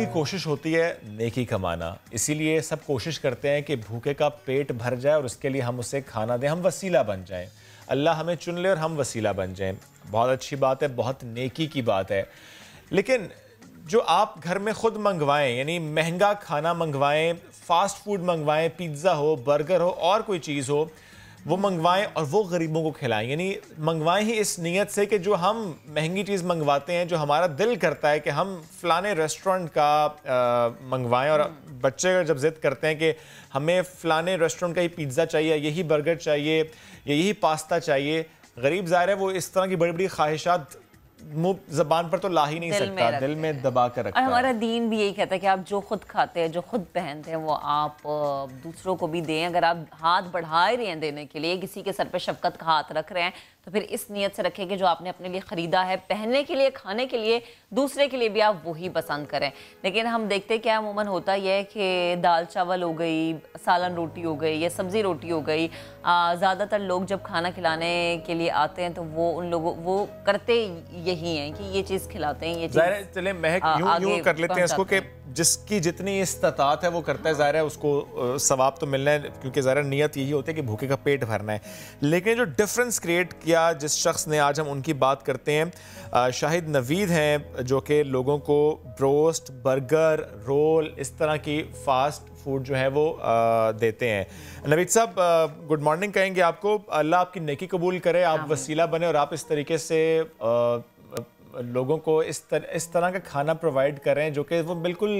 कोशिश होती है नेकी कमाना, इसीलिए सब कोशिश करते हैं कि भूखे का पेट भर जाए और उसके लिए हम उसे खाना दें, हम वसीला बन जाएं। अल्लाह हमें चुन ले और हम वसीला बन जाएं। बहुत अच्छी बात है, बहुत नेकी की बात है। लेकिन जो आप घर में ख़ुद मंगवाएं, यानी महंगा खाना मंगवाएं, फ़ास्ट फूड मंगवाएं, पिज़्ज़ा हो, बर्गर हो और कोई चीज़ हो, वो मंगवाएं और वो गरीबों को खिलाएं। यानी मंगवाएं ही इस नीयत से कि जो हम महंगी चीज़ मंगवाते हैं, जो हमारा दिल करता है कि हम फ़लाने रेस्टोरेंट का मंगवाएं, और बच्चे जब ज़िद करते हैं कि हमें फ़लाने रेस्टोरेंट का ही पिज़्ज़ा चाहिए, यही बर्गर चाहिए, यही पास्ता चाहिए, गरीब ज़ाहिर है वो इस तरह की बड़ी बड़ी ख्वाहिशात मुंह ज़बान पर तो ला ही नहीं सकता, दिल में दबा कर रखता है। और हमारा दीन भी यही कहता है कि आप जो खुद खाते हैं, जो खुद पहनते हैं, वो आप दूसरों को भी दें। अगर आप हाथ बढ़ा रहे हैं देने के लिए, किसी के सर पे शफकत का हाथ रख रहे हैं, तो फिर इस नीयत से रखें कि जो आपने अपने लिए ख़रीदा है, पहनने के लिए, खाने के लिए, दूसरे के लिए भी आप वही पसंद करें। लेकिन हम देखते हैं क्या अमूमन होता यह है कि दाल चावल हो गई, सालन रोटी हो गई या सब्ज़ी रोटी हो गई, ज़्यादातर लोग जब खाना खिलाने के लिए आते हैं तो वो उन लोगों वो करते यही हैं कि ये चीज़ खिलाते हैं, ये चीज़। चले महक यूं कर लेते हैं इसको कि जिसकी जितनी इस्तात है वो करता है, ज़ाहिर है उसको सवाब तो मिलना है, क्योंकि ज़ाहिर नियत यही होती है कि भूखे का पेट भरना है। लेकिन जो डिफरेंस क्रिएट किया जिस शख्स ने, आज हम उनकी बात करते हैं। शाहिद नवीद हैं जो कि लोगों को ब्रोस्ट, बर्गर, रोल, इस तरह की फ़ास्ट फूड जो है वो देते हैं। नवीद साहब, गुड मॉर्निंग कहेंगे आपको। अल्लाह आपकी नेकी कबूल करे, आप वसीला बने और आप इस तरीके से लोगों को इस तरह का खाना प्रोवाइड करें जो कि वो बिल्कुल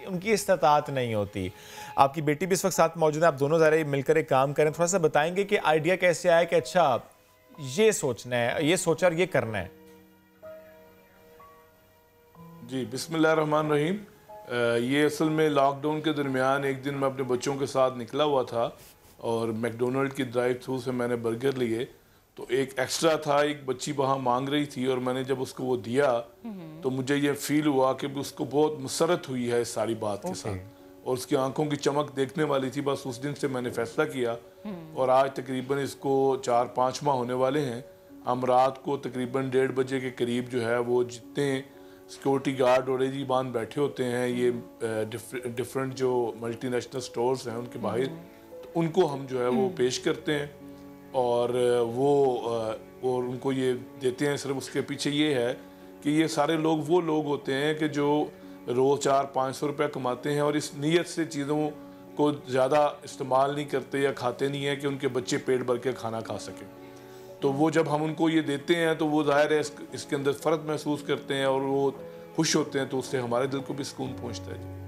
उनकी इस्तात नहीं होती। आपकी बेटी भी इस वक्त साथ मौजूद है, आप दोनों ज़रा मिलकर एक काम करें। थोड़ा सा बताएंगे कि आइडिया कैसे आया कि अच्छा ये सोचना है, ये सोचा और ये करना है। जी, बिस्मिल्लाहिर्रहमानिर्रहीम। ये असल में लॉकडाउन के दरमियान एक दिन मैं अपने बच्चों के साथ निकला हुआ था और मैकडोनल्ड की ड्राइव थ्रू से मैंने बर्गर लिए, तो एक एक्स्ट्रा था, एक बच्ची वहाँ मांग रही थी और मैंने जब उसको वो दिया तो मुझे ये फील हुआ कि उसको बहुत मुसरत हुई है इस सारी बात के साथ, और उसकी आंखों की चमक देखने वाली थी। बस उस दिन से मैंने फैसला किया और आज तकरीबन इसको 4-5 माह होने वाले हैं। हम रात को तकरीबन 1:30 बजे के करीब जो है वो जितने सिक्योरिटी गार्ड और एजीबान बैठे होते हैं ये डिफरेंट जो मल्टीनेशनल स्टोर्स हैं उनके बाहर, तो उनको हम जो है वो पेश करते हैं और और उनको ये देते हैं। सिर्फ उसके पीछे ये है कि ये सारे लोग वो लोग होते हैं कि जो रोज़ 400-500 रुपये कमाते हैं और इस नीयत से चीज़ों को ज़्यादा इस्तेमाल नहीं करते या खाते नहीं हैं कि उनके बच्चे पेट भर के खाना खा सकें। तो वो जब हम उनको ये देते हैं तो वो ज़ाहिर है इसके अंदर फ़र्क महसूस करते हैं और वो खुश होते हैं, तो उससे हमारे दिल को भी सुकून पहुँचता है।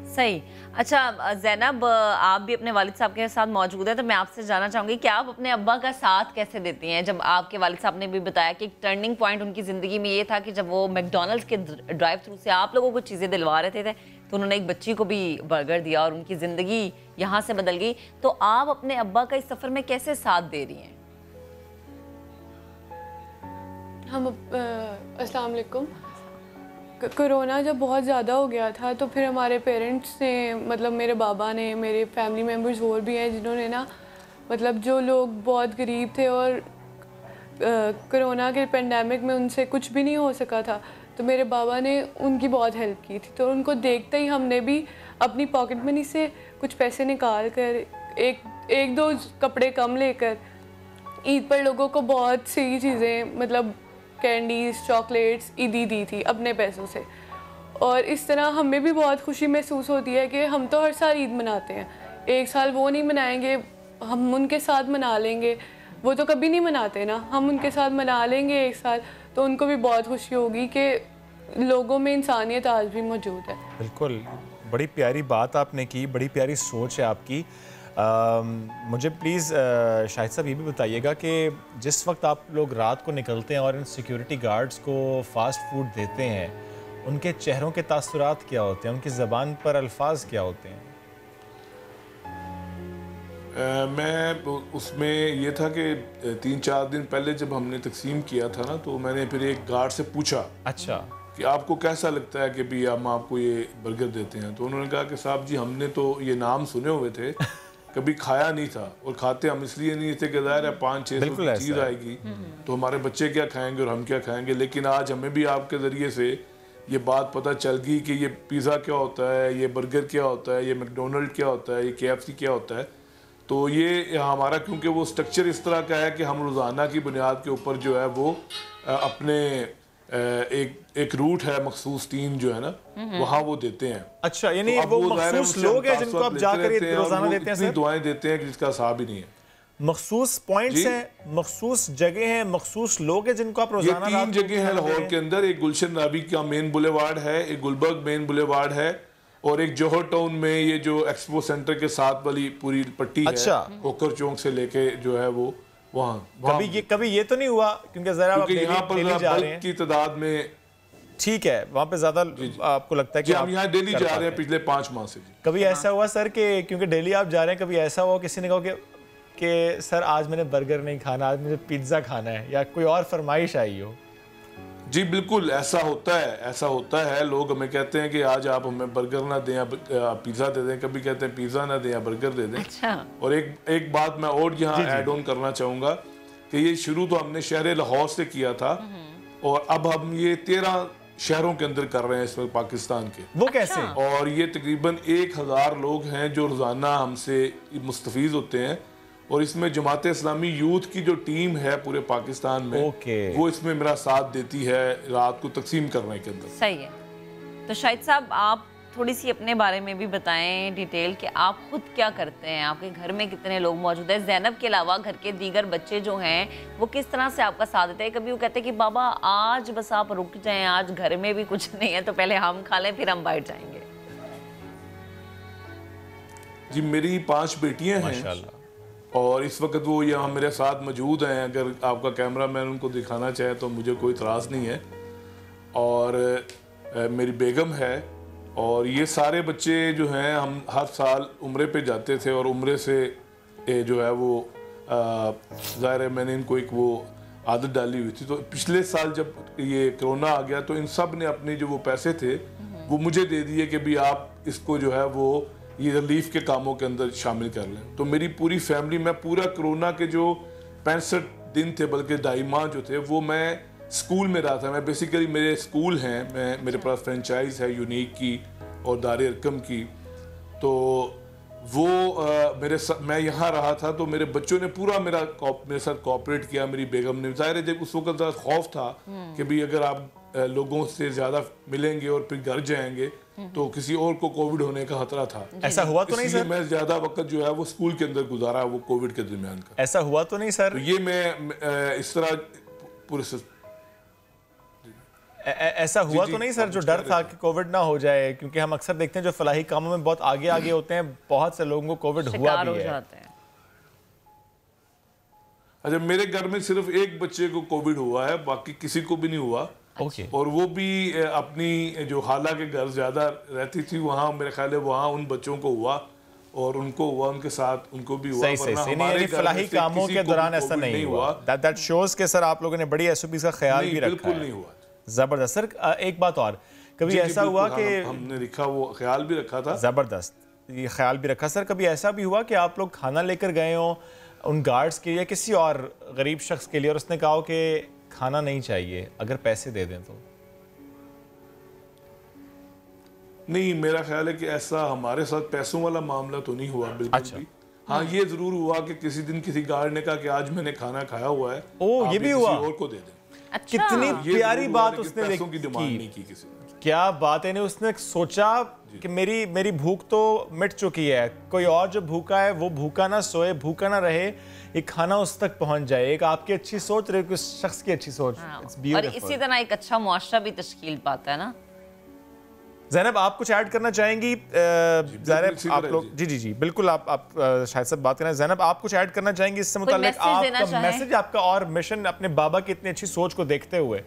सही। अच्छा ज़ैनब, आप भी अपने वालिद साहब के साथ मौजूद है, तो मैं आपसे जानना चाहूँगी कि आप अपने अब्बा का साथ कैसे देती हैं? जब आपके वालिद साहब ने भी बताया कि एक टर्निंग पॉइंट उनकी ज़िंदगी में ये था कि जब वो मैकडॉनल्ड्स के ड्राइव थ्रू से आप लोगों को चीज़ें दिलवा रहे थे तो उन्होंने एक बच्ची को भी बर्गर दिया और उनकी ज़िंदगी यहाँ से बदल गई। तो आप अपने अब्बा का इस सफ़र में कैसे साथ दे रही हैं? हम अस्सलाम वालेकुम। कोरोना जब बहुत ज़्यादा हो गया था तो फिर हमारे पेरेंट्स ने, मतलब मेरे बाबा ने, मेरे फैमिली मेम्बर्स और भी हैं जिन्होंने ना, मतलब जो लोग बहुत गरीब थे और कोरोना के पेंडेमिक में उनसे कुछ भी नहीं हो सका था, तो मेरे बाबा ने उनकी बहुत हेल्प की थी। तो उनको देखते ही हमने भी अपनी पॉकेट मनी से कुछ पैसे निकाल कर एक दो कपड़े कम लेकर ईद पर लोगों को बहुत सी चीज़ें, मतलब कैंडीज़, चॉकलेट्स ईदी दी थी अपने पैसों से। और इस तरह हमें भी बहुत खुशी महसूस होती है कि हम तो हर साल ईद मनाते हैं, एक साल वो नहीं मनाएंगे, हम उनके साथ मना लेंगे। वो तो कभी नहीं मनाते ना, हम उनके साथ मना लेंगे एक साल, तो उनको भी बहुत खुशी होगी कि लोगों में इंसानियत आज भी मौजूद है। बिल्कुल, बड़ी प्यारी बात आपने की, बड़ी प्यारी सोच है आपकी। मुझे प्लीज़ शाहिद साहब ये भी बताइएगा कि जिस वक्त आप लोग रात को निकलते हैं और इन सिक्योरिटी गार्ड्स को फ़ास्ट फूड देते हैं, उनके चेहरों के तासुरात क्या होते हैं, उनकी ज़बान पर अल्फाज क्या होते हैं? मैं उसमें ये था कि 3-4 दिन पहले जब हमने तकसीम किया था ना, तो मैंने फिर एक गार्ड से पूछा, अच्छा, कि आपको कैसा लगता है कि भी हम आपको ये बर्गर देते हैं? तो उन्होंने कहा कि साहब जी, हमने तो ये नाम सुने हुए थे, कभी खाया नहीं था, और खाते हम इसलिए नहीं थे कि ज़ाहिर है 500-600 की चीज़ आएगी तो हमारे बच्चे क्या खाएंगे और हम क्या खाएंगे। लेकिन आज हमें भी आपके ज़रिए से ये बात पता चल गई कि ये पिज़्ज़ा क्या होता है, ये बर्गर क्या होता है, ये मैकडोनल्ड क्या होता है, ये KFC क्या होता है, तो ये हमारा क्योंकि वो स्ट्रक्चर इस तरह का है कि हम रोज़ाना की बुनियाद के ऊपर जो है वो अपने एक रूट है मखसूस टीम जो है ना वहाँ वो देते हैं। अच्छा, यानी तो अब वो ज़ाहिर है मखसूस उससे हम लोग हैं जिनको आप तासुरात जाकर लेते रहते हैं और रोजाना वो देते हैं इतनी सर? दुआएं देते हैं कि जिसका हिसाब ही नहीं है। मखसूस पॉइंट्स जी। हैं, मखसूस जगह हैं, मखसूस लोग हैं जिनको आप ये रोजाना 3 जगह है लाहौर के अंदर। एक गुलशन राबी का मेन बुलेवार्ड है, एक गुलबर्ग मेन बुलेवार्ड है और एक जौहर टाउन में ये जो एक्सपो सेंटर के साथ वाली पूरी पट्टी अच्छा। है होकर चौक से लेके जो है वो वहाँ कभी ये तो नहीं हुआ क्योंकि जरा आप क्योंकि यहाँ पर डेली जा रहे बल्क हैं, की तादाद में ठीक है, वहाँ पे ज्यादा आपको लगता है कि हम आप यहाँ डेली कर जा पाते रहे हैं हैं। पिछले 5 माह से। जी कभी ऐसा हुआ सर कि क्योंकि डेली आप जा रहे हैं, कभी ऐसा हुआ किसी ने कहा कि सर आज मैंने बर्गर नहीं खाना, आज मुझे पिज्ज़ा खाना है, या कोई और फरमाइश आई हो? जी बिल्कुल ऐसा होता है, ऐसा होता है। लोग हमें कहते हैं कि आज आप हमें बर्गर ना दें, आप पिज़्ज़ा दे दें, कभी कहते हैं पिज़्ज़ा ना दें या बर्गर दे दें। अच्छा। और एक बात मैं और यहाँ ऐड ऑन करना चाहूँगा कि ये शुरू तो हमने शहर लाहौर से किया था और अब हम ये 13 शहरों के अंदर कर रहे हैं इस वक्त पाकिस्तान के। वो कैसे? और ये तकरीबन 1000 लोग हैं जो रोज़ाना हमसे मुस्तफ़ीज़ होते हैं और इसमें जमात इस्लामी यूथ की जो टीम है पूरे पाकिस्तान में ओके। वो इसमें मेरा साथ देती है रात को तकसीम करने के अंदर। सही है। तो शाहिद साहब आप थोड़ी सी अपने बारे में भी बताएं डिटेल कि आप खुद क्या करते हैं, आपके घर में कितने लोग मौजूद हैं, ज़ैनब के अलावा घर के दीगर बच्चे जो हैं वो किस तरह से आपका साथ देते हैं? कभी वो कहते हैं कि बाबा आज बस आप रुक जाएं, आज घर में भी कुछ नहीं है तो पहले हम खा लें फिर हम बाहर जाएंगे? जी मेरी 5 बेटियां हैं माशाल्लाह। और इस वक्त वो यहाँ मेरे साथ मौजूद हैं। अगर आपका कैमरा मैन उनको दिखाना चाहे तो मुझे कोई इतराज़ नहीं है। और मेरी बेगम है और ये सारे बच्चे जो हैं हम हर साल उम्रे पे जाते थे और उम्रे से जो है वो ज़ाहिर है मैंने इनको एक वो आदत डाली हुई थी। तो पिछले साल जब ये कोरोना आ गया तो इन सब ने अपने जो वो पैसे थे वो मुझे दे दिए कि भी आप इसको जो है वो ये रिलीफ के कामों के अंदर शामिल कर लें। तो मेरी पूरी फैमिली, मैं पूरा कोरोना के जो 65 दिन थे बल्कि 2.5 माह जो थे वो मैं स्कूल में रहा था। मैं बेसिकली मेरे स्कूल हैं, मेरे पास फ्रेंचाइज है यूनिक की और दारे अरकम की। तो वो मैं यहाँ रहा था तो मेरे बच्चों ने पूरा मेरे साथ कोऑपरेट किया। मेरी बेगम ने, ज़ाहिर है जब उस वक्त खौफ था कि भाई अगर आप लोगों से ज़्यादा मिलेंगे और फिर घर जाएंगे तो किसी और को कोविड होने का खतरा था। ऐसा हुआ तो नहीं इसलिए सर? मैं ज़्यादा वक्त जो है वो स्कूल के अंदर गुजारा वो कोविड के दरमियान का। ऐसा हुआ तो नहीं सर? तो ये मैं इस तरह पूरे ऐसा हुआ जी, तो नहीं सर आप जो कुछ डर कह था रहे थे। कि कोविड ना हो जाए? क्योंकि हम अक्सर देखते हैं जो फलाही कामों में बहुत आगे आगे होते हैं, बहुत से लोगों को कोविड हुआ शिकार हो भी है। जाते हैं। अच्छा, मेरे घर में सिर्फ एक बच्चे को कोविड हुआ है, बाकी किसी को भी नहीं हुआ। ओके। और वो भी अपनी जो खाला के घर ज़्यादा रहती थी वहाँ मेरे ख्याल है वहाँ उन बच्चों को हुआ और उनको हुआ, उनके साथ उनको भी हुआ। सही सही वरना सही। हमारे नहीं, घर में फलाही से कामों किसी के को दौरान भी ऐसा कोविड नहीं हुआ। दैट शोज के सर आप लोगों ने बड़ी एसओपी का ख्याल नहीं, भी रखा बिल्कुल है। नहीं हुआ। जबरदस्त सर। एक बात और, कभी जी, ऐसा हुआ बिल्कुल, कि हमने लिखा वो ख्याल भी रखा था। जबरदस्त ये ख्याल भी रखा सर, कभी ऐसा भी हुआ कि आप लोग खाना लेकर गए हो उन गार्ड्स के लिए या किसी और गरीब शख्स के लिए और उसने कहा कि खाना नहीं चाहिए अगर पैसे दे दें तो? नहीं, मेरा ख्याल है कि ऐसा हमारे साथ पैसों वाला मामला तो नहीं हुआ बिल्कुल अच्छा। भी। हाँ, ये जरूर हुआ कि किसी दिन किसी गार्ड ने कहा कि आज मैंने खाना खाया हुआ है, ओह, आप ये भी किसी हुआ? और को दे दें। अच्छा। कितनी ये प्यारी जरूर हुआ, बात लेकिन उसने पैसों की डिमांड की। नहीं की किसी ने। क्या बात है, नहीं उसने सोचा कि मेरी भूख तो मिट चुकी है, कोई और जो भूखा है वो भूखा ना सोए, भूखा ना रहे, ये खाना उस तक पहुंच जाए। एक आपकी अच्छी सोच रही, उस शख्स की अच्छी सोच। हाँ। It's और beautiful। इसी तरह एक अच्छा मुआशरा भी तश्कील पाता है ना। ज़ैनब आप कुछ ऐड करना चाहेंगी? ज़ैनब इसी आप तरह लोग जी जी जी बिल्कुल आप शायद सब बात करना है। ज़ैनब आप कुछ ऐड करना चाहेंगी इससे मुताल्लिक? मैसेज देना आपका चाहें? मैसेज, आपका और मिशन अपने बाबा की इतनी अच्छी सोच को देखते हुए।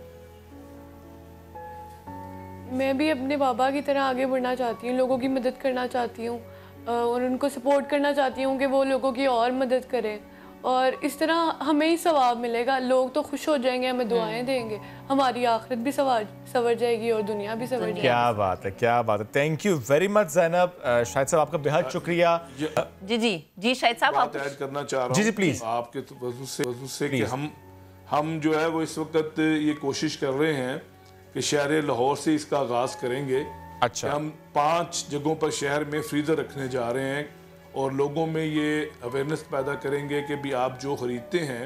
मैं भी अपने बाबा की तरह आगे बढ़ना चाहती हूँ, लोगों की मदद करना चाहती हूँ और उनको सपोर्ट करना चाहती हूँ कि वो लोगों की और मदद करें और इस तरह हमें ही सवाब मिलेगा। लोग तो खुश हो जाएंगे, हमें दुआएं देंगे, हमारी आखिरत भी संवर जाएगी और दुनिया भी संवर जाएगी। क्या बात है, क्या बात है। Thank you very much Zainab. Shahid साहब आपका बेहद शुक्रिया। जी शाहिद साहब आप बात ऐड करना चाह रहा हूँ। जी, please। आपके वजह से कि हम जो है वो इस वक्त ये कोशिश कर रहे हैं कि शहर लाहौर से इसका आगाज़ करेंगे। अच्छा। हम 5 जगहों पर शहर में फ्रीज़र रखने जा रहे हैं और लोगों में ये अवेयरनेस पैदा करेंगे कि भी आप जो खरीदते हैं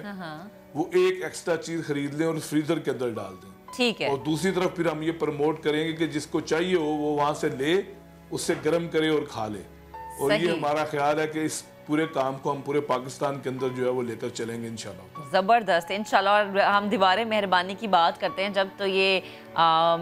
वो एक एक्स्ट्रा चीज़ खरीद लें और फ्रीज़र के अंदर डाल दें। ठीक है। और दूसरी तरफ फिर हम ये प्रमोट करेंगे कि जिसको चाहिए हो वो वहाँ से ले, उससे गर्म करे और खा ले। और ये हमारा ख्याल है कि इस पूरे काम को हम पूरे पाकिस्तान के अंदर जो है वो लेकर चलेंगे इंशाल्लाह। ज़बरदस्त, इंशाल्लाह। और हम दीवारें मेहरबानी की बात करते हैं जब, तो ये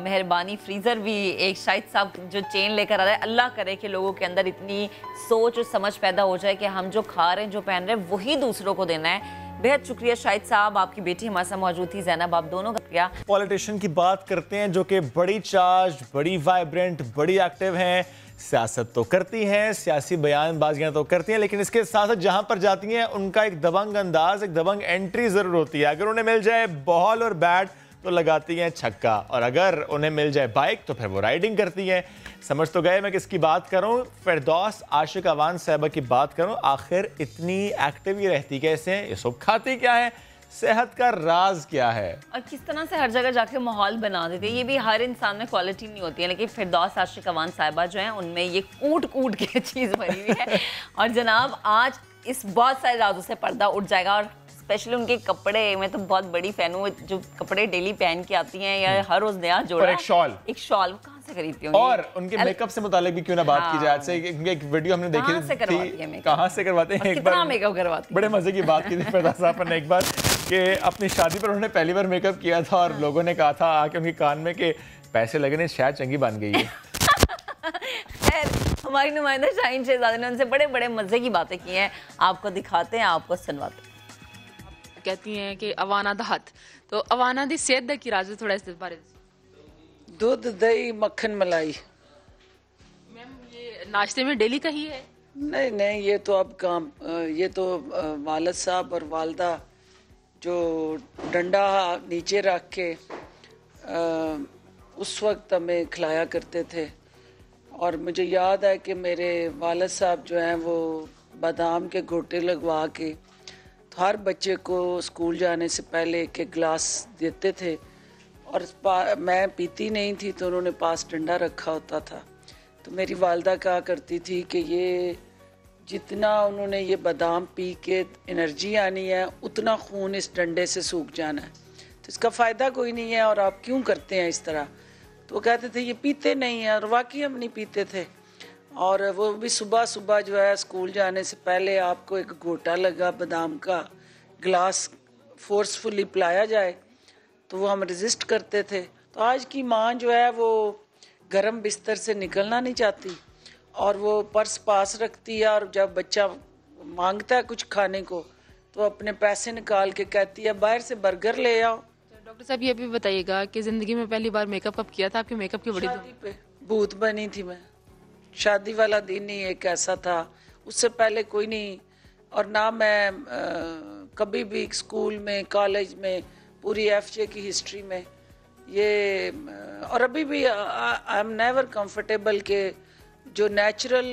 मेहरबानी फ्रीज़र भी एक शाहिद साहब जो चेन लेकर आ रहा है, अल्लाह करे कि लोगों के अंदर इतनी सोच और समझ पैदा हो जाए कि हम जो खा रहे हैं, जो पहन रहे हैं, वही दूसरों को देना है। बेहद शुक्रिया शाहिद साहब, आपकी बेटी हमारे साथ मौजूद थी, ज़ैनब, आप दोनों का शुक्रिया। पॉलिटिशियन की बात करते हैं जो कि बड़ी चार्ज, बड़ी वाइब्रेंट, बड़ी एक्टिव हैं, सियासत तो करती हैं, सियासी बयानबाजियां तो करती हैं, लेकिन इसके साथ साथ जहां पर जाती हैं उनका एक दबंग अंदाज, एक दबंग एंट्री जरूर होती है। अगर उन्हें मिल जाए बॉल और बैट तो लगाती हैं छक्का, और अगर उन्हें मिल जाए बाइक तो फिर वो राइडिंग करती हैं। समझ तो गए मैं किसकी बात करूं? फिरदौस आशिक अवान साहिबा की बात करूं। आखिर इतनी एक्टिव ही रहती कैसे हैं? ये सब खाती क्या है? सेहत का राज क्या है? और किस तरह से हर जगह जाके माहौल बना देते हैं। ये भी हर इंसान में क्वालिटी नहीं होती है, लेकिन फिरदौस आशिक अवान साहिबा जो है उनमें ये कूट कूट के चीज़ भरी हुई है। और जनाब आज इस बहुत सारे राजों से पर्दा उठ जाएगा। और स्पेशली उनके कपड़े, मैं तो बहुत बड़ी फैन हूँ, जो कपड़े डेली पहन के आती हैं या हर रोज नया जोड़ा। और एक शॉल वो कहाँ से खरीदती होंगी? और उनके मेकअप से मुतालिक भी क्यों ना बात की जाए। आज से एक वीडियो हमने देखी थी, कहाँ से करवाते हैं, एक बार मेकअप करवाते, बड़े मजे की बात की थी फिरदौस साहब ने एक बार कि अपनी शादी पर उन्होंने पहली बार मेकअप किया था और लोगों ने कहा था आके उनके कान में कि पैसे लगने शायद चंगी बन गई है। खैर, हमारी नुमाइंदा शाहीन शहजादी ने उनसे बड़े बड़े मजे की बातें की हैं, आपको दिखाते हैं, आपको सुनवाते हैं। कहती हैं कि अवाना दा हथ, तो अवाना दी सेहत दा की राज थोड़ा इस बारे में। दूध, दही, मक्खन, मलाई। मैम ये नाश्ते में डेली का ही है? नहीं नहीं, ये तो अब काम, ये तो वालिद साहब और वालदा जो डंडा नीचे रख के उस वक्त हमें खिलाया करते थे। और मुझे याद है कि मेरे वालिद साहब जो हैं वो बादाम के घोटे लगवा के तो हर बच्चे को स्कूल जाने से पहले एक एक गिलास देते थे। और मैं पीती नहीं थी तो उन्होंने पास डंडा रखा होता था। तो मेरी वालदा कहा करती थी कि ये जितना उन्होंने ये बादाम पी के एनर्जी आनी है उतना खून इस डंडे से सूख जाना है, तो इसका फ़ायदा कोई नहीं है और आप क्यों करते हैं इस तरह। तो वो कहते थे ये पीते नहीं हैं, और वाकई हम नहीं पीते थे। और वो भी सुबह सुबह जो है स्कूल जाने से पहले आपको एक घोटा लगा बादाम का गिलास फोर्सफुली पिलाया जाए तो वो हम रेजिस्ट करते थे। तो आज की माँ जो है वो गर्म बिस्तर से निकलना नहीं चाहती और वो पर्स पास रखती है, और जब बच्चा मांगता है कुछ खाने को तो अपने पैसे निकाल के कहती है बाहर से बर्गर ले आओ। तो डॉक्टर साहब ये भी बताइएगा कि ज़िंदगी में पहली बार मेकअप कब किया था? आपके मेकअप की बड़ी शादी पे भूत बनी थी मैं। शादी वाला दिन ही एक ऐसा था, उससे पहले कोई नहीं। और ना मैं कभी भी स्कूल में, कॉलेज में, पूरी एफजे की हिस्ट्री में ये, और अभी भी आई एम नेवर कंफर्टेबल के जो नेचुरल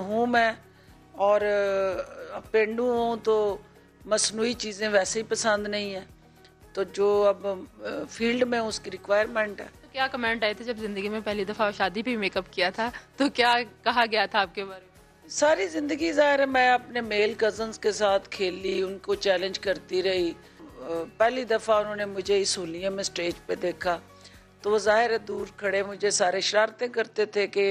हूँ मैं, और पेंडू हूँ तो मसनूई चीज़ें वैसे ही पसंद नहीं है। तो जो अब फील्ड में उसकी रिक्वायरमेंट है। तो क्या कमेंट आए थे जब ज़िंदगी में पहली दफ़ा शादी पे मेकअप किया था, तो क्या कहा गया था आपके बारे में? सारी ज़िंदगी ज़ाहिर है मैं अपने मेल कज़न्स के साथ खेली, उनको चैलेंज करती रही। पहली दफ़ा उन्होंने इस इसूलिया में स्टेज पे देखा तो वो ज़ाहिर है दूर खड़े मुझे सारे शरारतें करते थे कि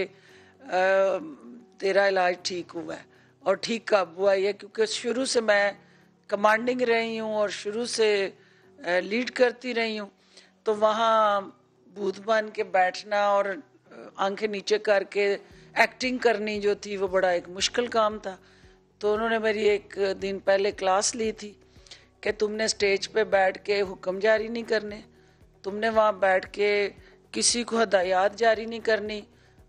तेरा इलाज ठीक हुआ है। और ठीक कब हुआ ये, क्योंकि शुरू से मैं कमांडिंग रही हूँ और शुरू से लीड करती रही हूँ। तो वहाँ भूत बन के बैठना और आंखें नीचे करके एक्टिंग करनी जो थी वो बड़ा एक मुश्किल काम था। तो उन्होंने मेरी एक दिन पहले क्लास ली थी कि तुमने स्टेज पे बैठ के हुक्म जारी नहीं करने, तुमने वहाँ बैठ के किसी को हदायत जारी नहीं करनी,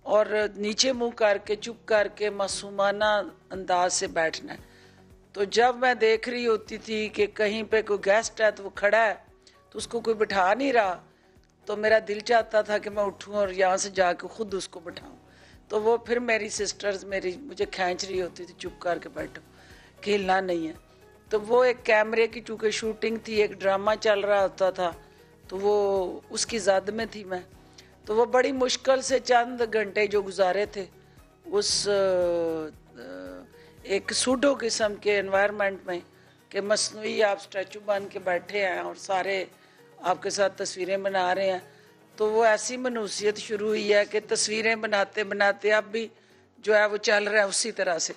और नीचे मुंह करके चुप करके मासूमाना अंदाज से बैठना है। तो जब मैं देख रही होती थी कि कहीं पे कोई गेस्ट है तो वो खड़ा है तो उसको कोई बिठा नहीं रहा, तो मेरा दिल चाहता था कि मैं उठूं और यहाँ से जाके खुद उसको बिठाऊं। तो वो फिर मेरी सिस्टर्स मुझे खींच रही होती थी चुप करके बैठो, खेलना नहीं है। तो वो एक कैमरे की चूँकि शूटिंग थी, एक ड्रामा चल रहा होता था, तो वो उसकी ज़द में थी मैं। तो वो बड़ी मुश्किल से चंद घंटे जो गुजारे थे उस एक सूडो किस्म के एनवायरनमेंट में कि मसनूई आप स्टैचू बन के बैठे हैं और सारे आपके साथ तस्वीरें बना रहे हैं, तो वो ऐसी मनूसियत शुरू हुई है कि तस्वीरें बनाते बनाते अब भी जो है वो चल रहा है उसी तरह से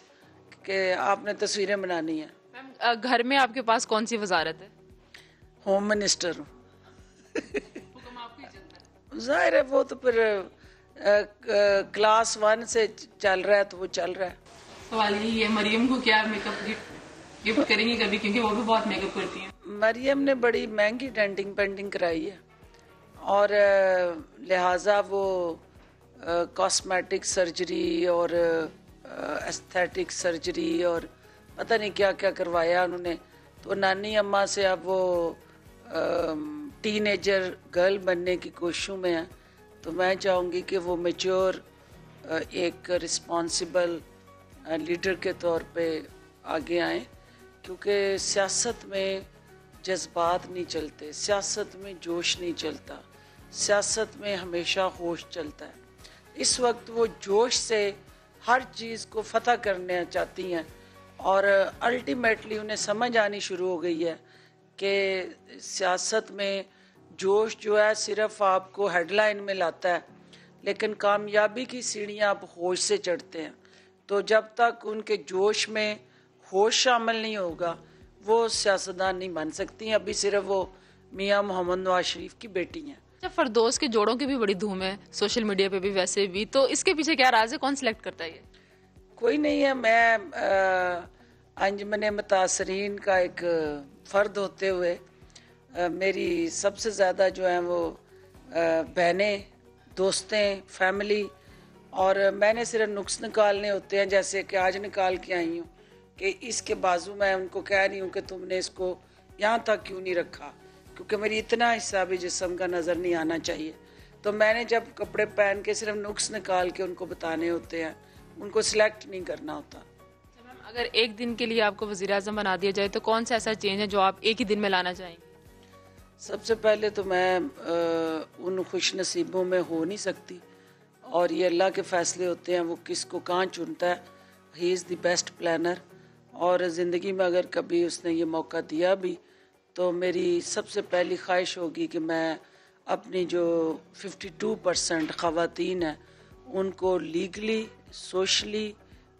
कि आपने तस्वीरें बनानी है। मैम घर में आपके पास कौन सी वजारत है? होम मिनिस्टर हूँ। जाहिर है वो तो फिर क्लास 1 से चल रहा है तो वो चल रहा है। सवाल यही है, मरियम को क्या मेकअप गिफ्ट करेंगी कभी, क्योंकि वो भी बहुत मेकअप करती हैं? मरियम ने बड़ी महंगी डेंटिंग पेंटिंग कराई है और लिहाजा वो कॉस्मेटिक सर्जरी और एस्थेटिक सर्जरी और पता नहीं क्या क्या करवाया उन्होंने। तो नानी अम्मा से अब वो टीनेजर गर्ल बनने की कोशिशों में है। तो मैं चाहूँगी कि वो मैच्योर एक रिस्पॉन्सिबल लीडर के तौर पे आगे आए, क्योंकि सियासत में जज्बात नहीं चलते, सियासत में जोश नहीं चलता, सियासत में हमेशा होश चलता है। इस वक्त वो जोश से हर चीज़ को फतह करना चाहती हैं और अल्टीमेटली उन्हें समझ आनी शुरू हो गई है कि सियासत में जोश जो है सिर्फ आपको हेडलाइन में लाता है, लेकिन कामयाबी की सीढ़ियाँ आप होश से चढ़ते हैं। तो जब तक उनके जोश में होश शामिल नहीं होगा वो सियासतदान नहीं बन सकती हैं। अभी सिर्फ वो मियाँ मोहम्मद नवाज शरीफ की बेटी हैं। अच्छा, फरदौस के जोड़ों की भी बड़ी धूम है सोशल मीडिया पे भी, वैसे भी, तो इसके पीछे क्या राज है? कौन सिलेक्ट करता है ये? कोई नहीं है। मैं अंजमन मुतासरीन का एक फ़र्द होते हुए मेरी सबसे ज़्यादा जो है वो बहनें, दोस्तें, फैमिली, और मैंने सिर्फ नुक्स निकालने होते हैं, जैसे कि आज निकाल के आई हूँ कि इसके बाजू मैं उनको कह रही हूँ कि तुमने इसको यहाँ तक क्यों नहीं रखा, क्योंकि मेरी इतना हिस्सा भी जिस्म का नज़र नहीं आना चाहिए। तो मैंने जब कपड़े पहन के सिर्फ नुक्स निकाल के उनको बताने होते हैं, उनको सिलेक्ट नहीं करना होता। अगर एक दिन के लिए आपको वज़ीर-ए-आज़म बना दिया जाए तो कौन सा ऐसा चेंज है जो आप एक ही दिन में लाना चाहेंगे? सबसे पहले तो मैं उन खुश नसीबों में हो नहीं सकती, और ये अल्लाह के फ़ैसले होते हैं, वो किसको कहाँ चुनता है। He is the best planner. और ज़िंदगी में अगर कभी उसने ये मौका दिया भी तो मेरी सबसे पहली ख्वाहिश होगी कि मैं अपनी जो 52% ख़वातीन हैं उनको लीगली, सोशली,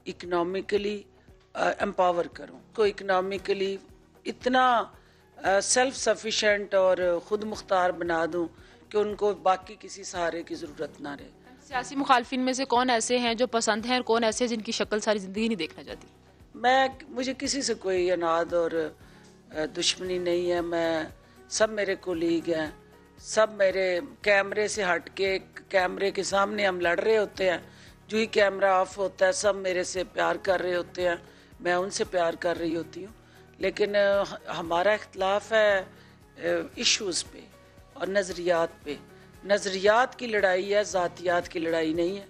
इकनॉमिकली एम्पावर करूं, को इकनॉमिकली इतना सेल्फ सफिशेंट और ख़ुद मुख्तार बना दूं कि उनको बाकी किसी सहारे की ज़रूरत ना रहे। सियासी मुखालफिन में से कौन ऐसे हैं जो पसंद हैं और कौन ऐसे हैं जिनकी शक्ल सारी ज़िंदगी नहीं देखना चाहती? मुझे किसी से कोई अनाद और दुश्मनी नहीं है। मैं सब मेरे कोलीग हैं, सब मेरे कैमरे से हट के, कैमरे के सामने हम लड़ रहे होते हैं, जो ही कैमरा ऑफ होता है सब मेरे से प्यार कर रहे होते हैं, मैं उनसे प्यार कर रही होती हूँ। लेकिन हमारा इख्तलाफ है इश्यूज़ पे और नज़रियात पे। नज़रियात की लड़ाई है, ज़ातियात की लड़ाई नहीं है।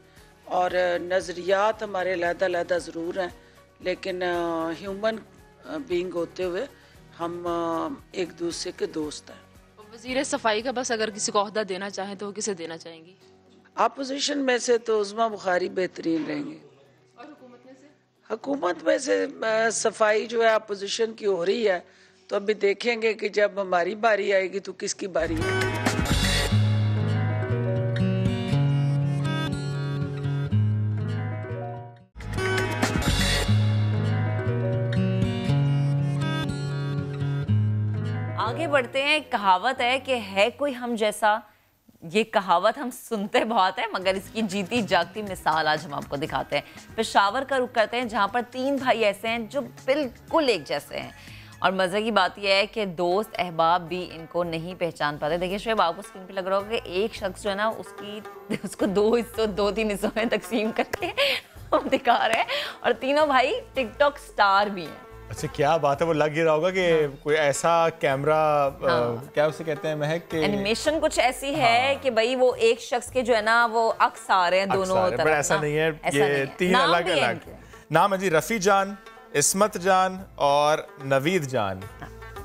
और नज़रियात हमारे अलग-अलग ज़रूर हैं, लेकिन ह्यूमन बीइंग होते हुए हम एक दूसरे के दोस्त हैं। वज़ीर सफाई का बस अगर किसी को ओहदा देना चाहें तो वो किसे देना चाहेंगी? अपोजिशन में से तो उस्मा बुखारी बेहतरीन रहेंगे। और हुकूमत में से? हुकूमत में से सफाई जो है अपोजिशन की हो रही है, तो अभी देखेंगे कि जब हमारी बारी आएगी तो किसकी बारी है। आगे बढ़ते हैं। एक कहावत है कोई हम जैसा। ये कहावत हम सुनते बहुत है, मगर इसकी जीती जागती मिसाल आज हम आपको दिखाते हैं। पेशावर का रुख करते हैं, जहाँ पर 3 भाई ऐसे हैं जो बिल्कुल एक जैसे हैं। और मज़े की बात यह है कि दोस्त अहबाब भी इनको नहीं पहचान पाते। देखिए शोएब, आपको स्क्रीन पे लग रहा होगा कि एक शख्स जो है ना उसको 2-3 हिस्सों में तकसीम करके हम दिखा रहे हैं, और तीनों भाई टिकटॉक स्टार भी हैं। अच्छा, क्या बात है। वो लग ही रहा होगा कि कोई ऐसा कैमरा क्या उसे कहते हैं महक के एनिमेशन कुछ ऐसी है कि भाई वो एक शख्स के जो है ना वो अक्स आ रहे हैं दोनों तरफ। पर ऐसा नहीं है, ये 3 अलग-अलग नाम है जी। रफ़ी जान, इस्मत जान और नवीद जान।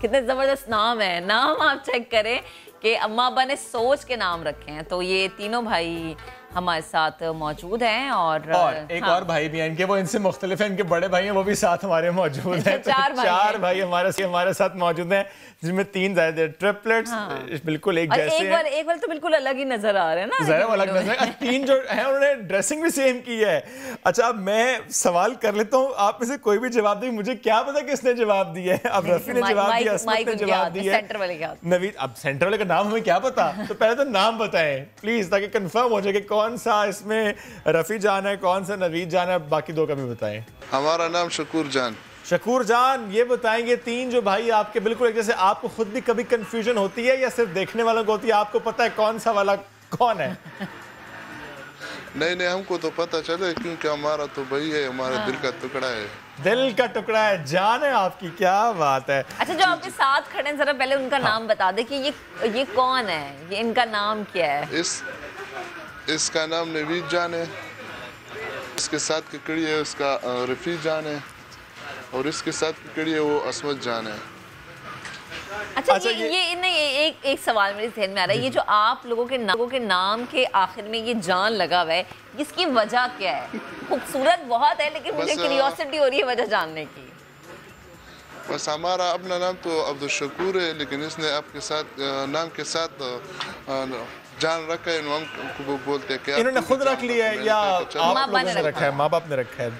कितने ज़बरदस्त नाम है। नाम आप चेक करें कि अम्मा अब्बा ने सोच के नाम रखे हैं। तो ये तीनों भाई हमारे साथ मौजूद हैं और एक और भाई भी हैं इनके, वो इनसे मुख्तलिफ हैं, इनके बड़े भाई हैं, वो भी साथ हमारे मौजूद हैं। तो चार भाई हमारे साथ मौजूद हैं, जिसमें 3 ट्रिपलेट्स बिल्कुल एक जैसे हैं। एक बार तो बिल्कुल अलग ही नजर आ रहे हैं ना, ज़रा अलग नजर। 3 जो हैं उन्होंने ड्रेसिंग भी सेम की है। अच्छा, अब मैं सवाल कर लेता हूँ, आप में से कोई भी जवाब दे, मुझे क्या पता किसने जवाब दिया है। अब रफी ने जवाब दिया, असमत ने जवाब दिया, नवीद। अब सेंटर वाले का नाम हमें क्या पता, तो पहले तो नाम बताएं प्लीज, ताकि कंफर्म हो जाए कि कौन सा इसमें रफी जान है, कौन सा नवीद जान है। बाकी 2 का भी बताएं। हमारा नाम शकूर जान। शकूर जान, ये बताएंगे 3 जो भाई आपके बिल्कुल एक जैसे, आपको खुद भी कभी कंफ्यूजन होती है या सिर्फ देखने वालों को होती है? आपको पता है कौन सा वाला कौन है? नहीं, हमको तो पता चले, क्योंकि हमारा तो भाई है, हमारा दिल का टुकड़ा है। दिल का टुकड़ा है, जान है आपकी, क्या बात है। अच्छा, जो आपके साथ खड़े हैं, जरा पहले उनका नाम बता दे कि ये कौन है, ये इनका नाम क्या है? इसका नाम नवीद जान है, इसके साथ की कड़ी है उसका रफी जान है, और इसके साथ की कड़ी है वो असमत जान है। अच्छा, ये नहीं, एक सवाल मेरे ज़हन में आ रहा है, ये जो आप लोगों के नाम के आखिर में ये जान लगा हुआ है, इसकी वजह क्या है? खूबसूरत बहुत है, लेकिन मुझे क्यूरियोसिटी हो रही है वजह जानने की। बस हमारा अपना नाम तो अब्दुल शकूर है, लेकिन इसने आपके साथ नाम के साथ जान रखा है, हम बोलते हैं क्या इन्होंने खुद रख लिया है या आप लोगों ने रखा है, माँ बाप ने रखा है?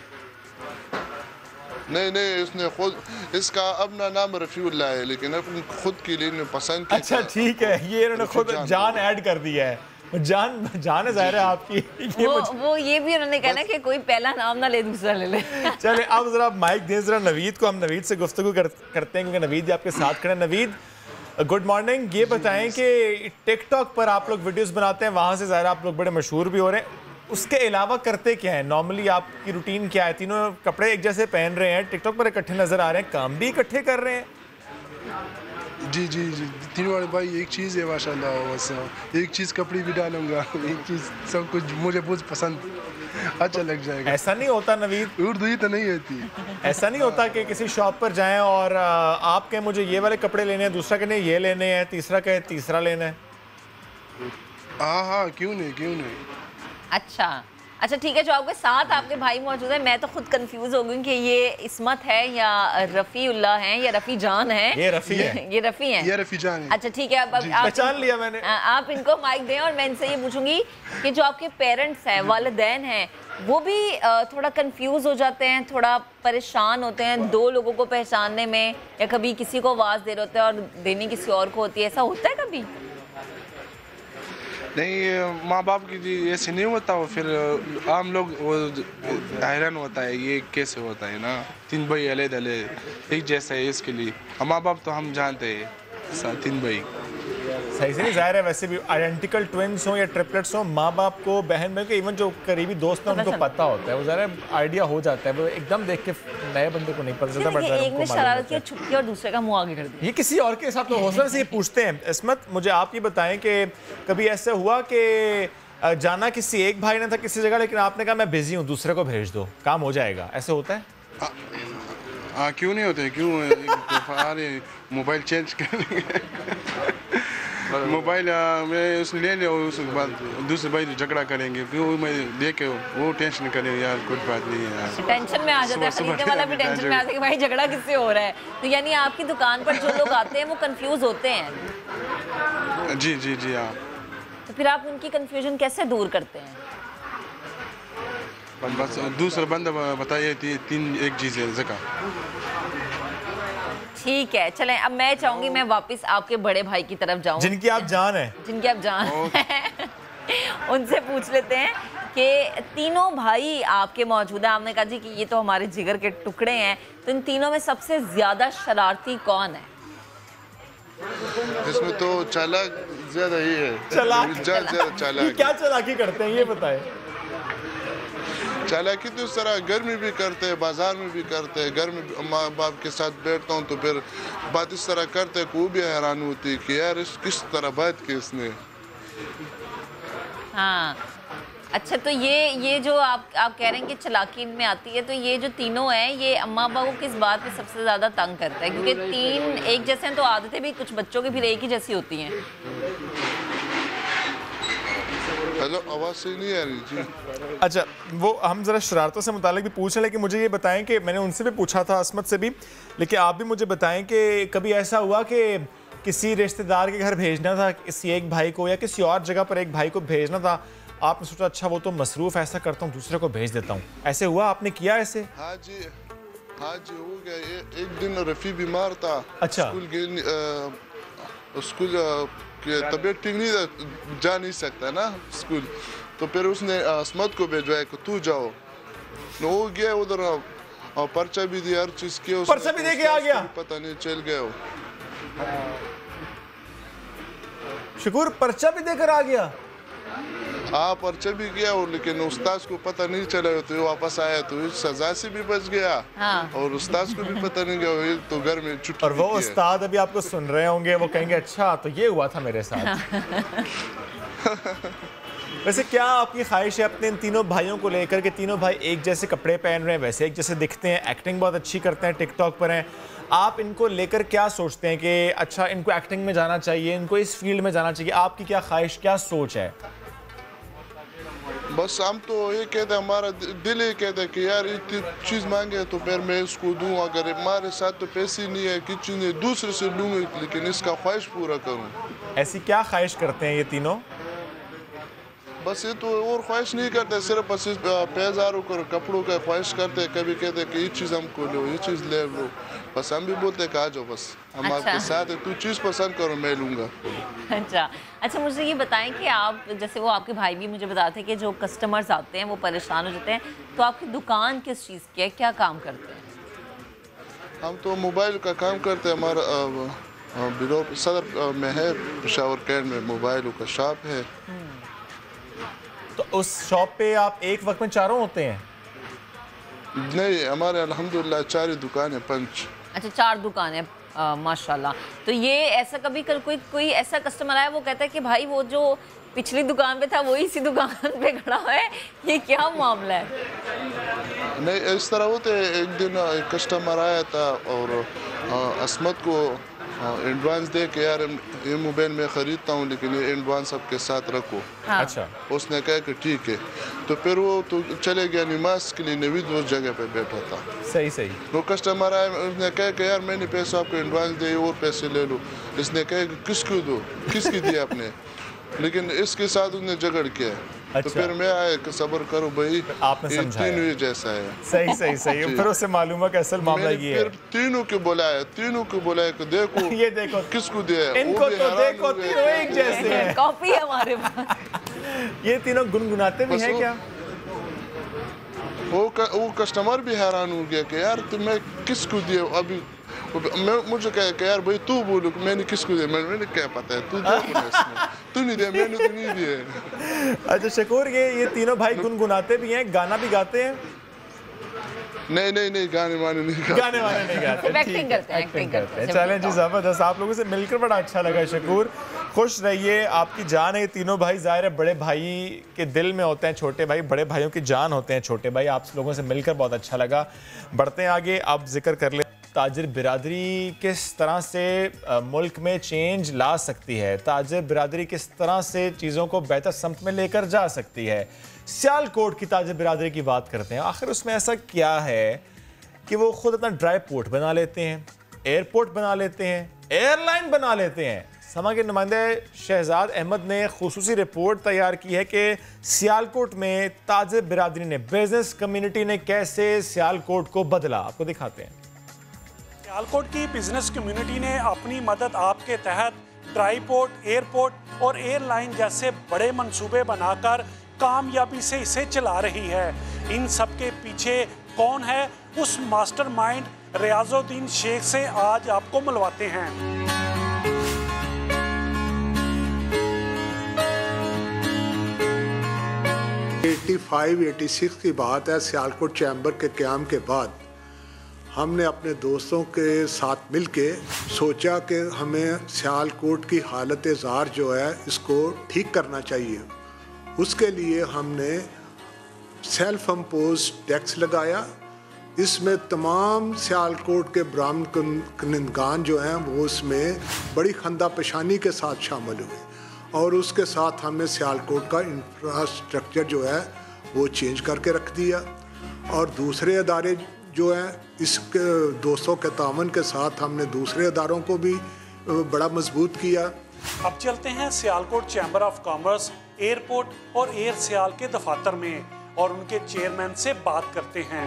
नहीं, इसने खुद, इसका अपना नाम रफीउल्लाह है, लेकिन अपनी खुद के लिए पसंद किया। अच्छा, ठीक है, ये इन्होंने खुद जान ऐड कर दिया है। जान है ज़ाहिर है आपकी। वो ये भी उन्होंने कहना कि कोई पहला नाम ना ले दूसरा ले ले। चले, अब जरा माइक दें जरा नवीद को, हम नवीद से गुफ्तगू करते हैं, क्योंकि नवीद आपके साथ खड़े। Naveed, good morning. ये बताएं कि टिकटॉक पर आप लोग वीडियोस बनाते हैं, वहाँ से ज़ाहिर आप लोग बड़े मशहूर भी हो रहे हैं, उसके अलावा करते क्या है? नॉर्मली आपकी रूटीन क्या है? तीनों कपड़े एक जैसे पहन रहे हैं, टिकटॉक पर इकट्ठे नजर आ रहे हैं, काम भी इकट्ठे कर रहे हैं? जी, तीनों वाले भाई एक चीज़ है माशाल्लाह, बस एक चीज़ कपड़े भी डालूंगा, एक चीज़ सब कुछ मुझे बहुत पसंद, अच्छा लग जाएगा। ऐसा नहीं होता नवीद, उर्दू ही तो नहीं होती, ऐसा नहीं होता कि किसी शॉप पर जाएं और आप कहें मुझे ये वाले कपड़े लेने हैं, दूसरा कहें ये लेने हैं, तीसरा कहे तीसरा लेना है? हाँ, क्यों नहीं। अच्छा, ठीक है। जो आपके साथ आपके भाई मौजूद है, मैं तो खुद कंफ्यूज हो गई कि ये इस्मत है या रफ़ीउल्लाह है या रफ़ी जान है। ये रफ़ी है, ये रफ़ी है, ये रफ़ी जान है। अच्छा, ठीक है। अब पहचान लिया मैंने। आप इनको माइक दें और मैं इनसे ये पूछूंगी कि जो आपके पेरेंट्स हैं, वालिदैन हैं, वो भी थोड़ा कंफ्यूज हो जाते हैं, थोड़ा परेशान होते हैं 2 लोगों को पहचानने में, या कभी किसी को आवाज़ दे रहे होते हैं और देनी किसी और को होती है, ऐसा होता है कभी? नहीं, माँ बाप की जी ऐसे नहीं होता, वो फिर आम लोग वो हैरान होता है ये कैसे होता है ना, 3 भाई अलग एक जैसा है, इसके लिए माँ बाप तो हम जानते हैं 3 भाई सही से नहीं। जाहिर है वैसे भी आइडेंटिकल ट्विंस हो या ट्रिपलेट्स हो, माँ बाप को, बहन बहन को, इवन जो करीबी दोस्त हैं उनको पता होता है, वो ज़रा आइडिया हो जाता है, वो एकदम देख के नए बंदे को नहीं पता चलता, बट एक ने शरारत की, छुप के और दूसरे का मुंह आगे कर दिया। ये किसी और के साथ तो हौसला से ये पूछते हैं। इस्मत, मुझे आप ये बताएं कि कभी ऐसा हुआ कि जाना किसी एक भाई ने था किसी जगह, लेकिन आपने कहा मैं बिजी हूँ, दूसरे को भेज दो, काम हो जाएगा, ऐसे होता है? क्यों नहीं होते, क्यों मोबाइल चेंज करेंगे मोबाइल मैं उसने ले लिया, उसके बाद दूसरे भाई झगड़ा करेंगे, क्यों मैं देखे वो टेंशन करे, यार कुछ बात नहीं है यार, टेंशन में आ जाता है, खरीदने वाला भी टेंशन में आता है कि भाई झगड़ा किससे हो रहा है। तो यानी आपकी दुकान पर जो लोग आते हैं वो कंफ्यूज होते हैं? जी हाँ। तो फिर आप उनकी कंफ्यूजन कैसे दूर करते हैं? बस दूसरा बंदा बताइए 3 एक चीज़ है ज़का। ठीक है, चलें, अब मैं चाहूंगी मैं वापस आपके बड़े भाई की तरफ जाऊं, जिनकी आप जान है, उनसे पूछ लेते हैं कि तीनों भाई आपके मौजूद हैं। आपने कहा जी कि ये तो हमारे जिगर के टुकड़े हैं, तो इन तीनों में सबसे ज्यादा शरारती कौन है? इसमें तो चालाक ज्यादा ही है। चालाक क्या चालाकी करते हैं ये बताएं? चालाकी तो इस तरह घर में भी करते हैं, बाजार में भी करते हैं, घर में माँ बाप के साथ बैठता हूँ तो फिर बात इस तरह करते हैं कि वो भी हैरान होती है कि यार किस तरह बात की इसने। हाँ, अच्छा, तो ये जो आप कह रहे हैं कि चालाकी इनमें आती है, तो ये जो तीनों हैं ये अम्मा अब्बा को किस बात पे सबसे ज़्यादा तंग करता है? क्योंकि तीन एक जैसे हैं तो आदतें भी कुछ बच्चों की फिर एक ही जैसी होती हैं। हेलो, आवाज़ सही नहीं आ रही जी। अच्छा, वो हम ज़रा शरारतों से मुतालिक भी पूछ रहे हैं कि मुझे ये बताएं कि मैंने उनसे भी पूछा था, असमत से भी, लेकिन आप भी मुझे बताएं कि कभी ऐसा हुआ कि किसी रिश्तेदार के घर भेजना था किसी एक भाई को या किसी और जगह पर एक भाई को भेजना था, आपने सोचा अच्छा वो तो मसरूफ़, ऐसा करता हूँ दूसरे को भेज देता हूँ, ऐसे हुआ? आपने किया ऐसे? हाँ जी हो गया। एक दिन रफ़ी बीमार था। अच्छा। स्कूल की तबीयत ठीक नहीं था, जा नहीं सकता ना स्कूल, तो फिर उसने असमत को भेजवाया कि तू जाओ। वो गया उधर, पर्चा भी दिया, हर चीज़ की, पर्चा भी दे के आ गया? पता नहीं चल गया वो। शकूर पर्चा भी देकर आ गया? हाँ, पर्चा भी गया हो, लेकिन उस्ताद को पता नहीं चला, तो वापस आया तो सजा से भी बच गया। हाँ। और उस्ताद को भी पता नहीं गया, तो घर में छुट्टी। और वो उस्ताद अभी आपको सुन रहे होंगे, वो कहेंगे अच्छा तो ये हुआ था मेरे साथ। वैसे क्या आपकी ख्वाहिश है अपने इन तीनों भाइयों को लेकर के? तीनों भाई एक जैसे कपड़े पहन रहे हैं, वैसे एक जैसे दिखते हैं, एक्टिंग बहुत अच्छी करते हैं, टिकटॉक पर हैं, आप इनको लेकर क्या सोचते हैं कि अच्छा इनको एक्टिंग में जाना चाहिए, इनको इस फील्ड में जाना चाहिए? आपकी क्या ख्वाहिश, क्या सोच है? बस हम तो ये कहते हैं, हमारा दिल ये कहता है कि यार इतनी चीज़ मांगे तो फिर मैं इसको दूँ, अगर हमारे साथ तो पैसे नहीं है, किसी ने दूसरे से लूँगी, लेकिन इसका ख्वाहिश पूरा करूँ। ऐसी क्या ख्वाहिश करते हैं ये तीनों? बस ये तो और ख्वाहिश नहीं करते, सिर्फ बस पैजारों को कपड़ों का ख्वाहिश करते हैं। कभी कहते हैं कि ये चीज़ हमको लो, ये चीज़ ले लो, बस हम भी बोलते हैं कि आ जाओ, बस हम आपके साथ है, तू चीज़ पसंद करो मैं लूँगा। अच्छा, मुझे ये बताएं कि आप, जैसे वो आपके भाई भी मुझे बताते हैं कि जो कस्टमर्स आते हैं वो परेशान हो जाते हैं, तो आपकी दुकान किस चीज़ की है, क्या काम करते हैं? हम तो मोबाइल का काम करते हैं, हमारा बिलो सदर में है, पेशावर कैंट में मोबाइलों का शॉप है। तो उस शॉप पे आप एक वक्त में चारों होते हैं? नहीं, हमारे अल्हम्दुलिल्लाह 4 दुकानें, 5। अच्छा, 4 दुकानें, माशाल्लाह। तो ये ऐसा कभी कोई ऐसा कस्टमर आया वो कहता है कि भाई वो जो पिछली दुकान पे था वही इसी दुकान पे खड़ा है, ये क्या मामला है? नहीं, इस तरह होते। एक दिन एक कस्टमर आया था और असमत को एडवांस दे के, यार ये मोबाइल मैं ख़रीदता हूँ लेकिन ये एडवांस आपके साथ रखो। हाँ। अच्छा। उसने कहा कि ठीक है, तो फिर वो तो चले गया नमाज के लिए, नवीद उस जगह पे बैठा था। सही। वो कस्टमर आया, उसने कहा कि यार मैंने पैसे आपको एडवांस दिए और पैसे ले लो। इसने कहा कि किसको दो, किसकी दिया आपने, लेकिन इसके साथ उसने झगड़ किया। अच्छा। तो फिर मैं आया कि सब्र करो भाई, आपने समझाया। तीनों जैसा है। सही। फिर उससे मालूम है कि असल मामला ये है। फिर तीनों को बुलाया कि देखो ये देखो किसको दिया, इनको तो देखो, तीनों एक जैसे हैं। कॉपी है हमारे पास। ये तीनों गुनगुनाते भी हैं क्या? वो कस्टमर भी हैरान हो गया कि यार मैं किसको दिया, अभी मुझे कहा कि यार भाई तू बोलो कि मैंने किसको दिया, मैंने क्या पता है, तू तू नहीं दिया, मैंने तो नहीं दिया। अच्छा शकूर, ये तीनों भाई गुनगुनाते भी हैं, गाना भी गाते हैं? नहीं, गाने वाने नहीं गाते, एक्टिंग करते हैं। चलें जी, ज़बरदस्त, आप लोगों से मिलकर बड़ा अच्छा लगा शकूर, खुश रहिए, आपकी जान है ये तीनों भाई, ज़ाहिर है बड़े भाई के दिल में होते हैं छोटे भाई, बड़े भाइयों की जान होते हैं छोटे भाई। आप लोगों से मिलकर बहुत अच्छा लगा। बढ़ते हैं आगे, आप जिक्र कर ले ताजिर बिरादरी किस तरह से मुल्क में चेंज ला सकती है, ताजिर बिरादरी किस तरह से चीज़ों को बेहतर समत में लेकर जा सकती है। सियालकोट की ताजिर बिरादरी की बात करते हैं, आखिर उसमें ऐसा क्या है कि वो खुद अपना ड्राई पोर्ट बना लेते हैं, एयरपोर्ट बना लेते हैं, एयरलाइन बना लेते हैं। समा के नुमाइंदे शहजाद अहमद ने खुसूसी रिपोर्ट तैयार की है कि सियालकोट में ताजिर बिरादरी ने, बिजनेस कम्युनिटी ने कैसे सियालकोट को बदला, आपको दिखाते हैं। सियालकोट की बिजनेस कम्युनिटी ने अपनी मदद आपके तहत ट्राईपोर्ट, एयरपोर्ट और एयरलाइन जैसे बड़े मंसूबे बनाकर कामयाबी से इसे चला रही है। इन सब के पीछे कौन है, उस मास्टरमाइंड रियाजुद्दीन शेख से आज आपको मिलवाते हैं। 85-86 की बात है। सियालकोट चैम्बर के क़याम के बाद हमने अपने दोस्तों के साथ मिलके सोचा कि हमें सियालकोट की हालत ज़ार जो है इसको ठीक करना चाहिए, उसके लिए हमने सेल्फ इम्पोज टैक्स लगाया। इसमें तमाम सियालकोट के ब्राह्मण कनिंदगान जो हैं वो उसमें बड़ी खंदा पेशानी के साथ शामिल हुए और उसके साथ हमने सियालकोट का इंफ्रास्ट्रक्चर जो है वो चेंज करके रख दिया। और दूसरे अदारे जो हैं इसके दोस्तों के तावन के साथ हमने दूसरे अदारों को भी बड़ा मजबूत किया। अब चलते हैं Sialkot chamber of commerce, airport और एयर सियाल के दफातर में और उनके चेयरमैन से बात करते हैं।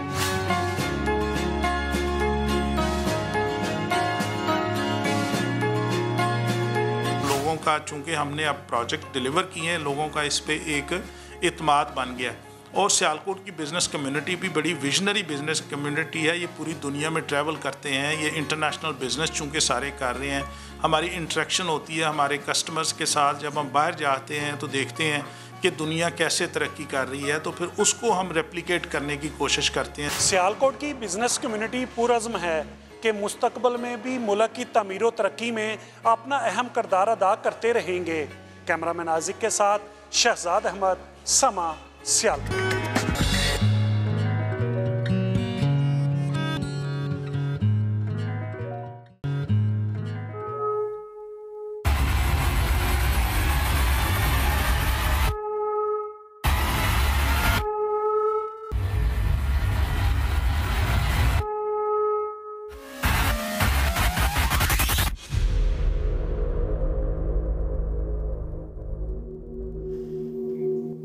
लोगों का चूंकि हमने अब प्रोजेक्ट डिलीवर किए हैं, लोगों का इस पे एक इत्माद बन गया और सियालकोट की बिज़नेस कम्युनिटी भी बड़ी विजनरी बिज़नेस कम्युनिटी है। ये पूरी दुनिया में ट्रैवल करते हैं, ये इंटरनेशनल बिज़नेस चूँकि सारे कर रहे हैं। हमारी इंटरेक्शन होती है हमारे कस्टमर्स के साथ। जब हम बाहर जाते हैं तो देखते हैं कि दुनिया कैसे तरक्की कर रही है, तो फिर उसको हम रेप्लिकेट करने की कोशिश करते हैं। सियालकोट की बिज़नेस कम्युनिटी पुरज़्म है कि मुस्तकबल में भी मुल्क की तमीर व तरक्की में अपना अहम किरदार अदा करते रहेंगे। कैमरामैन आजिक के साथ शहजाद अहमद, समा, सियालकोट।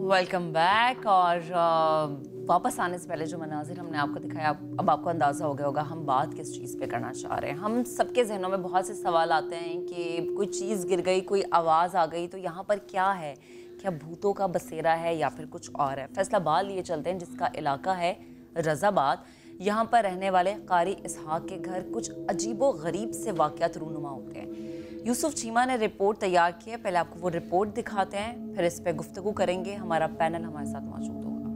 Welcome back. और वापस आने से पहले जो मनाजिर हमने आपको दिखाया, अब आपको अंदाज़ा हो गया होगा हम बात किस चीज़ पे करना चाह रहे हैं। हम सबके जहनों में बहुत से सवाल आते हैं कि कोई चीज़ गिर गई, कोई आवाज़ आ गई, तो यहाँ पर क्या है? क्या भूतों का बसेरा है या फिर कुछ और है? फैसलाबाद लिए चलते हैं जिसका इलाका है रज़ाबाद। यहाँ पर रहने वाले कारी इसहाक के घर कुछ अजीबो गरीब से वाक़यात रूनुमा होते हैं। यूसुफ चीमा ने रिपोर्ट तैयार की है, पहले आपको वो रिपोर्ट दिखाते हैं, फिर इस पर गुफ्तगू करेंगे। हमारा पैनल हमारे साथ मौजूद होगा।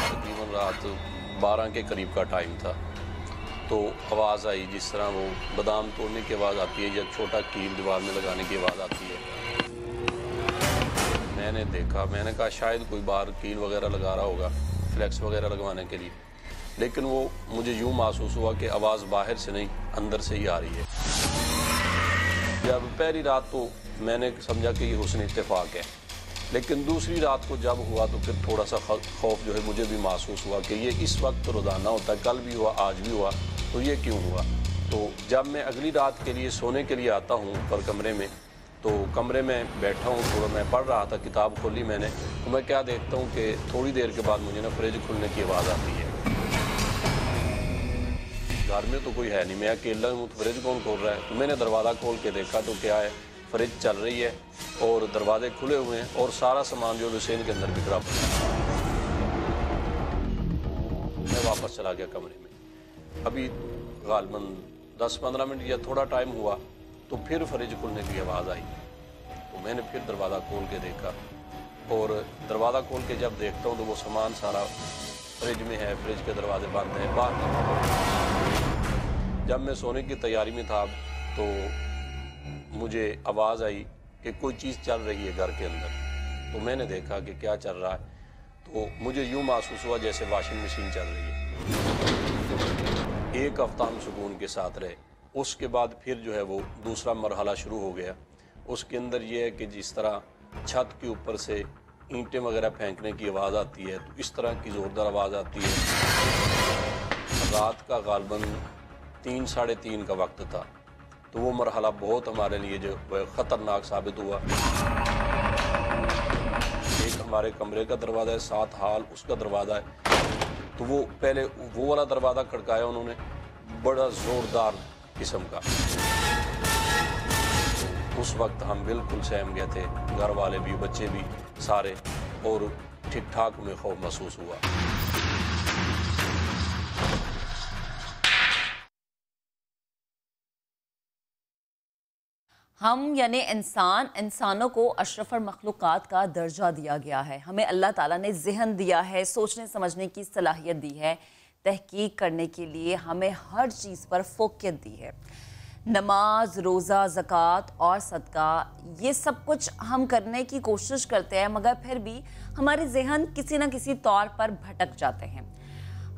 तकरीबन रात 12 के करीब का टाइम था, तो आवाज़ आई जिस तरह वो बादाम तोड़ने की आवाज़ आती है या छोटा कील दीवार में लगाने की आवाज़ आती है। मैंने देखा, मैंने कहा शायद कोई बाहर कील वगैरह लगा रहा होगा फ्लैक्स वगैरह लगवाने के लिए, लेकिन वो मुझे यूँ महसूस हुआ कि आवाज़ बाहर से नहीं अंदर से ही आ रही है। जब पहली रात तो मैंने समझा कि ये हुस्न इत्तेफाक है, लेकिन दूसरी रात को जब हुआ तो फिर थोड़ा सा खौफ जो है मुझे भी महसूस हुआ कि ये इस वक्त तो रोज़ाना होता है, कल भी हुआ आज भी हुआ, तो ये क्यों हुआ। तो जब मैं अगली रात के लिए सोने के लिए आता हूँ ऊपर कमरे में, तो कमरे में बैठा हूँ, थोड़ा मैं पढ़ रहा था, किताब खोली मैंने, तो मैं क्या देखता हूँ कि थोड़ी देर के बाद मुझे ना फ्रिज खुलने की आवाज़ आती है। घर में तो कोई है नहीं, मैं अकेला हूँ, तो फ्रिज कौन खोल रहा है। तो मैंने दरवाज़ा खोल के देखा तो क्या है, फ्रिज चल रही है और दरवाजे खुले हुए हैं और सारा सामान जो हुसैन के अंदर बिखरा पड़ा। मैं वापस चला गया कमरे में। अभी गालबन 10-15 मिनट या थोड़ा टाइम हुआ तो फिर फ्रिज खुलने की आवाज़ आई, तो मैंने फिर दरवाज़ा खोल के देखा और दरवाज़ा खोल के जब देखता हूँ तो वो सामान सारा फ्रिज में है, फ्रिज के दरवाजे बंद हैं बाहर। जब मैं सोने की तैयारी में था तो मुझे आवाज़ आई कि कोई चीज़ चल रही है घर के अंदर। तो मैंने देखा कि क्या चल रहा है, तो मुझे यूँ महसूस हुआ जैसे वॉशिंग मशीन चल रही है। एक हफ्ता हम सुकून के साथ रहे, उसके बाद फिर जो है वो दूसरा मरहला शुरू हो गया। उसके अंदर ये है कि जिस तरह छत के ऊपर से ईंटें वगैरह फेंकने की आवाज़ आती है, तो इस तरह की ज़ोरदार आवाज़ आती है। रात का गालबन 3-3:30 का वक्त था, तो वो मरहला बहुत हमारे लिए जो ख़तरनाक साबित हुआ। एक हमारे कमरे का दरवाज़ा है, साथ हाल उसका दरवाज़ा है, तो वो पहले वो वाला दरवाज़ा खड़काया उन्होंने बड़ा ज़ोरदार किस्म का। उस वक्त हम बिल्कुल सहम गए थे, घर वाले भी, बच्चे भी सारे, और ठीक ठाक में खौफ महसूस हुआ। हम यानी इंसानों को अशरफ मखलूक़ात का दर्जा दिया गया है। हमें अल्लाह ताला ने ज़हन दिया है, सोचने समझने की सलाहियत दी है, तहकीक करने के लिए हमें हर चीज़ पर फोकियत दी है। नमाज, रोज़ा, ज़कात और सदका, ये सब कुछ हम करने की कोशिश करते हैं, मगर फिर भी हमारे ज़हन किसी न किसी तौर पर भटक जाते हैं।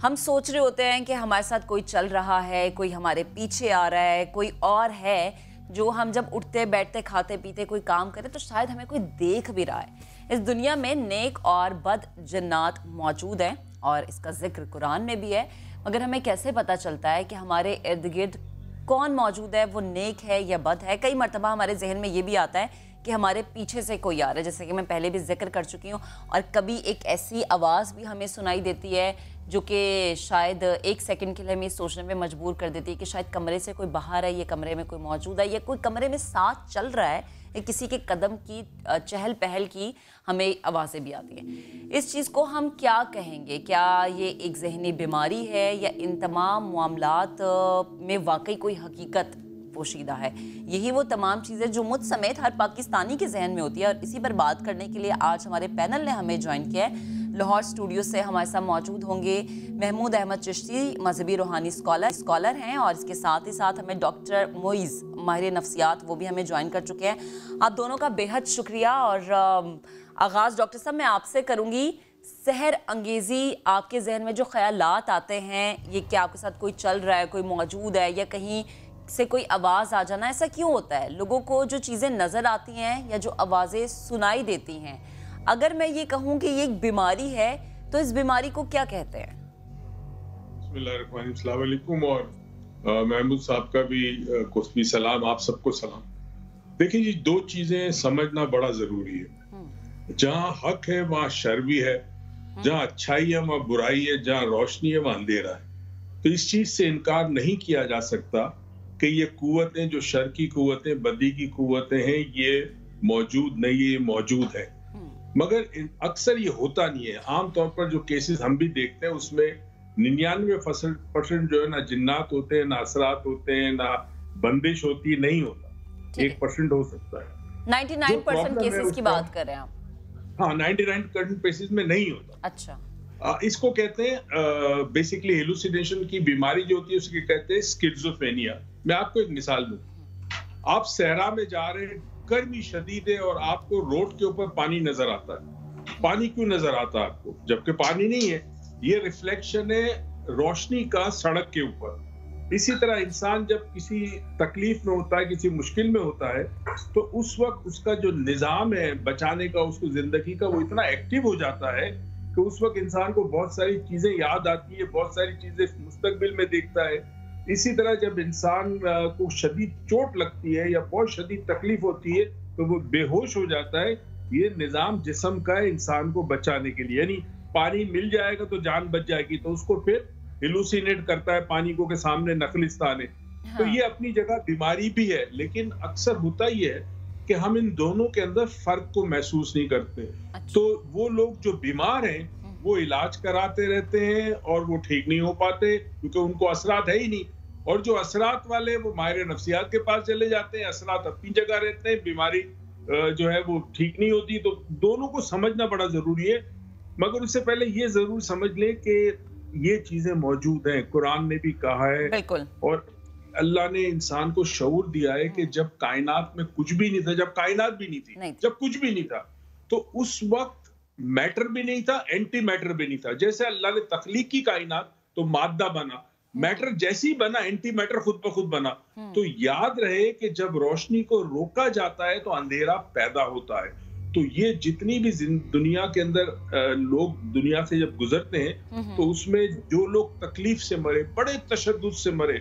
हम सोच रहे होते हैं कि हमारे साथ कोई चल रहा है, कोई हमारे पीछे आ रहा है, कोई और है जो हम जब उठते बैठते खाते पीते कोई काम करें तो शायद हमें कोई देख भी रहा है। इस दुनिया में नेक और बद जन्नात मौजूद हैं और इसका जिक्र कुरान में भी है, मगर हमें कैसे पता चलता है कि हमारे इर्द गिर्द कौन मौजूद है, वो नेक है या बद है। कई मरतबा हमारे जहन में ये भी आता है कि हमारे पीछे से कोई आ रहा है, जैसे कि मैं पहले भी जिक्र कर चुकी हूँ। और कभी एक ऐसी आवाज़ भी हमें सुनाई देती है जो कि शायद एक सेकंड के लिए हमें सोचने में मजबूर कर देती है कि शायद कमरे से कोई बाहर है, ये कमरे में कोई मौजूद है, या कोई कमरे में साथ चल रहा है, या किसी के कदम की चहल पहल की हमें आवाज़ें भी आती हैं। इस चीज़ को हम क्या कहेंगे? क्या ये एक जहनी बीमारी है या इन तमाम मामलात में वाकई कोई हकीकत पोशीदा है? यही वो तमाम चीज़ें जो मुझ समेत हर पाकिस्तानी के जहन में होती है। और इसी पर बात करने के लिए आज हमारे पैनल ने हमें ज्वाइन किया है। लाहौर स्टूडियो से हमारे साथ मौजूद होंगे महमूद अहमद चिश्ती, मजहबी रूहानी स्कॉलर हैं, और इसके साथ ही साथ हमें डॉक्टर मोइज़, माहिर नफ्सियात, वो भी हमें ज्वाइन कर चुके हैं। आप दोनों का बेहद शुक्रिया। और आगाज़ डॉक्टर साहब मैं आपसे करूँगी। सहर अंगेज़ी, आपके जहन में जो ख्यालात आते हैं, ये क्या आपके साथ कोई चल रहा है, कोई मौजूद है, या कहीं से कोई आवाज़ आ जाना, ऐसा क्यों होता है? लोगों को जो चीज़ें नज़र आती हैं या जो आवाज़ें सुनाई देती हैं, अगर मैं ये कहूँ कि ये एक बीमारी है तो इस बीमारी को क्या कहते हैं? अस्सलाम वालेकुम, और महमूद साहब का भी कुछ सलाम, आप सबको सलाम। देखिए जी, दो चीजें समझना बड़ा जरूरी है। जहाँ हक है वहाँ शर भी है, जहाँ अच्छाई है वहाँ बुराई है, जहाँ रोशनी है वहाँ अंधेरा है। तो इस चीज से इनकार नहीं किया जा सकता कि ये कुव्वतें, जो शर की कुव्वतें, बदी की कुव्वतें हैं, ये मौजूद नहीं, ये मौजूद है। मगर अक्सर ये होता नहीं है। आमतौर पर जो केसेस हम भी देखते हैं उसमें 99% जो है ना जिन्नात होते हैं, ना असरात होते हैं, ना बंदिश होती है, नहीं होता। 1% हो सकता है। 99% केसेस की बात कर रहे हैं आप? हाँ, 99% केसेस में नहीं होता। अच्छा। इसको कहते हैं बेसिकली हेलुसिनेशन की बीमारी जो होती है, उसके कहते हैं स्किज़ोफ्रेनिया। मैं आपको एक मिसाल दूं। आप सहरा में जा रहे हैं, गर्मी शदीद है, और आपको रोड के ऊपर पानी नजर आता है। पानी क्यों नजर आता है आपको, जबकि पानी नहीं है? ये रिफ्लेक्शन है रोशनी का सड़क के ऊपर। इसी तरह इंसान जब किसी तकलीफ में होता है, किसी मुश्किल में होता है, तो उस वक्त उसका जो निजाम है बचाने का, उसको जिंदगी का, वो इतना एक्टिव हो जाता है कि उस वक्त इंसान को बहुत सारी चीजें याद आती है, बहुत सारी चीजें मुस्तकबिल में देखता है। इसी तरह जब इंसान को शदीद चोट लगती है या बहुत शदीद तकलीफ होती है तो वो बेहोश हो जाता है। ये निजाम जिस्म का है इंसान को बचाने के लिए, यानी पानी मिल जाएगा तो जान बच जाएगी, तो उसको फिर हेलुसिनेट करता है पानी को के सामने नखलिस्तान है। हाँ। तो ये अपनी जगह बीमारी भी है, लेकिन अक्सर होता ही है कि हम इन दोनों के अंदर फर्क को महसूस नहीं करते। अच्छा। तो वो लोग जो बीमार हैं वो इलाज कराते रहते हैं और वो ठीक नहीं हो पाते क्योंकि उनको असरात है ही नहीं, और जो असरात वाले वो माहिर नफ्सियात के पास चले जाते हैं। असरात अपनी जगह रहते हैं, बीमारी जो है वो ठीक नहीं होती। तो दोनों को समझना बड़ा जरूरी है, मगर उससे पहले ये जरूर समझ ले कि ये चीजें मौजूद हैं। कुरान ने भी कहा है, बिल्कुल, और अल्लाह ने इंसान को शऊर दिया है कि जब कायनात में कुछ भी नहीं था, जब कायनात भी नहीं थी, जब कुछ भी नहीं था, तो उस वक्त मैटर भी नहीं था, एंटी मैटर भी नहीं था। जैसे अल्लाह ने तख्लीक की कायनात तो मादा बना, मैटर जैसे ही बना एंटी मैटर खुद ब खुद बना। तो याद रहे कि जब रोशनी को रोका जाता है तो अंधेरा पैदा होता है। तो ये जितनी भी दुनिया के अंदर लोग दुनिया से जब गुजरते हैं तो उसमें जो लोग तकलीफ से मरे, बड़े तशद्दुद से मरे,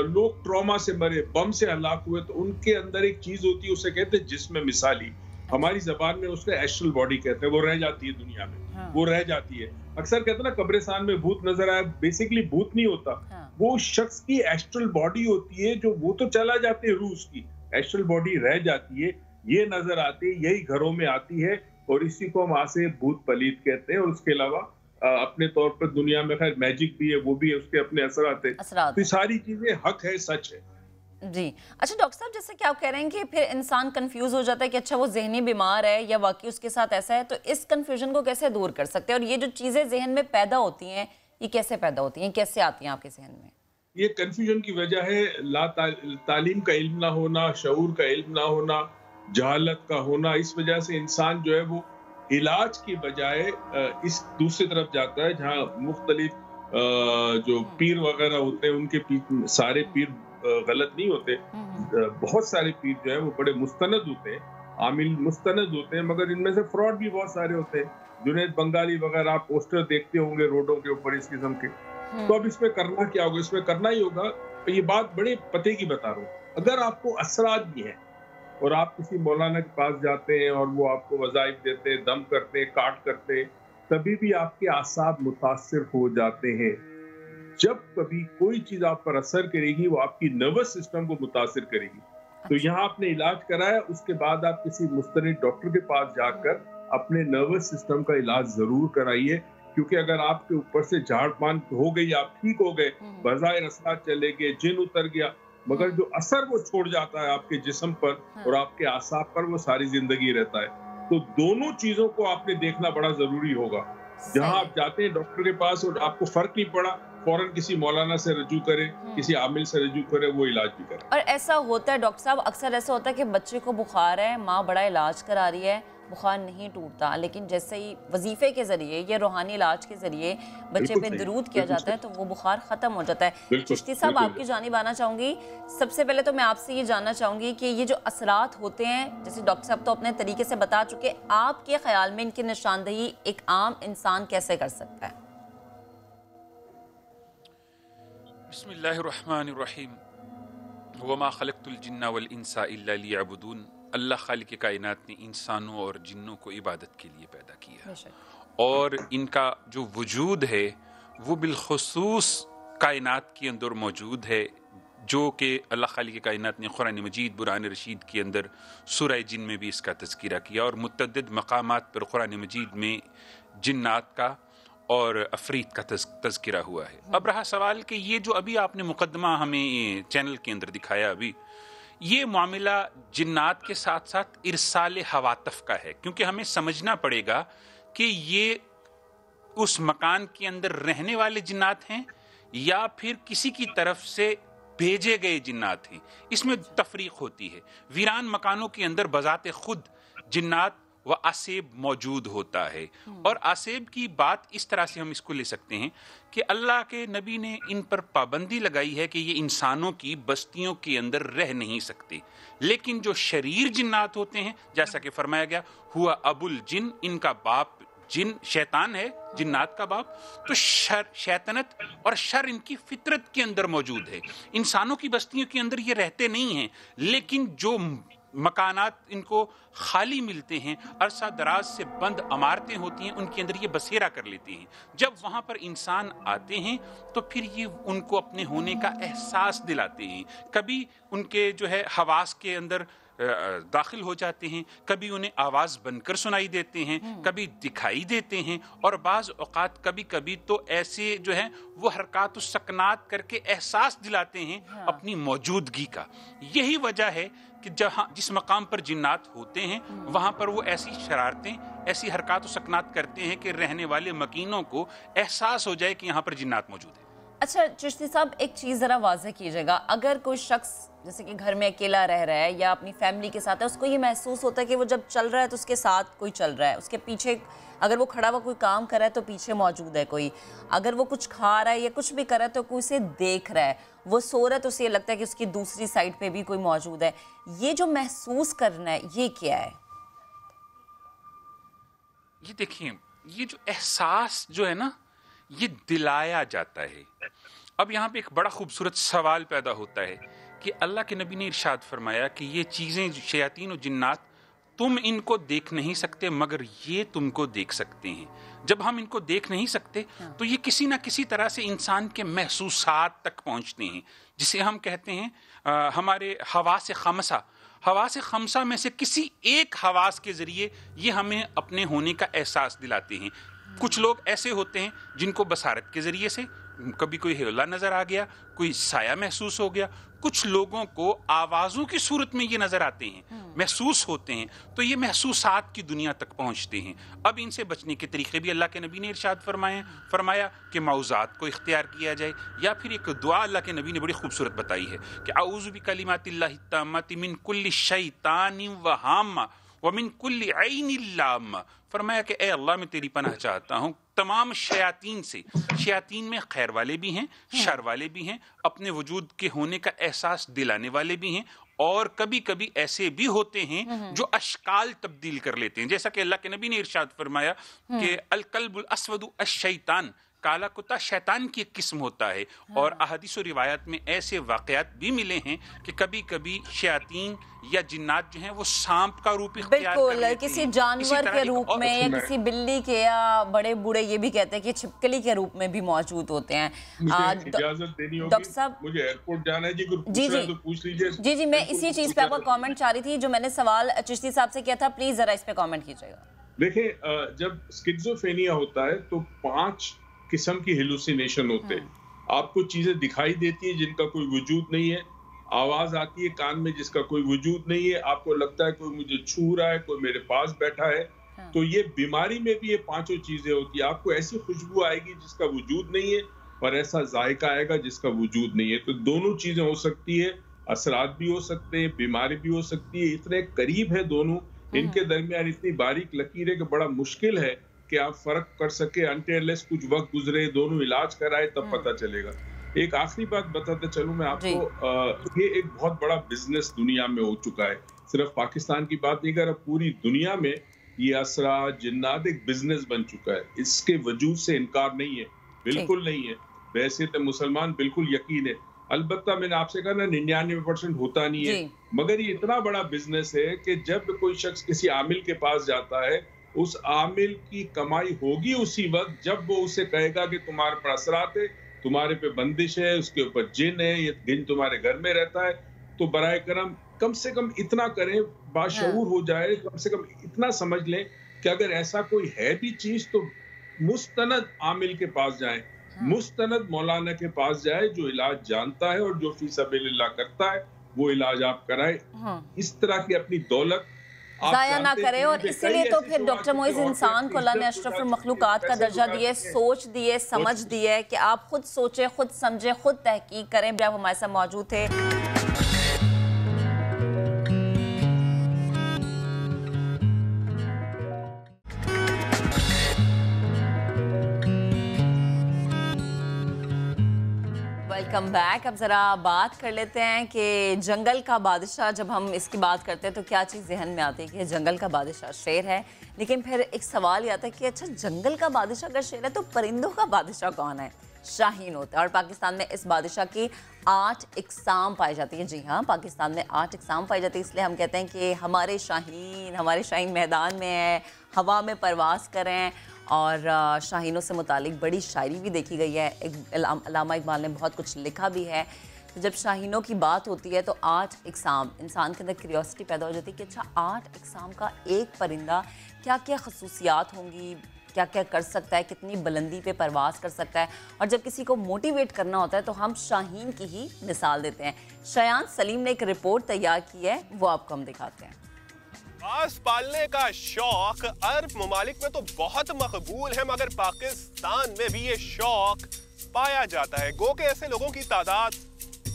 लोग ट्रॉमा से मरे, बम से हलाक हुए, तो उनके अंदर एक चीज होती है, उसे कहते हैं जिस्म मिसाली। हमारी जबान में उसको एस्ट्रल बॉडी कहते हैं। वो रह जाती है दुनिया में। हाँ। वो रह जाती है। अक्सर कहते हैं ना कब्रिस्तान में भूत नजर आया, बेसिकली भूत नहीं होता। हाँ। वो शख्स की एस्ट्रल बॉडी होती है, जो वो तो चला जाते हैं, रूह की एस्ट्रल बॉडी रह जाती है, ये नजर आती है, यही घरों में आती है, और इसी को हम आसे भूत पलीत कहते हैं। और उसके अलावा अपने तौर पर दुनिया में खैर मैजिक भी है, वो भी है, उसके अपने असरात है। तो सारी चीजें हक है, सच है। जी। अच्छा डॉक्टर साहब, जैसे कि आप कह रहे हैं कि फिर इंसान कंफ्यूज हो जाता है कि अच्छा वो जहनी बीमार है या वाकई उसके साथ ऐसा है, तो इस कंफ्यूजन को कैसे दूर कर सकते हैं? और ये जो चीज़ें जहन में पैदा होती हैं, ये कैसे पैदा होती हैं, कैसे आती हैं आपके जहन में? ये कंफ्यूजन की वजह है तालीम का इल्म ना होना, शऊर का इल्म ना होना, जहालत का होना। इस वजह से इंसान जो है वो इलाज की बजाय इस दूसरी तरफ जाता है, जहाँ मुख्तलिफ जो पीर वगैरह होते हैं, उनके सारे पीर गलत नहीं होते। बहुत सारे पीर जो है वो बड़े मुस्तनद होते हैं, आमिल मुस्तनद होते हैं, मगर इनमें से फ्रॉड भी बहुत सारे होते हैं। जुनैद बंगाली वगैरह आप पोस्टर देखते होंगे रोडों के ऊपर इस किस्म के। तो अब इसमें करना क्या होगा? इसमें करना ही होगा, ये बात बड़े पते की बता रहा हूँ, अगर आपको असरात भी है और आप किसी मौलाना के पास जाते हैं और वो आपको वज़ाइफ देते हैं, दम करते हैं, काट करते हैं, तभी भी आपके आसाब मुतासिर हो जाते हैं। जब कभी कोई चीज आप पर असर करेगी वो आपकी नर्वस सिस्टम को मुतासिर करेगी। तो यहाँ आपने इलाज कराया, उसके बाद आप किसी मुस्तनिद डॉक्टर के पास जाकर अपने नर्वस सिस्टम का इलाज जरूर कराइए, क्योंकि अगर आपके ऊपर से झाड़पान हो गई, आप ठीक हो गए, बज़ाहिर असरात चले गए, जिन उतर गया, मगर जो असर वो छोड़ जाता है आपके जिस्म पर और आपके आसाब पर, वो सारी जिंदगी रहता है। तो दोनों चीजों को आपने देखना बड़ा जरूरी होगा। जहां आप जाते हैं डॉक्टर के पास और आपको फर्क नहीं पड़ा, फौरन किसी मौलाना से रजू करें, किसी आमिल से रजू करें, वो इलाज भी करें। और ऐसा होता है डॉक्टर साहब, अक्सर ऐसा होता है कि बच्चे को बुखार है, माँ बड़ा इलाज करा रही है, बुखार नहीं टूटता, लेकिन जैसे ही वजीफे के जरिए या रूहानी इलाज के जरिए बच्चे पे दुरूद किया जाता है तो वो बुखार ख़त्म हो जाता है। चिश्ती साहब, आपकी जानिब आना चाहूँगी। सबसे पहले तो मैं आपसे ये जानना चाहूँगी कि ये जो असरात होते हैं, जैसे डॉक्टर साहब तो अपने तरीके से बता चुके, आपके ख्याल में इनकी निशानदही एक आम इंसान कैसे कर सकता है? बिस्मिल्लाहिर्रहमानिर्रहीम, वमा खलक़तुल जिन्ना वल इंसा इल्ला लियअबुदून। अल्लाह खालिक कायनात ने इंसानों और जिन्नों को इबादत के लिए पैदा किया, और इनका जो वजूद है वो बिलखुसूस कायनात के अंदर मौजूद है, जो कि अल्लाह खालिक कायनात ने कुरान मजीद बुरहान रशीद के अंदर सूरह जिन में भी इसका तज़किरा किया, और मुतअद्दिद मकामात पर कुरान मजीद में जिन्नात का और अफरीत का तज़किरा हुआ है। अब रहा सवाल कि ये जो अभी आपने मुकदमा हमें चैनल के अंदर दिखाया, अभी ये मामला जिन्नात के साथ साथ इरसाल हवातफ का है, क्योंकि हमें समझना पड़ेगा कि ये उस मकान के अंदर रहने वाले जिन्नात हैं या फिर किसी की तरफ से भेजे गए जिन्नात हैं। इसमें तफरीक होती है। वीरान मकानों के अंदर बजाते खुद जिन्नात व आसेब मौजूद होता है, और आसेब की बात इस तरह से हम इसको ले सकते हैं कि अल्लाह के नबी ने इन पर पाबंदी लगाई है कि ये इंसानों की बस्तियों के अंदर रह नहीं सकते, लेकिन जो शरीर जिन्नात होते हैं, जैसा कि फरमाया गया, हुआ अबुल जिन, इनका बाप जिन शैतान है, जिन्नात का बाप, तो शैतानत और शर इनकी फितरत के अंदर मौजूद है। इंसानों की बस्तियों के अंदर ये रहते नहीं हैं, लेकिन जो मकानात इनको खाली मिलते हैं, अरसा दराज से बंद इमारतें होती हैं, उनके अंदर ये बसेरा कर लेते हैं। जब वहाँ पर इंसान आते हैं तो फिर ये उनको अपने होने का एहसास दिलाते हैं। कभी उनके जो है हवास के अंदर दाखिल हो जाते हैं, कभी उन्हें आवाज़ बनकर सुनाई देते हैं, कभी दिखाई देते हैं, और बाज़ औक़ात कभी कभी तो ऐसे जो है वो हरकत व सकनात करके एहसास दिलाते हैं अपनी मौजूदगी का। यही वजह है कि जहाँ जिस मकाम पर जिन्नात होते हैं वहाँ पर वो ऐसी शरारतें, ऐसी हरकत व सकनात करते हैं कि रहने वाले मकीनों को एहसास हो जाए कि यहाँ पर जिन्नात मौजूद है। अच्छा चिश्ती साहब, एक चीज़ ज़रा वाज़ेह कीजिएगा, अगर कोई शख्स जैसे कि घर में अकेला रह रहा है या अपनी फैमिली के साथ है, उसको ये महसूस होता है कि वो जब चल रहा है तो उसके साथ कोई चल रहा है, उसके पीछे अगर वो खड़ा हुआ कोई काम कर रहा है तो पीछे मौजूद है कोई, अगर वो कुछ खा रहा है या कुछ भी कर रहा है तो कोई उसे देख रहा है, वो सो रहा है तो उसे लगता है कि उसकी दूसरी साइड पे भी कोई मौजूद है। ये जो महसूस करना है, ये क्या है? ये देखिए, ये जो एहसास जो है ना, ये दिलाया जाता है। अब यहाँ पे एक बड़ा खूबसूरत सवाल पैदा होता है कि अल्लाह के नबी ने इरशाद फरमाया कि ये चीज़ें, शयातीन और जिन्नात, तुम इनको देख नहीं सकते मगर ये तुमको देख सकते हैं। जब हम इनको देख नहीं सकते तो ये किसी ना किसी तरह से इंसान के महसूसात तक पहुँचते हैं, जिसे हम कहते हैं हमारे हवास खमसा। हवास खमसा में से किसी एक हवास के ज़रिए ये हमें अपने होने का एहसास दिलाते हैं। कुछ लोग ऐसे होते हैं जिनको बसारत के ज़रिए से, कभी कोई हिला नजर आ गया, कोई साया महसूस हो गया। कुछ लोगों को आवाजों की सूरत में ये नजर आते हैं, महसूस होते हैं, तो ये महसूसात की दुनिया तक पहुंचते हैं। अब इनसे बचने के तरीके भी अल्लाह के नबी ने इरशाद फरमाया कि मौज़ात को इख्तियार किया जाए, या फिर एक दुआ अल्लाह के नबी ने बड़ी खूबसूरत बताई है कि औज़ु बिकलिमातिल्लाहि ताम्माति मिन कुल्लि शैतानिन व हाम्मा व मिन कुल्लि ऐनिन लाम्मा। फरमाया कि ए अल्लाह मैं तेरी पनाह चाहता हूँ तमाम शयातीन से। शयातीन में खैर वाले भी हैं, शर वाले भी हैं, अपने वजूद के होने का एहसास दिलाने वाले भी हैं, और कभी कभी ऐसे भी होते हैं जो अशकाल तब्दील कर लेते हैं। जैसा कि अल्लाह के नबी ने इरशाद फरमाया कि अल कल्बुल अस्वदु अश-शैतान, काला कुत्ता शैतान की एक किस्म होता है। और अहादीस और रिवायत में ऐसे वाक़यात भी मिले हैं कि कभी कभी शयातीन या जिन्नात जो हैं वो सांप का रूप इख्तियार कर लेते हैं, किसी जानवर के रूप में, या किसी बिल्ली के, या बड़े बूढ़े ये भी कहते हैं कि छिपकली के रूप में भी मौजूद होते हैं। इजाजत देनी होगी, डॉक्टर साहब मुझे एयरपोर्ट जाना है जी, तो पूछ लीजिए। जी मैं इसी चीज पे आपका कमेंट चाह रही थी, जो मैंने सवाल चिश्ती साहब से किया था, प्लीज जरा इस पे कमेंट कीजिएगा। देखिए, जब स्किज़ोफ्रेनिया होता है तो 5 किस्म की हेलुसिनेशन होते हैं। आपको चीजें दिखाई देती है जिनका कोई वजूद नहीं है, आवाज आती है कान में जिसका कोई वजूद नहीं है, आपको लगता है कोई मुझे छू रहा है, कोई मेरे पास बैठा है। तो ये बीमारी में भी ये 5 चीजें होती है। आपको ऐसी खुशबू आएगी जिसका वजूद नहीं है, और ऐसा जायका आएगा जिसका वजूद नहीं है। तो दोनों चीजें हो सकती है, असरात भी हो सकते हैं, बीमारी भी हो सकती है। इतने करीब है दोनों, इनके दरमियान इतनी बारीक लकीर है कि बड़ा मुश्किल है कि आप फर्क कर सके। अनटिल कुछ वक्त गुजरे, दोनों इलाज कराए, तब पता चलेगा। एक आखिरी बात बताते चलूं मैं आपको, ये एक बहुत बड़ा बिजनेस दुनिया में हो चुका है। सिर्फ पाकिस्तान की बात नहीं कर रहा, पूरी दुनिया में ये असरा जिन्नात एक बिजनेस बन चुका है। इसके वजूद से इनकार नहीं है, बिल्कुल नहीं है। वैसे तो मुसलमान बिल्कुल यकीन है। अलबत्ता मैंने आपसे कहा ना 99% होता नहीं है, मगर ये इतना बड़ा बिजनेस है कि जब कोई शख्स किसी आमिल के पास जाता है, उस आमिल की कमाई होगी उसी वक्त जब वो उसे कहेगा कि तुम्हारे पर असरात है, तुम्हारे पे बंदिश है, उसके ऊपर जिन है, ये जिन तुम्हारे घर में रहता है। तो बराए करम कम से कम इतना करें, बाशऊर हो जाए, कम से कम इतना समझ लें कि अगर ऐसा कोई है भी चीज तो मुस्तनद आमिल के पास जाएं, मुस्तनद मौलाना के पास जाए जो इलाज जानता है और जो फी सबीलिल्लाह करता है, वो इलाज आप कराए। इस तरह की अपनी दौलत जाया ना करे। और इसीलिए तो फिर डॉक्टर मोइज इंसान को अल्लाह ने अशरफुल मखलूकात का दर्जा दिए, सोच दिए, समझ दिए कि आप खुद सोचें, खुद समझें, खुद तहकीक करें। भी आप हमारे साथ मौजूद थे। Welcome back. अब ज़रा बात कर लेते हैं कि जंगल का बादशाह, जब हम इसकी बात करते हैं तो क्या चीज़ जहन में आती है कि जंगल का बादशाह शेर है। लेकिन फिर एक सवाल ये आता है कि अच्छा, जंगल का बादशाह अगर शेर है तो परिंदों का बादशाह कौन है? शाहीन होता है। और पाकिस्तान में इस बादशाह की 8 इकसाम पाई जाती है। जी हाँ, पाकिस्तान में 8 इकसाम पाई जाती है। इसलिए हम कहते हैं कि हमारे शाहीन मैदान में है, हवा में परवास करें। और शाहीनों से मुतालिक बड़ी शायरी भी देखी गई है, अल्लामा इकबाल ने बहुत कुछ लिखा भी है। तो जब शाहीनों की बात होती है तो 8 इकसाम, इंसान के अंदर क्यूरियोसिटी पैदा हो जाती है कि अच्छा 8 इकसाम का एक परिंदा क्या क्या खसूसियात होंगी, क्या क्या कर सकता है, कितनी बुलंदी पे परवास कर सकता है। और जब किसी को मोटिवेट करना होता है तो हम शाहीन की ही मिसाल देते हैं। शयान सलीम ने एक रिपोर्ट तैयार की है, वो आपको हम दिखाते हैं। बाज पालने का शौक अरब ममालिक में तो बहुत मकबूल है, मगर पाकिस्तान में भी ये शौक पाया जाता है। गो के ऐसे लोगों की तादाद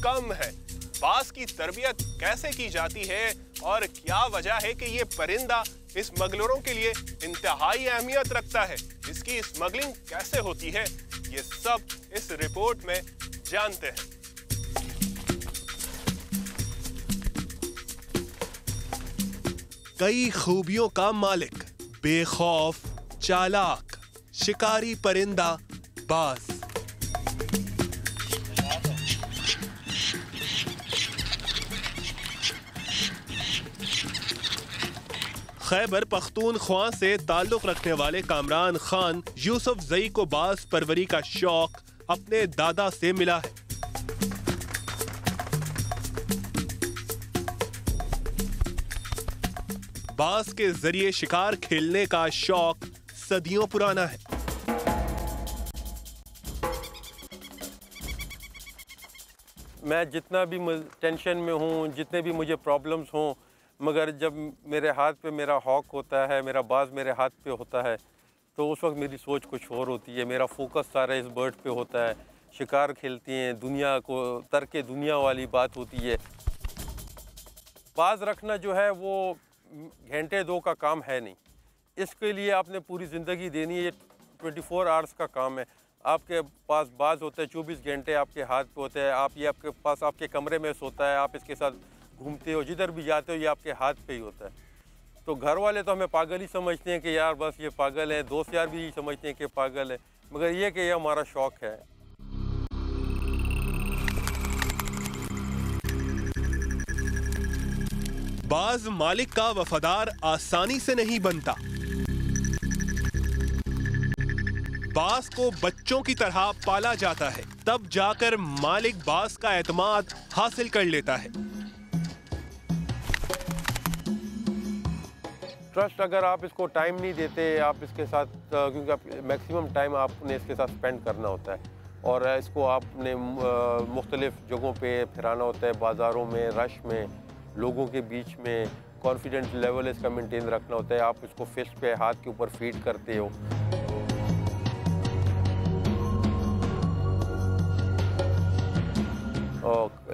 कम है। बाज की तरबियत कैसे की जाती है और क्या वजह है कि ये परिंदा स्मगलरों के लिए इंतहाई अहमियत रखता है, इसकी स्मगलिंग कैसे होती है, ये सब इस रिपोर्ट में जानते हैं। कई खूबियों का मालिक, बेखौफ, चालाक, शिकारी परिंदा बाज। खैबर पख्तूनख्वा से ताल्लुक रखने वाले कामरान खान यूसुफ जई को बाज परवरी का शौक अपने दादा से मिला है। बाज के जरिए शिकार खेलने का शौक सदियों पुराना है। मैं जितना भी टेंशन में हूँ, जितने भी मुझे प्रॉब्लम्स हों, मगर जब मेरे हाथ पे मेरा हॉक होता है, मेरा बाज मेरे हाथ पे होता है, तो उस वक्त मेरी सोच कुछ और होती है। मेरा फोकस सारा इस बर्ड पे होता है। शिकार खेलती हैं, दुनिया को तरके दुनिया वाली बात होती है। बाज रखना जो है वो घंटे दो का काम है नहीं, इसके लिए आपने पूरी ज़िंदगी देनी है। ये 24 आवर्स का काम है। आपके पास बाज होता है, 24 घंटे आपके हाथ पे होते हैं। आप ये आपके पास आपके कमरे में सोता है, आप इसके साथ घूमते हो, जिधर भी जाते हो ये आपके हाथ पे ही होता है। तो घर वाले तो हमें पागल ही समझते हैं कि यार बस ये पागल है, दोस्त यार भी समझते हैं कि पागल है, मगर ये कि ये हमारा शौक़ है। बाज मालिक का वफादार आसानी से नहीं बनता। बाज को बच्चों की तरह पाला जाता है, तब जाकर मालिक बाज का एतमाद हासिल कर लेता है। ट्रस्ट अगर आप इसको टाइम नहीं देते, आप इसके साथ, क्योंकि मैक्सिमम टाइम आपने इसके साथ स्पेंड करना होता है और इसको आपने मुख्तलिफ जगहों पे फिराना होता है, बाज़ारों में, रश में, लोगों के बीच में, कॉन्फिडेंस लेवल इसका मेंटेन रखना होता है। आप इसको फिस्ट पे हाथ के ऊपर फीड करते हो,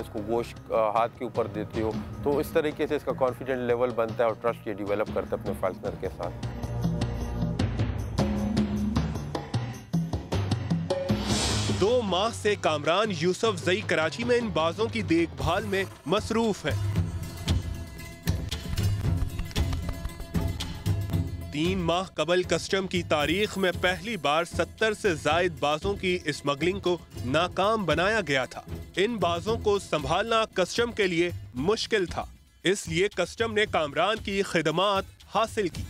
इसको गोश्त हाथ के ऊपर देते हो, तो इस तरीके से इसका कॉन्फिडेंस लेवल बनता है और ट्रस्ट ये डेवलप करता है अपने फाल्कनर के साथ। 2 माह से कामरान यूसुफ जई कराची में इन बाजों की देखभाल में मसरूफ है। 3 माह कबल कस्टम की तारीख में पहली बार 70 से जायद बाजों की स्मगलिंग को नाकाम बनाया गया था। इन बाजों को संभालना कस्टम के लिए मुश्किल था, इसलिए कस्टम ने कामरान की खिदमात हासिल की।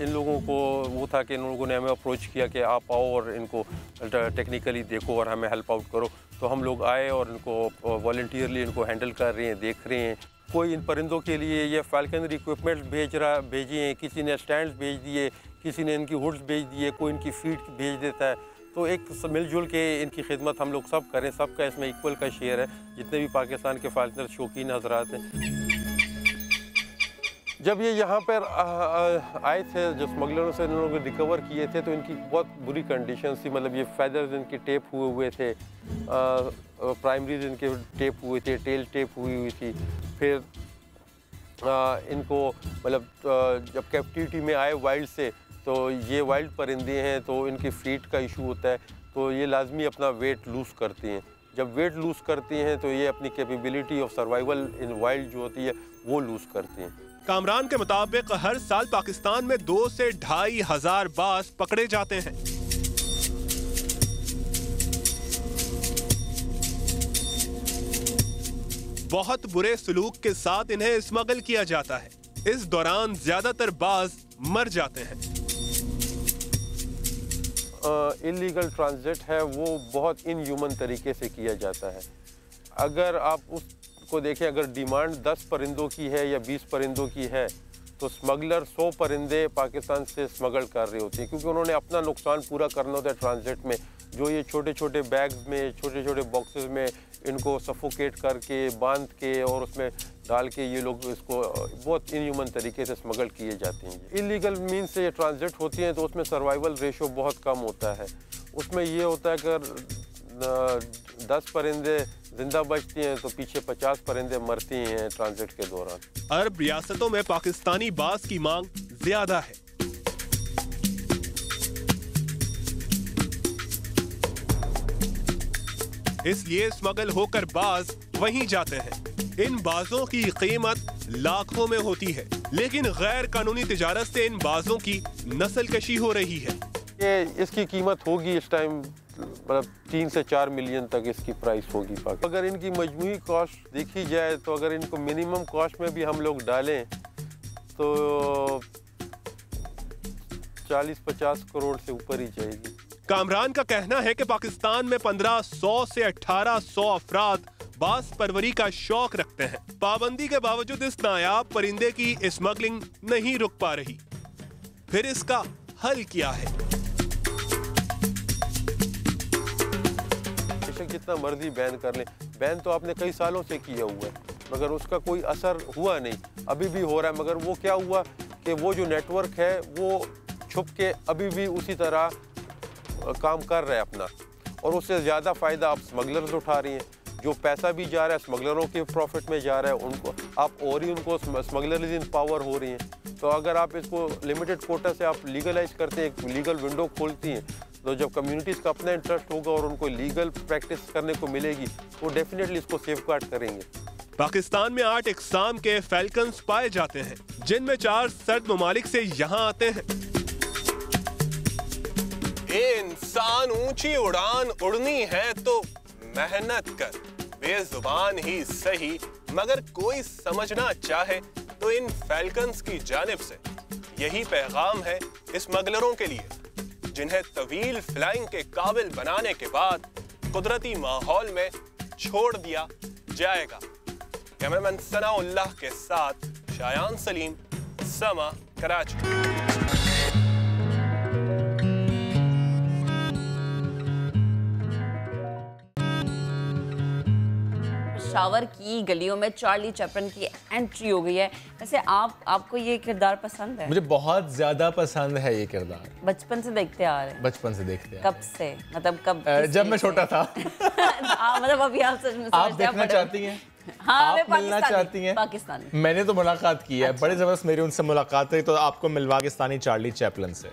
इन लोगों को वो था कि इन लोगों ने हमें अप्रोच किया कि आप आओ और इनको टेक्निकली देखो और हमें हेल्प आउट करो। तो हम लोग आए और इनको वॉलंटियरली इनको हैंडल कर रहे हैं, देख रहे हैं। कोई इन परिंदों के लिए ये फाल्कनरी इक्विपमेंट्स भेजे हैं, किसी ने स्टैंड्स भेज दिए, किसी ने इनकी हुड्स भेज दिए, कोई इनकी फीड भेज देता है। तो एक मिलजुल के इनकी खिदमत हम लोग सब करें, सबका इसमें इक्वल का शेयर है, जितने भी पाकिस्तान के फाल्कनर शौकीन हजरात हैं। जब ये यहाँ पर आए थे, जो स्मगलरों से इन लोगों को रिकवर किए थे, तो इनकी बहुत बुरी कंडीशन थी। मतलब ये फेदर्स इनके टेप हुए थे, प्राइमरीज इनके टेप हुए थे, टेल टेप हुई थी। फिर इनको मतलब जब कैप्टिविटी में आए वाइल्ड से, तो ये वाइल्ड परिंदे हैं, तो इनके फीट का इशू होता है, तो ये लाजमी अपना वेट लूज़ करती हैं। जब वेट लूज़ करती हैं तो ये अपनी capability of survival in wild जो होती है वो लूज़ करती हैं। कामरान के मुताबिक हर साल पाकिस्तान में 2 से 2.5 हजार बाज पकड़े जाते हैं। बहुत बुरे सलूक के साथ इन्हें स्मगल किया जाता है। इस दौरान ज्यादातर बाज मर जाते हैं। इलीगल ट्रांजिट है वो बहुत इनह्यूमन तरीके से किया जाता है। अगर आप उसको देखें, अगर डिमांड 10 परिंदों की है या 20 परिंदों की है, तो स्मगलर 100 परिंदे पाकिस्तान से स्मगल कर रहे होते हैं, क्योंकि उन्होंने अपना नुकसान पूरा करना होता है ट्रांजिट में। जो ये छोटे छोटे बैग्स में, छोटे छोटे बॉक्सेस में इनको सफोकेट करके, बांध के और उसमें डाल के ये लोग इसको बहुत इनह्यूमन तरीके से स्मगल किए जाते हैं। इलीगल मीन से ये ट्रांजिट होती हैं, तो उसमें सर्वाइवल रेशो बहुत कम होता है। उसमें ये होता है कि अगर 10 परिंदे जिंदा बचती हैं तो पीछे 50 परिंदे मरती हैं ट्रांजिट के दौरान। अरब रियासतों में पाकिस्तानी बाज की मांग ज्यादा है। इसलिए स्मगल होकर बाज वहीं जाते हैं। इन बाजों की कीमत लाखों में होती है, लेकिन गैर कानूनी तिजारत से इन बाजों की नस्ल कशी हो रही है। ये इसकी कीमत होगी इस टाइम मतलब 3 से 4 मिलियन तक इसकी प्राइस होगी। अगर इनकी मजमूई कॉस्ट देखी जाए तो अगर इनको मिनिमम कॉस्ट में भी हम लोग डालें तो 40-50 करोड़ से ऊपर ही जाएगी। कामरान का कहना है कि पाकिस्तान में 1500 से 1800 अफराद बास परवरी का शौक रखते हैं। पाबंदी के बावजूद इस नायाब परिंदे की स्मगलिंग नहीं रुक पा रही। फिर इसका हल क्या है? जितना मर्जी बैन कर ले, बैन तो आपने कई सालों से किया हुआ है मगर उसका कोई असर हुआ नहीं, अभी भी हो रहा है। मगर वो क्या हुआ कि वो जो नेटवर्क है वो छुप के अभी भी उसी तरह काम कर रहा है अपना, और उससे ज़्यादा फ़ायदा आप स्मगलर्स उठा रही हैं। जो पैसा भी जा रहा है स्मगलरों के प्रॉफिट में जा रहा है, उनको आप और ही उनको स्मगलर्स इन पावर हो रही हैं। तो अगर आप इसको लिमिटेड कोटा से आप लीगलाइज करते हैं, एक लीगल विंडो खोलती हैं, तो जब कम्युनिटीज़ का अपना इंटरेस्ट होगा और उनको लीगल प्रैक्टिस करने को मिलेगी तो डेफिनेटली इसको सेफगार्ड करेंगे। पाकिस्तान में 8 इकसाम के फैल्कन्स पाए जाते हैं, जिनमें 4 सर्द ममालिक से यहाँ आते हैं। ए इंसान, ऊंची उड़ान उड़नी है तो मेहनत कर, बेजुबान ही सही मगर कोई समझना चाहे तो इन फैल्कन्स की जानिब से यही पैगाम है स्मगलरों के लिए, जिन्हें तवील फ्लाइंग के काबिल बनाने के बाद कुदरती माहौल में छोड़ दिया जाएगा। कैमरामैन सनाउल्लाह के साथ शायान सलीम, समा, कराची। पेशावर की गलियों में चार्ली चैपलिन की एंट्री हो गई है। वैसे आपको ये किरदार पसंद है? मुझे बहुत ज्यादा पसंद है ये किरदार। बचपन से देखते आ रहे हैं? बचपन से देखते हैं। कब से? मतलब कब? जब मैं छोटा था। मतलब अभी आप सच में आप देखना चाहती हैं? हाँ, आप मिलना चाहती हैं? पाकिस्तानी। मैंने तो मुलाकात की है। अच्छा। बड़ी जबरदस्त मेरी उनसे मुलाकात हुई, तो आपको मिलवा पाकिस्तानी चार्ली चैपलिन से।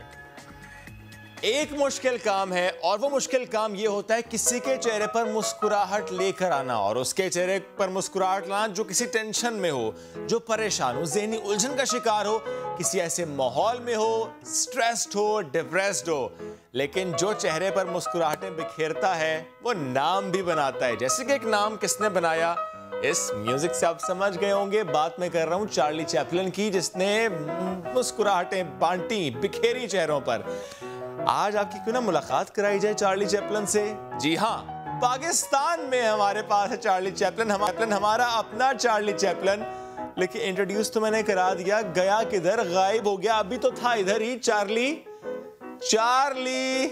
एक मुश्किल काम है और वो मुश्किल काम ये होता है किसी के चेहरे पर मुस्कुराहट लेकर आना, और उसके चेहरे पर मुस्कुराहट लाना जो किसी टेंशन में हो, जो परेशान हो, ज़हनी उलझन का शिकार हो, किसी ऐसे माहौल में हो, स्ट्रेस्ड हो, डिप्रेस्ड हो, लेकिन जो चेहरे पर मुस्कुराहटें बिखेरता है वो नाम भी बनाता है। जैसे कि एक नाम किसने बनाया, इस म्यूजिक से आप समझ गए होंगे। बात मैं कर रहा हूं चार्ली चैपलिन की, जिसने मुस्कुराहटें बांटी, बिखेरी चेहरों पर। आज आपकी क्यों ना मुलाकात कराई जाए चार्ली चैपलिन से। जी हाँ, पाकिस्तान में हमारे पास है चार्ली चैपलिन, हमारा अपना चार्ली चैपलिन। लेकिन इंट्रोड्यूस तो मैंने करा दिया, गया किधर, गायब हो गया। अभी तो था इधर ही। चार्ली चार्ली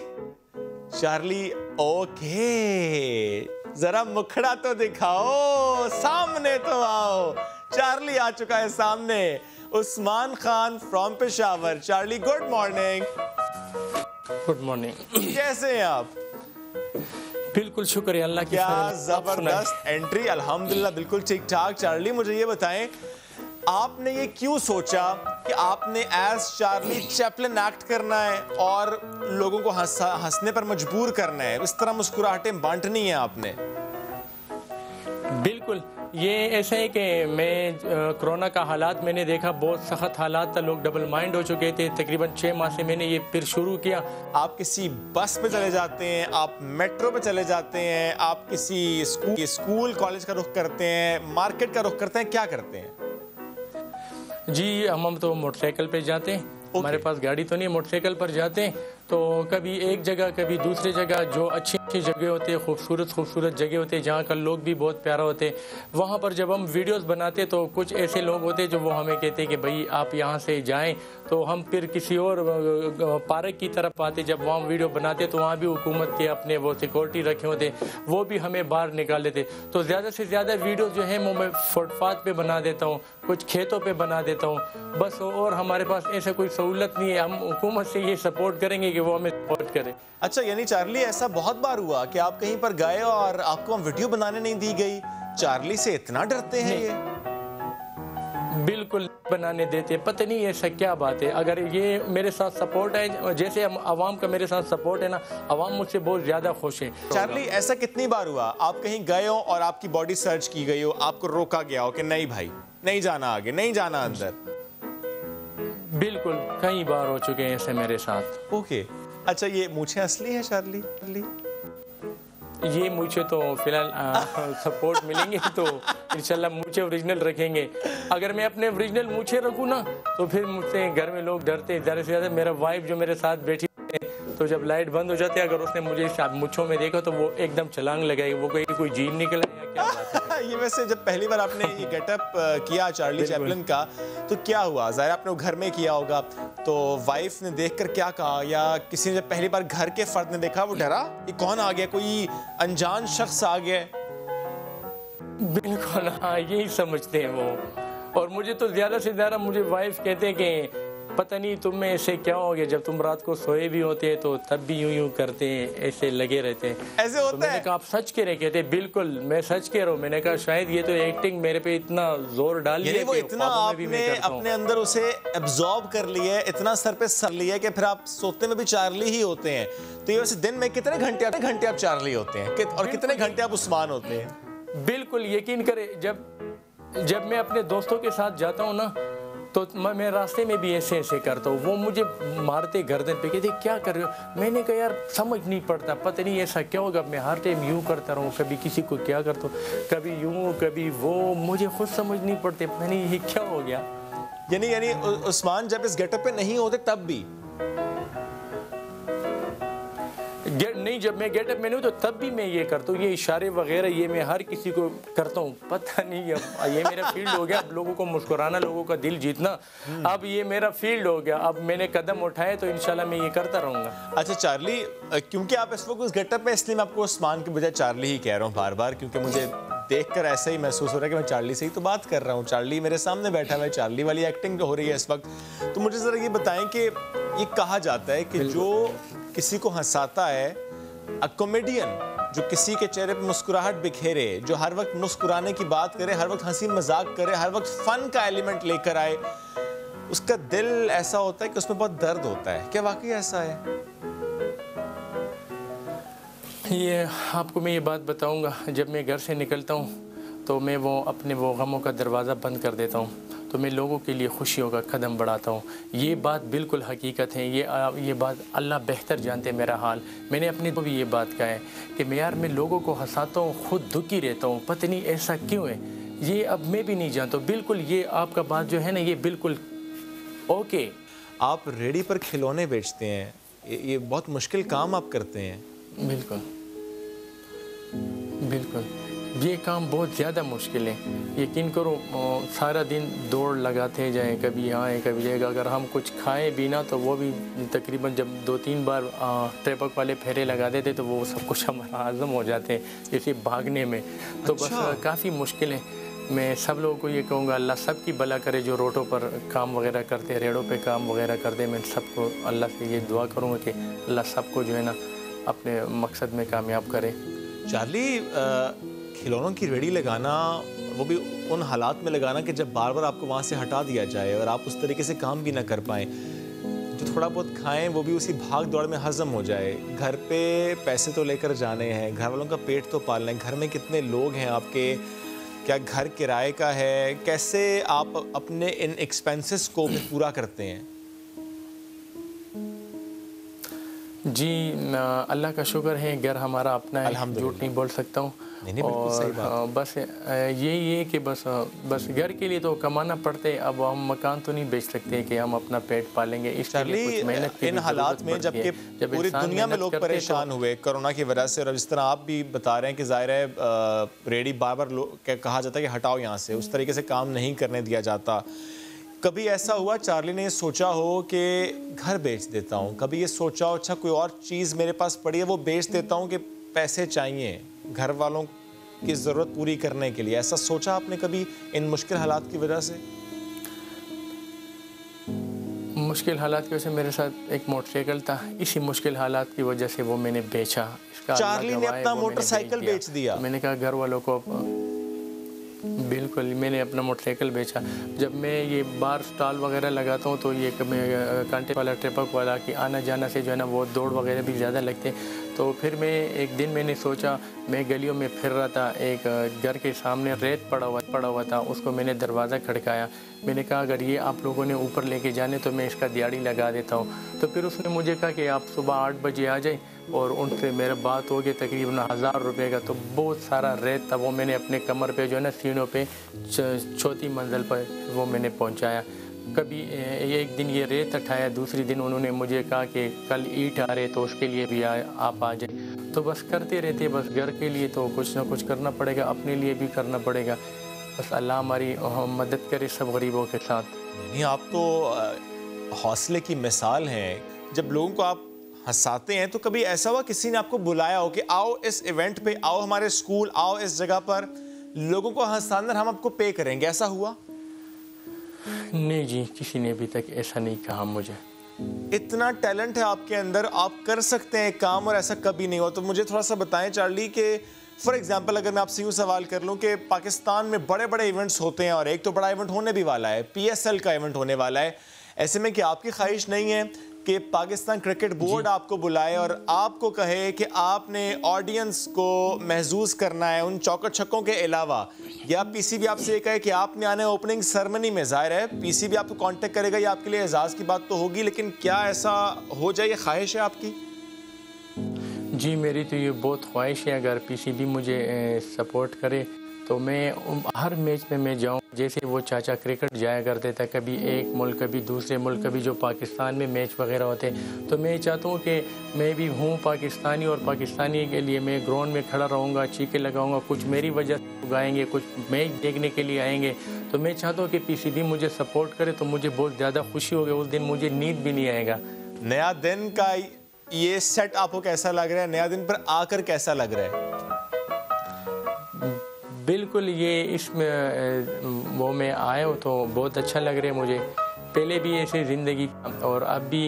चार्ली ओके, जरा मुखड़ा तो दिखाओ, सामने तो आओ। चार्ली आ चुका है सामने। Usman Khan from Peshawar. Charlie good morning. Good morning. कैसे हैं आप? बिल्कुल शुक्रिया अल्लाह की। क्या जबरदस्त एंट्री, अल्हम्दुलिल्लाह बिल्कुल ठीक ठाक। चार्ली मुझे ये बताएं, आपने ये क्यों सोचा कि आपने एज चार्ली चैपलिन एक्ट करना है और लोगों को हंसने पर मजबूर करना है, इस तरह मुस्कुराहटें बांटनी है आपने? बिल्कुल, ये ऐसा है कि मैं कोरोना का हालात मैंने देखा, बहुत सख्त हालात था, लोग डबल माइंड हो चुके थे। तकरीबन 6 माह से मैंने ये फिर शुरू किया। आप किसी बस पे चले जाते हैं, आप मेट्रो पे चले जाते हैं, आप किसी स्कूल कॉलेज का रुख करते हैं, मार्केट का रुख करते हैं, क्या करते हैं? जी हम तो मोटरसाइकिल पे जाते हैं। हमारे पास गाड़ी तो नहीं, मोटरसाइकिल पर जाते हैं। तो कभी एक जगह कभी दूसरी जगह, जो अच्छी अच्छी जगह होती है, खूबसूरत जगह होते हैं जहाँ का लोग भी बहुत प्यारा होते हैं, वहाँ पर जब हम वीडियोस बनाते तो कुछ ऐसे लोग होते हैं जो वो हमें कहते हैं कि भाई आप यहाँ से जाएं। तो हम फिर किसी और पार्क की तरफ आते, जब वहाँ वीडियो बनाते तो वहाँ भी हुकूमत के अपने वो सिक्योरिटी रखे होते, वो भी हमें बाहर निकाल लेते। तो ज़्यादा से ज़्यादा वीडियो जो है वो मैं फुटपाथ पे बना देता हूँ, कुछ खेतों पे बना देता हूँ बस। और हमारे पास ऐसा कोई सहूलत नहीं है। हम हुकूमत से ये सपोर्ट करेंगे कि वो हमें सपोर्ट करे। अच्छा, यानी चार्ली ऐसा बहुत बार हुआ कि आप कहीं पर गए और आपको हम वीडियो बनाने नहीं दी गई? चार्ली से इतना डरते हैं ये? बिल्कुल बनाने देते, पता नहीं ऐसा क्या बात है। अगर ये मेरे साथ सपोर्ट है, जैसे हम आवाम का मेरे साथ सपोर्ट है ना, आवाम मुझसे बहुत ज्यादा खुश है। चार्ली ऐसा कितनी बार हुआ आप कहीं गए हो और आपकी बॉडी सर्च की गई हो, आपको रोका गया हो कि नहीं भाई नहीं जाना आगे, नहीं जाना अंदर? बिल्कुल कई बार हो चुके हैं ऐसे मेरे साथ। ओके, अच्छा ये मूछें असली हैं चार्ली? ये मुझे तो फिलहाल सपोर्ट मिलेंगे तो इंशाल्लाह मुझे ओरिजिनल रखेंगे। अगर मैं अपने ओरिजिनल मूछे रखूँ ना तो फिर मुझसे घर में लोग डरते हैं। ज़्यादा से ज़्यादा मेरा वाइफ जो मेरे साथ बैठी है तो जब लाइट बंद हो जाती है, अगर उसने मुझे मुच्छों में देखा तो वो एकदम छलांग लगाई, वो कोई जीन निकला या क्या बात है। ये वैसे जब पहली बार आपने ये गेटअप किया चार्ली चैपलिन का, तो क्या हुआ? ज़ाहिर आपने वो घर में किया होगा, तो वाइफ ने देखकर क्या कहा, या किसी ने जब पहली बार घर के फर्द ने देखा वो डरा, ये कौन आ गया, कोई अनजान शख्स आ गया? बिल्कुल हाँ, यही समझते हैं वो। और मुझे तो ज़्यादा से ज़्यादा मुझे वाइफ कहते हैं कि पता नहीं तुम में ऐसे क्या हो गया, जब तुम रात को सोए भी होते हैं तो तब भी यूं करते हैं, ऐसे लगे रहते हैं। ऐसे होता तो मैंने कहा आप सच कह रहे? कहते बिल्कुल मैं सच कह रहा हूँ। मैंने कहा शायद ये तो एक्टिंग मेरे पे इतना जोर डाल लिया, वो इतना आपने अपने अंदर उसे एब्जॉर्ब कर लिया है, इतना सर पे सर लिया है कि फिर आप सोते में भी चार्ली ही होते हैं। तो ये वैसे दिन में कितने घंटे आप चार्ली होते हैं और कितने घंटे आप उस्मान होते हैं? बिल्कुल यकीन करें, जब मैं अपने दोस्तों के साथ जाता हूँ ना, तो मैं रास्ते में भी ऐसे करता हूँ। वो मुझे मारते गर्दन पे, कहते क्या कर रहे हो? मैंने कहा यार समझ नहीं पड़ता, पता नहीं ऐसा क्या होगा, मैं हर टाइम यूँ करता रहूँ, कभी किसी को क्या करता हूँ, कभी यूँ कभी वो, मुझे खुद समझ नहीं पड़ते, मैंने ये क्या हो गया। यानी उस्मान जब इस गेटअप पे नहीं होते तब भी नहीं, जब मैं गेटअप में नहीं हूँ तो तब भी मैं ये करता हूँ, ये इशारे वगैरह ये मैं हर किसी को करता हूँ। पता नहीं अब ये मेरा फील्ड हो गया, अब लोगों को मुस्कुराना, लोगों का दिल जीतना, अब ये मेरा फील्ड हो गया। अब मैंने कदम उठाए तो इंशाल्लाह मैं ये करता रहूँगा। अच्छा चार्ली, क्योंकि आप इस वक्त उस गेटअप में, इसलिए मैं आपको उस्मान के बजाय चार्ली ही कह रहा हूँ बार बार, क्योंकि मुझे देखकर ऐसा ही महसूस हो रहा है कि मैं चार्ली से ही तो बात कर रहा हूँ। चार्ली मेरे सामने बैठा है, चार्ली वाली एक्टिंग हो रही है इस वक्त। तो मुझे ज़रा ये बताएं कि ये कहा जाता है कि जो किसी को हंसाता है, अ कॉमेडियन, जो किसी के चेहरे पे मुस्कुराहट बिखेरे, जो हर वक्त मुस्कुराने की बात करे, हर वक्त हंसी मजाक करे, हर वक्त फन का एलिमेंट लेकर आए, उसका दिल ऐसा होता है कि उसमें बहुत दर्द होता है। क्या वाकई ऐसा है? ये आपको मैं ये बात बताऊंगा, जब मैं घर से निकलता हूँ तो मैं अपने गमों का दरवाज़ा बंद कर देता हूँ, तो मैं लोगों के लिए खुशियों का कदम बढ़ाता हूँ। ये बात बिल्कुल हकीकत है, ये बात अल्लाह बेहतर जानते हैं मेरा हाल। मैंने अपने को भी ये बात कहा है कि मैं लोगों को हंसाता हूँ, खुद दुखी रहता हूँ, पता नहीं ऐसा क्यों है, ये अब मैं भी नहीं जानता। बिल्कुल ये आपका बात जो है ना, ये बिल्कुल ओके। आप रेडी पर खिलौने बेचते हैं, ये बहुत मुश्किल काम आप करते हैं। बिल्कुल बिल्कुल, ये काम बहुत ज़्यादा मुश्किल है, यकीन करो। सारा दिन दौड़ लगाते जाएं, कभी यहाँ है कभी जाएगा। अगर हम कुछ खाएं भी ना तो वो भी तकरीबन जब 2-3 बार ट्रैपक वाले फेरे लगा देते तो वो सब कुछ हमारा हज़म हो जाते हैं जैसे भागने में। तो बस काफ़ी मुश्किल है। मैं सब लोगों को ये कहूँगा, अल्लाह सबकी भला करे जो रोडों पर काम वगैरह करते हैं, रेड़ों पे काम वगैरह करते। मैं सबको अल्लाह से ये दुआ करूँगा कि अल्लाह सबको जो है ना अपने मकसद में कामयाब करे। चार्ली, खिलौनों की रेडी लगाना, वो भी उन हालात में लगाना कि जब बार बार आपको वहाँ से हटा दिया जाए और आप उस तरीके से काम भी ना कर पाएँ, जो थोड़ा बहुत खाएं वो भी उसी भाग दौड़ में हज़म हो जाए। घर पे पैसे तो लेकर जाने हैं, घर वालों का पेट तो पालना है, घर में कितने लोग हैं आपके, क्या घर किराए का है, कैसे आप अपने इन एक्सपेंसेस को पूरा करते हैं? जी अल्लाह का शुक्र है, घर हमारा अपना है, झूठ नहीं बोल सकता हूँ। और सही बात। बस यही है कि बस घर के लिए तो कमाना पड़ता है। अब हम मकान तो नहीं बेच सकते कि हम अपना पेट पालेंगे। इसके लिए कुछ मेहनत की इन हालात में जबकि पूरी दुनिया में लोग परेशान हुए कोरोना की वजह से, और जिस तरह आप भी बता रहे हैं कि ज़ाहिर है रेडी बार बार कहा जाता है कि हटाओ यहाँ से, उस तरीके से काम नहीं करने दिया जाता। कभी ऐसा हुआ चार्ली ने ये सोचा हो कि घर बेच देता हूँ, कभी ये सोचा हो अच्छा कोई और चीज़ मेरे पास पड़ी है वो बेच देता हूँ कि पैसे चाहिए घर वालों की ज़रूरत पूरी करने के लिए, ऐसा सोचा आपने कभी इन मुश्किल हालात की वजह से? मुश्किल हालात की वजह से मेरे साथ एक मोटरसाइकिल था, इसी मुश्किल हालात की वजह से वो मैंने बेचा। चार्ली ने अपना मोटरसाइकिल बेच दिया? मैंने कहा घर वालों को, बिल्कुल मैंने अपना मोटरसाइकिल बेचा। जब मैं ये बार स्टॉल वगैरह लगाता हूँ तो ये कांटे वाला ट्रैपक वाला कि आना जाना से जो है ना वो दौड़ वगैरह भी ज़्यादा लगते। तो फिर मैं एक दिन मैंने सोचा, मैं गलियों में फिर रहा था, एक घर के सामने रेत पड़ा हुआ था, उसको मैंने दरवाज़ा खड़काया। मैंने कहा अगर ये आप लोगों ने ऊपर लेके जाने तो मैं इसका दिहाड़ी लगा देता हूँ। तो फिर उसने मुझे कहा कि आप सुबह 8 बजे आ जाए, और उनसे मेरा बात हो गई तकरीबन 1000 रुपये का। तो बहुत सारा रेत था, वो मैंने अपने कमर पे जो है ना सीढ़ियों पे 4थी मंजिल पर वो मैंने पहुँचाया। कभी एक दिन ये रेत उठाया, दूसरी दिन उन्होंने मुझे कहा कि कल ईंट आ रहे तो उसके लिए भी आप आ जाए। तो बस करते रहते, बस घर के लिए तो कुछ ना कुछ करना पड़ेगा, अपने लिए भी करना पड़ेगा। बस अल्लाह हमारी मदद करे सब गरीबों के साथ। नहीं, आप तो हौसले की मिसाल हैं। जब लोगों को आप हंसाते हैं तो कभी ऐसा हुआ किसी ने आपको बुलाया हो कि आओ इस इवेंट पे, आओ हमारे स्कूल, आओ इस जगह पर, लोगों को हंसाना हम आपको पे करेंगे, ऐसा हुआ? नहीं जी, किसी ने अभी तक ऐसा नहीं कहा मुझे। इतना टैलेंट है आपके अंदर, आप कर सकते हैं काम और ऐसा कभी नहीं हुआ। तो मुझे थोड़ा सा बताएं चार्ली कि फॉर एग्जांपल अगर मैं आपसे यूँ सवाल कर लूँ कि पाकिस्तान में बड़े बड़े इवेंट्स होते हैं और एक तो बड़ा इवेंट होने भी वाला है, PSL का इवेंट होने वाला है, ऐसे में कि आपकी ख्वाहिश नहीं है कि पाकिस्तान क्रिकेट बोर्ड आपको बुलाए और आपको कहे कि आपने ऑडियंस को महसूस करना है उन चौके छक्कों के अलावा, या PCB आपसे ये कहे कि आपने आने ओपनिंग सेरेमनी में, जाहिर है PCB आपको कांटेक्ट करेगा, ये आपके लिए एजाज़ की बात तो होगी, लेकिन क्या ऐसा हो जाए, ये ख्वाहिश है आपकी? जी मेरी तो ये बहुत ख्वाहिश है, अगर PCB मुझे सपोर्ट करे तो मैं हर मैच में मैं जाऊं। जैसे वो चाचा क्रिकेट जाया करते थे, कभी एक मुल्क कभी दूसरे मुल्क, कभी जो पाकिस्तान में मैच वगैरह होते, तो मैं चाहता हूं कि मैं भी हूं पाकिस्तानी और पाकिस्तानी के लिए मैं ग्राउंड में खड़ा रहूंगा, चीखे लगाऊंगा, कुछ मेरी वजह से गाएंगे, कुछ मैच देखने के लिए आएंगे। तो मैं चाहता हूँ कि PCB मुझे सपोर्ट करे तो मुझे बहुत ज़्यादा खुशी होगी, उस दिन मुझे नींद भी नहीं आएगा। नया दिन का ये सेट आपको कैसा लग रहा है? नया दिन पर आकर कैसा लग रहा है? बिल्कुल, ये इसमें वो मैं आया हूँ तो बहुत अच्छा लग रहा है मुझे। पहले भी ऐसी ज़िंदगी और अब भी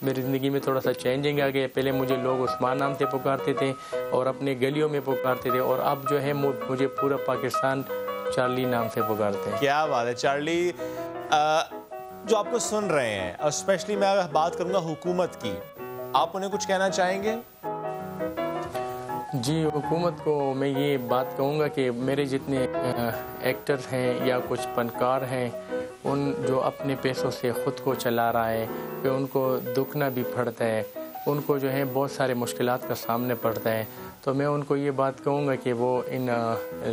मेरी ज़िंदगी में थोड़ा सा चेंजिंग आ गया। पहले मुझे लोग उस्मान नाम से पुकारते थे और अपने गलियों में पुकारते थे, और अब जो है मुझे पूरा पाकिस्तान चार्ली नाम से पुकारते हैं। क्या बात है चार्ली। जो आपको सुन रहे हैं और स्पेशली मैं बात करूँगा हुकूमत की, आप उन्हें कुछ कहना चाहेंगे? जी, हुकूमत को मैं ये बात कहूँगा कि मेरे जितने एक्टर्स हैं या कुछ फनकार हैं, उन जो अपने पैसों से ख़ुद को चला रहा है, कि उनको दुखना भी पड़ता है, उनको जो है बहुत सारे मुश्किलात का सामने पड़ता है। तो मैं उनको ये बात कहूँगा कि वो इन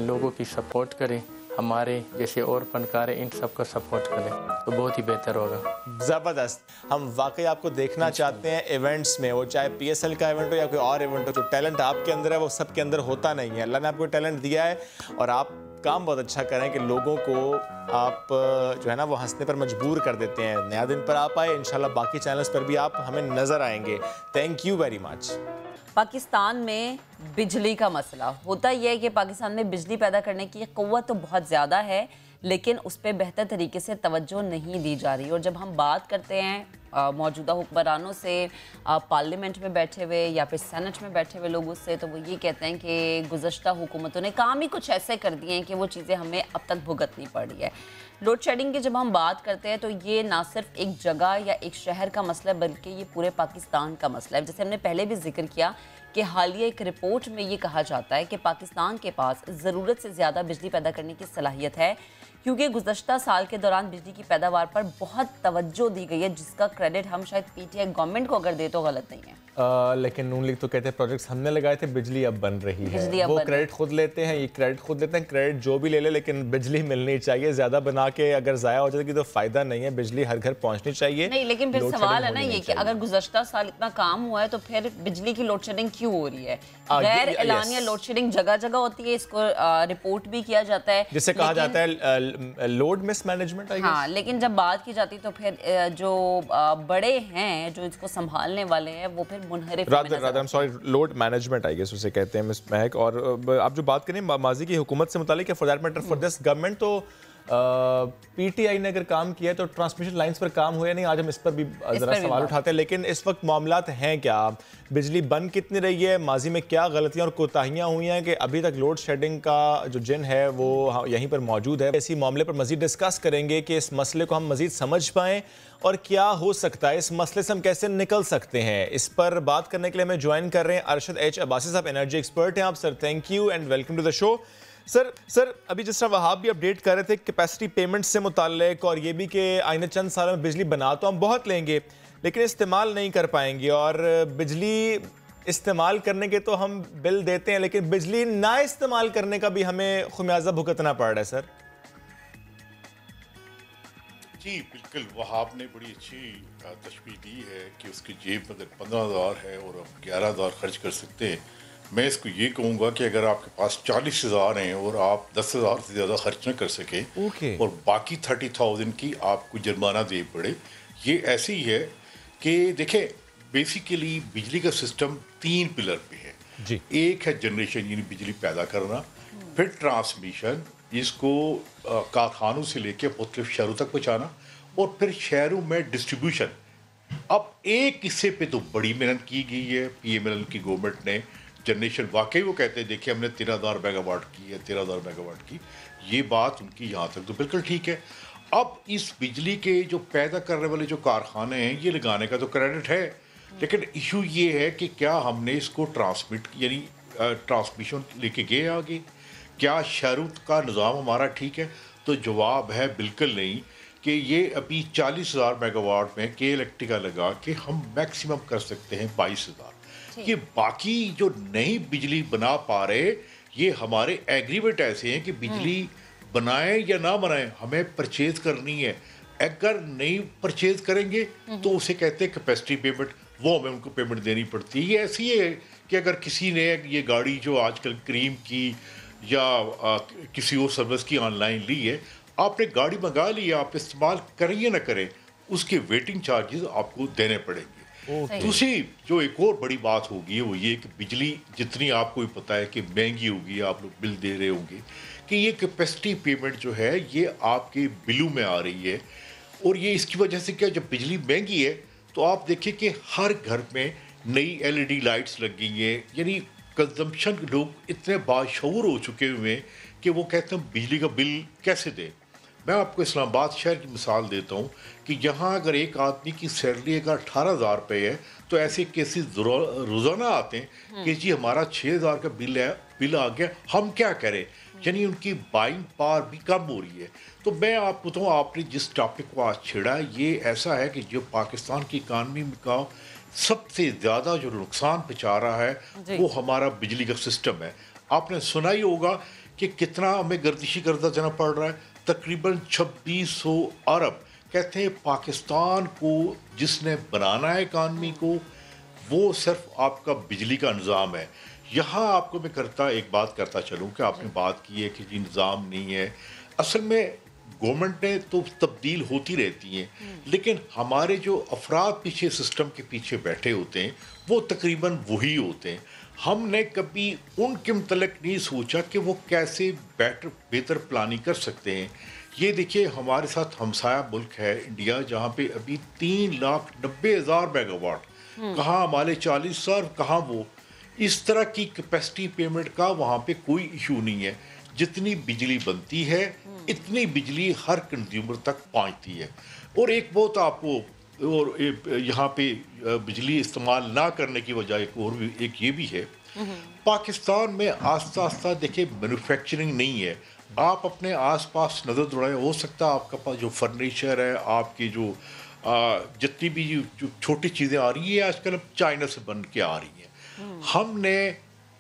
लोगों की सपोर्ट करें, हमारे जैसे और फनकार इन सब का सपोर्ट करें तो बहुत ही बेहतर होगा। ज़बरदस्त। हम वाकई आपको देखना चाहते हैं इवेंट्स में, वो चाहे PSL का इवेंट हो या कोई और इवेंट हो। जो टैलेंट आपके अंदर है वो सबके अंदर होता नहीं है। अल्लाह ने आपको टैलेंट दिया है और आप काम बहुत अच्छा करें कि लोगों को आप जो है ना वो हंसने पर मजबूर कर देते हैं। नया दिन पर आप आए, इंशाल्लाह बाकी चैनल्स पर भी आप हमें नज़र आएंगे। Thank you very much. Pakistan में बिजली का मसला होता यह है कि पाकिस्तान में बिजली पैदा करने की क़ुव्वत तो बहुत ज़्यादा है, लेकिन उस पर बेहतर तरीके से तवज्जो नहीं दी जा रही। और जब हम बात करते हैं मौजूदा हुक्मरानों से, पार्लियामेंट में बैठे हुए या फिर सेनेट में बैठे हुए लोगों से, तो वो ये कहते हैं कि गुज़श्ता हुकूमतों ने काम ही कुछ ऐसे कर दिए हैं कि वो चीज़ें हमें अब तक भुगतनी पड़ रही है। लोड शेडिंग की जब हम बात करते हैं तो ये ना सिर्फ एक जगह या एक शहर का मसला है, बल्कि ये पूरे पाकिस्तान का मसला है। जैसे हमने पहले भी जिक्र किया कि हालिया एक रिपोर्ट में ये कहा जाता है कि पाकिस्तान के पास ज़रूरत से ज़्यादा बिजली पैदा करने की सलाहियत है, क्योंकि गुज़श्ता साल के दौरान बिजली की पैदावार पर बहुत तवज्जो दी गई है, जिसका क्रेडिट हम शायद PTI गवर्नमेंट को अगर दे तो गलत नहीं है। लेकिन नून लीग तो कहते हैं प्रोजेक्ट्स हमने लगाए थे, बिजली अब बन रही है। वो क्रेडिट खुद लेते हैं, ये क्रेडिट खुद लेते हैं। क्रेडिट जो भी ले ले, लेकिन बिजली मिलनी चाहिए। ज़्यादा बना के अगर ज़ाया हो जाएगी तो फ़ायदा नहीं है। बिजली हर घर पहुँचनी चाहिए। नहीं, लेकिन फिर सवाल है ना ये कि अगर गुज़श्ता साल इतना काम हुआ है तो फिर बिजली की लोड शेडिंग क्यों हो रही है? गैर एलानिया लोड शेडिंग जगह जगह होती है, इसको रिपोर्ट भी किया जाता है, जिसे कहा जाता है लोड मिसमैनेजमेंट। हाँ, लेकिन जब बात की जाती तो फिर जो बड़े हैं जो इसको संभालने वाले हैं वो फिर मुनहरिफ लोड मैनेजमेंट आई गेस उसे कहते हैं मिस महक। और आप जो बात करें माजी की हुकूमत से मुतालिक, for that matter for this government, तो PTI ने अगर काम किया है तो ट्रांसमिशन लाइंस पर काम हुआ नहीं। आज हम इस पर भी ज़रा सवाल उठाते हैं, लेकिन इस वक्त मामलात हैं क्या? बिजली बन कितनी रही है? माजी में क्या गलतियां और कोताहियां हुई हैं कि अभी तक लोड शेडिंग का जो जिन है वो यहीं पर मौजूद है? इसी मामले पर मजीद डिस्कस करेंगे कि इस मसले को हम मजीद समझ पाएँ और क्या हो सकता है, इस मसले से हम कैसे निकल सकते हैं। इस पर बात करने के लिए हमें ज्वाइन कर रहे हैं अरशद H अब्बासी साहब, एनर्जी एक्सपर्ट हैं आप। Sir thank you and welcome to the show. Sir अभी जिस तरह वहाब भी अपडेट कर रहे थे कैपेसिटी पेमेंट से मुताल्लिक, और ये भी कि आइंदा चंद सालों में बिजली बना तो हम बहुत लेंगे लेकिन इस्तेमाल नहीं कर पाएंगे, और बिजली इस्तेमाल करने के तो हम बिल देते हैं लेकिन बिजली ना इस्तेमाल करने का भी हमें खुमियाजा भुगतना पड़ रहा है। सर जी बिल्कुल, वहाब ने बड़ी अच्छी तशबीह दी है कि उसकी जेब में अगर 15,000 है और आप 11,000 खर्च कर सकते हैं। मैं इसको ये कहूँगा कि अगर आपके पास 40,000 हैं और आप 10,000 से ज़्यादा खर्च न कर सके और बाकी 30,000 की आपको जुर्माना दे पड़े, ये ऐसी ही है कि देखें बेसिकली बिजली का सिस्टम 3 पिलर पे है जी। एक है जनरेशन यानी बिजली पैदा करना, फिर ट्रांसमिशन इसको कारखानों से लेके मुख्तलिफ शहरों तक पहुँचाना, और फिर शहरों में डिस्ट्रीब्यूशन। अब एक हिस्से पे तो बड़ी मेहनत की गई है, PML की गवर्नमेंट ने जनरेशन वाकई वो कहते हैं देखिए हमने 13,000 मेगावाट की है, 13,000 मेगावाट की, ये बात उनकी यहाँ तक तो बिल्कुल ठीक है। अब इस बिजली के जो पैदा करने वाले जो कारखाने हैं ये लगाने का तो क्रेडिट है, लेकिन इशू ये है कि क्या हमने इसको ट्रांसमिट यानी ट्रांसमिशन लेके गए आगे, क्या शहरों का निज़ाम हमारा ठीक है? तो जवाब है बिल्कुल नहीं कि ये अभी 40,000 मेगावाट में के इलेक्ट्रिका लगा के हम मैक्सिमम कर सकते हैं 22,000। ये बाकी जो नई बिजली बना पा रहे ये हमारे एग्रीमेंट ऐसे हैं कि बिजली बनाएं या ना बनाएं हमें परचेज करनी है। अगर नहीं परचेज करेंगे तो उसे कहते हैं कैपेसिटी पेमेंट, वो हमें उनको पेमेंट देनी पड़ती है। ये ऐसी है कि अगर किसी ने ये गाड़ी जो आजकल क्रीम की या किसी और सर्विस की ऑनलाइन ली है, आपने गाड़ी मंगा ली है, आप इस्तेमाल करें या ना करें उसके वेटिंग चार्जेस आपको देने पड़ेंगे। दूसरी जो एक और बड़ी बात होगी वो ये कि बिजली जितनी आपको भी पता है कि महंगी होगी, आप लोग बिल दे रहे होंगे, कि ये कैपेसिटी पेमेंट जो है ये आपके बिलों में आ रही है। और ये इसकी वजह से क्या, जब बिजली महंगी है तो आप देखिए कि हर घर में नई LED लाइट्स लग गई हैं, यानी कंजम्पशन लोग इतने बाशऊर हो चुके हुए हैं कि वो कहते हैं बिजली का बिल कैसे दें। मैं आपको इस्लामाबाद शहर की मिसाल देता हूँ कि यहाँ अगर एक आदमी की सैलरी अगर 18,000 रुपये है तो ऐसे केसेस रोज़ाना आते हैं कि जी हमारा 6,000 का बिल आ गया, हम क्या करें, यानी उनकी बाइंग पावर भी कम हो रही है। तो मैं आपको बताऊँ, आपने जिस टॉपिक को आज छेड़ा ये ऐसा है कि जो पाकिस्तान की इकानमी का सबसे ज़्यादा जो नुकसान पहुँचा रहा है वो हमारा बिजली का सिस्टम है। आपने सुना ही होगा कि कितना हमें गर्दिशी कर्जा देना पड़ रहा है, तकरीबन 2600 अरब। कहते हैं पाकिस्तान को जिसने बनाना है इकानमी को, वो सिर्फ आपका बिजली का निज़ाम है। यहाँ आपको मैं एक बात करता चलूँ कि आपने बात की है कि जी निज़ाम नहीं है। असल में गवर्नमेंट ने तो तब्दील होती रहती हैं, लेकिन हमारे जो अफराद पीछे सिस्टम के पीछे बैठे होते हैं वो तकरीबन वही होते हैं। हमने कभी उनके मुतल्लिक नहीं सोचा कि वो कैसे बेहतर प्लानिंग कर सकते हैं। ये देखिए हमारे साथ हमसाया मुल्क है इंडिया, जहाँ पे अभी 3,90,000 मेगावाट, कहाँ हमारे 40,000, कहाँ वो। इस तरह की कैपेसिटी पेमेंट का वहाँ पे कोई इशू नहीं है। जितनी बिजली बनती है इतनी बिजली हर कंज्यूमर तक पहुँचती है। और एक बहुत आपको और यहाँ पे बिजली इस्तेमाल ना करने की वजह एक ये भी है, पाकिस्तान में आस्ता आस्ता देखिए मैन्युफैक्चरिंग नहीं है। आप अपने आसपास नज़र दौड़ाएं, हो सकता है आपका पास जो फर्नीचर है, आपकी जो जितनी भी जो छोटी चीज़ें आ रही है आजकल अब चाइना से बन के आ रही हैं। हमने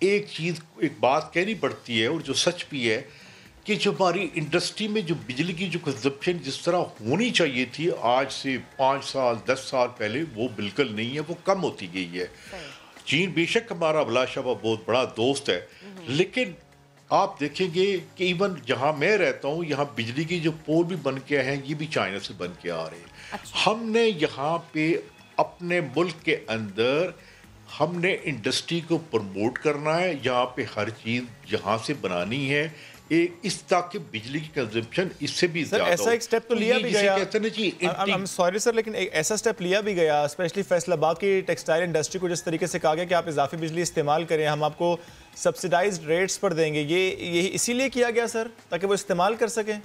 एक बात कहनी पड़ती है और जो सच भी है कि जो हमारी इंडस्ट्री में जो बिजली की जो कंजप्शन जिस तरह होनी चाहिए थी आज से 5 साल 10 साल पहले, वो बिल्कुल नहीं है, वो कम होती गई है। चीन बेशक हमारा अभिलाषा बहुत बड़ा दोस्त है, लेकिन आप देखेंगे कि इवन जहाँ मैं रहता हूँ यहाँ बिजली की जो पोल भी बन के हैं ये भी चाइना से बन के आ रहे हैं। हमने यहाँ पे अपने मुल्क के अंदर हमने इंडस्ट्री को प्रमोट करना है, यहाँ पे हर चीज़ यहाँ से बनानी है, इस ताकि बिजली की कंजम्पशन इससे भी ज़्यादा हो। ऐसा एक स्टेप तो लिया भी गया, आई एम सॉरी सर, लेकिन एक ऐसा स्टेप लिया भी गया, स्पेशली फैसलाबाद की टेक्सटाइल इंडस्ट्री को जिस तरीके से कहा गया कि आप इजाफी बिजली इस्तेमाल करें, हम आपको सब्सिडाइज्ड रेट्स पर देंगे, ये इसीलिए किया गया सर ताकि वो इस्तेमाल कर सकें।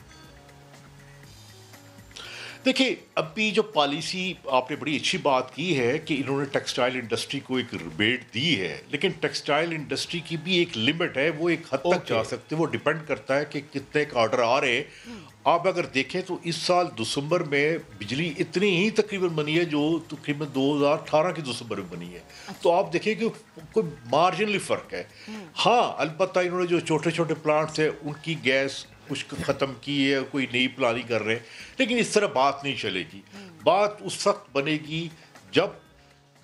देखिए अभी जो पॉलिसी आपने बड़ी अच्छी बात की है कि इन्होंने टेक्सटाइल इंडस्ट्री को एक रिबेट दी है, लेकिन टेक्सटाइल इंडस्ट्री की भी एक लिमिट है, वो एक हद तक जा सकते हैं। वो डिपेंड करता है कि कितने का ऑर्डर आ रहे हैं। आप अगर देखें तो इस साल दिसंबर में बिजली इतनी ही तकरीबन बनी है जो तकरीबन 2018 की दिसंबर में बनी है। तो आप देखें कि कोई मार्जिनली फ़र्क है। हाँ अलबत्ता इन्होंने जो छोटे छोटे प्लांट्स हैं उनकी गैस कुछ ख़त्म की है, कोई नई प्लानिंग कर रहे हैं, लेकिन इस तरह बात नहीं चलेगी। बात उस वक्त बनेगी जब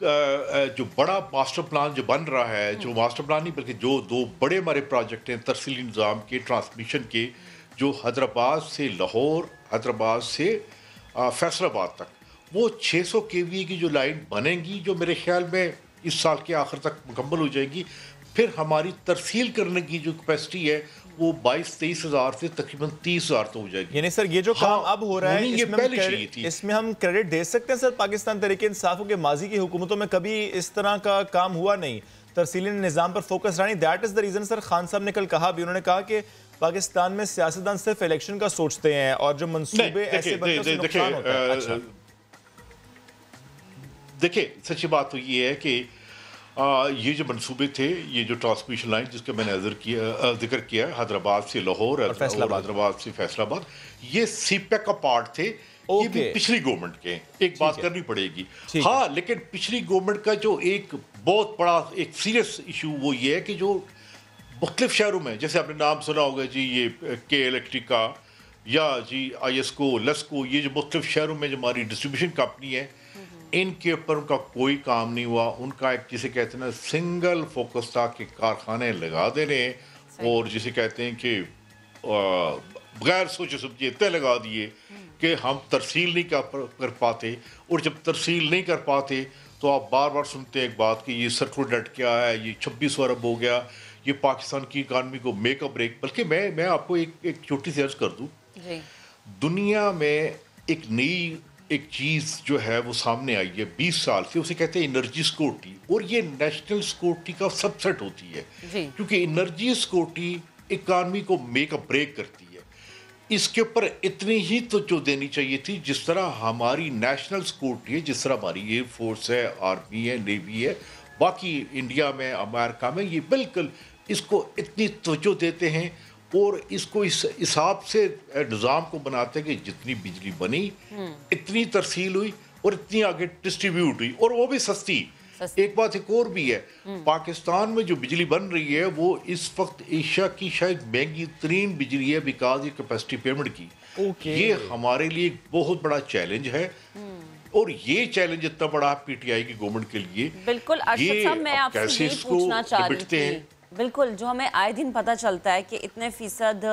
जो बड़ा मास्टर प्लान जो बन रहा है, जो मास्टर प्लान नहीं बल्कि जो 2 बड़े हमारे प्रोजेक्ट हैं तरसीली निज़ाम के, ट्रांसमिशन के, जो हैदराबाद से लाहौर, हैदराबाद से फैसलाबाद तक, वो 600 kV की जो लाइन बनेगी, जो मेरे ख्याल में इस साल के आखिर तक मुकम्मल हो जाएगी। फिर हमारी तरसील करने की जो कैपेसिटी है वो 22-23 हज़ार से तकरीबन 30 हज़ार तो हो जाएगी। यानी सर ये जो काम अब हो रहा है, ये पहले चाहिए थी। इसमें हम क्रेडिट दे सकते हैं सर पाकिस्तान तहरीक इंसाफ के माजी की हुकूमतों में कभी इस तरह का काम हुआ नहीं, तरसीली निज़ाम पर फोकस रहा नहीं। That is the reason sir, Khan साहब ने कल कहा भी, उन्होंने कहा कि पाकिस्तान में सियासतदान सिर्फ इलेक्शन का सोचते हैं और जो मंसूबे ऐसे बनकर उससे नुकसान होता है। अच्छा देखिए, सच्ची बात तो ये है कि ये जो मंसूबे थे, ये जो ट्रांसमिशन लाइन जिसका मैंने जिक्र किया हैदराबाद से लाहौर और हैदराबाद से फैसलाबाद, ये सीपेक का पार्ट थे। ये भी पिछली गवर्नमेंट के, एक बात करनी पड़ेगी। हाँ, लेकिन पिछली गवर्नमेंट का जो एक बहुत बड़ा एक सीरियस इशू वो ये है कि जो मुख्तलिफ शहरों में, जैसे आपने नाम सुना होगा जी, ये के इलेक्ट्रिका या जी ISCO, लेस्को, ये जो मुख्तलिफ शहरों में जो हमारी डिस्ट्रीब्यूशन कंपनी है, इनके ऊपर उनका कोई काम नहीं हुआ। उनका एक जिसे कहते हैं ना सिंगल फोकस था कि कारखाने लगा देने, और जिसे कहते हैं कि बगैर सोचे समझे तय लगा दिए कि हम तरसील नहीं कर पाते। और जब तरसील नहीं कर पाते तो आप बार बार सुनते हैं एक बात कि ये सर्कुलर डेट क्या है, ये 26 अरब हो गया, ये पाकिस्तान की इकानमी को मेक अ ब्रेक। बल्कि मैं आपको एक छोटी सी अर्ज कर दूँ, दुनिया में एक नई एक चीज़ जो है वो सामने आई है 20 साल से, उसे कहते हैं एनर्जी सिक्योरिटी, और ये नेशनल सिक्योरिटी का सबसेट होती है, क्योंकि एनर्जी सिक्योरिटी इकानमी को मेक अ ब्रेक करती है। इसके ऊपर इतनी ही तवज्जो देनी चाहिए थी जिस तरह हमारी नेशनल सिक्योरिटी है, जिस तरह हमारी एयर फोर्स है, आर्मी है, नेवी है, बाकी इंडिया में, अमेरिका में, ये बिल्कुल इसको इतनी तवज्जो देते हैं और इसको इस हिसाब से निज़ाम को बनाते हैं कि जितनी बिजली बनी इतनी तरसील हुई और इतनी आगे डिस्ट्रीब्यूट हुई, और वो भी सस्ती। एक बात एक और भी है, पाकिस्तान में जो बिजली बन रही है वो इस वक्त एशिया की शायद महंगी तरीन बिजली है बिकॉज ये कैपेसिटी पेमेंट की। ये हमारे लिए एक बहुत बड़ा चैलेंज है, और ये चैलेंज इतना बड़ा PTI की गवर्नमेंट के लिए। बिल्कुल अरशद साहब, मैं आपसे ये पूछना चाह रही थी, बिल्कुल जो हमें आए दिन पता चलता है कि इतने फीसद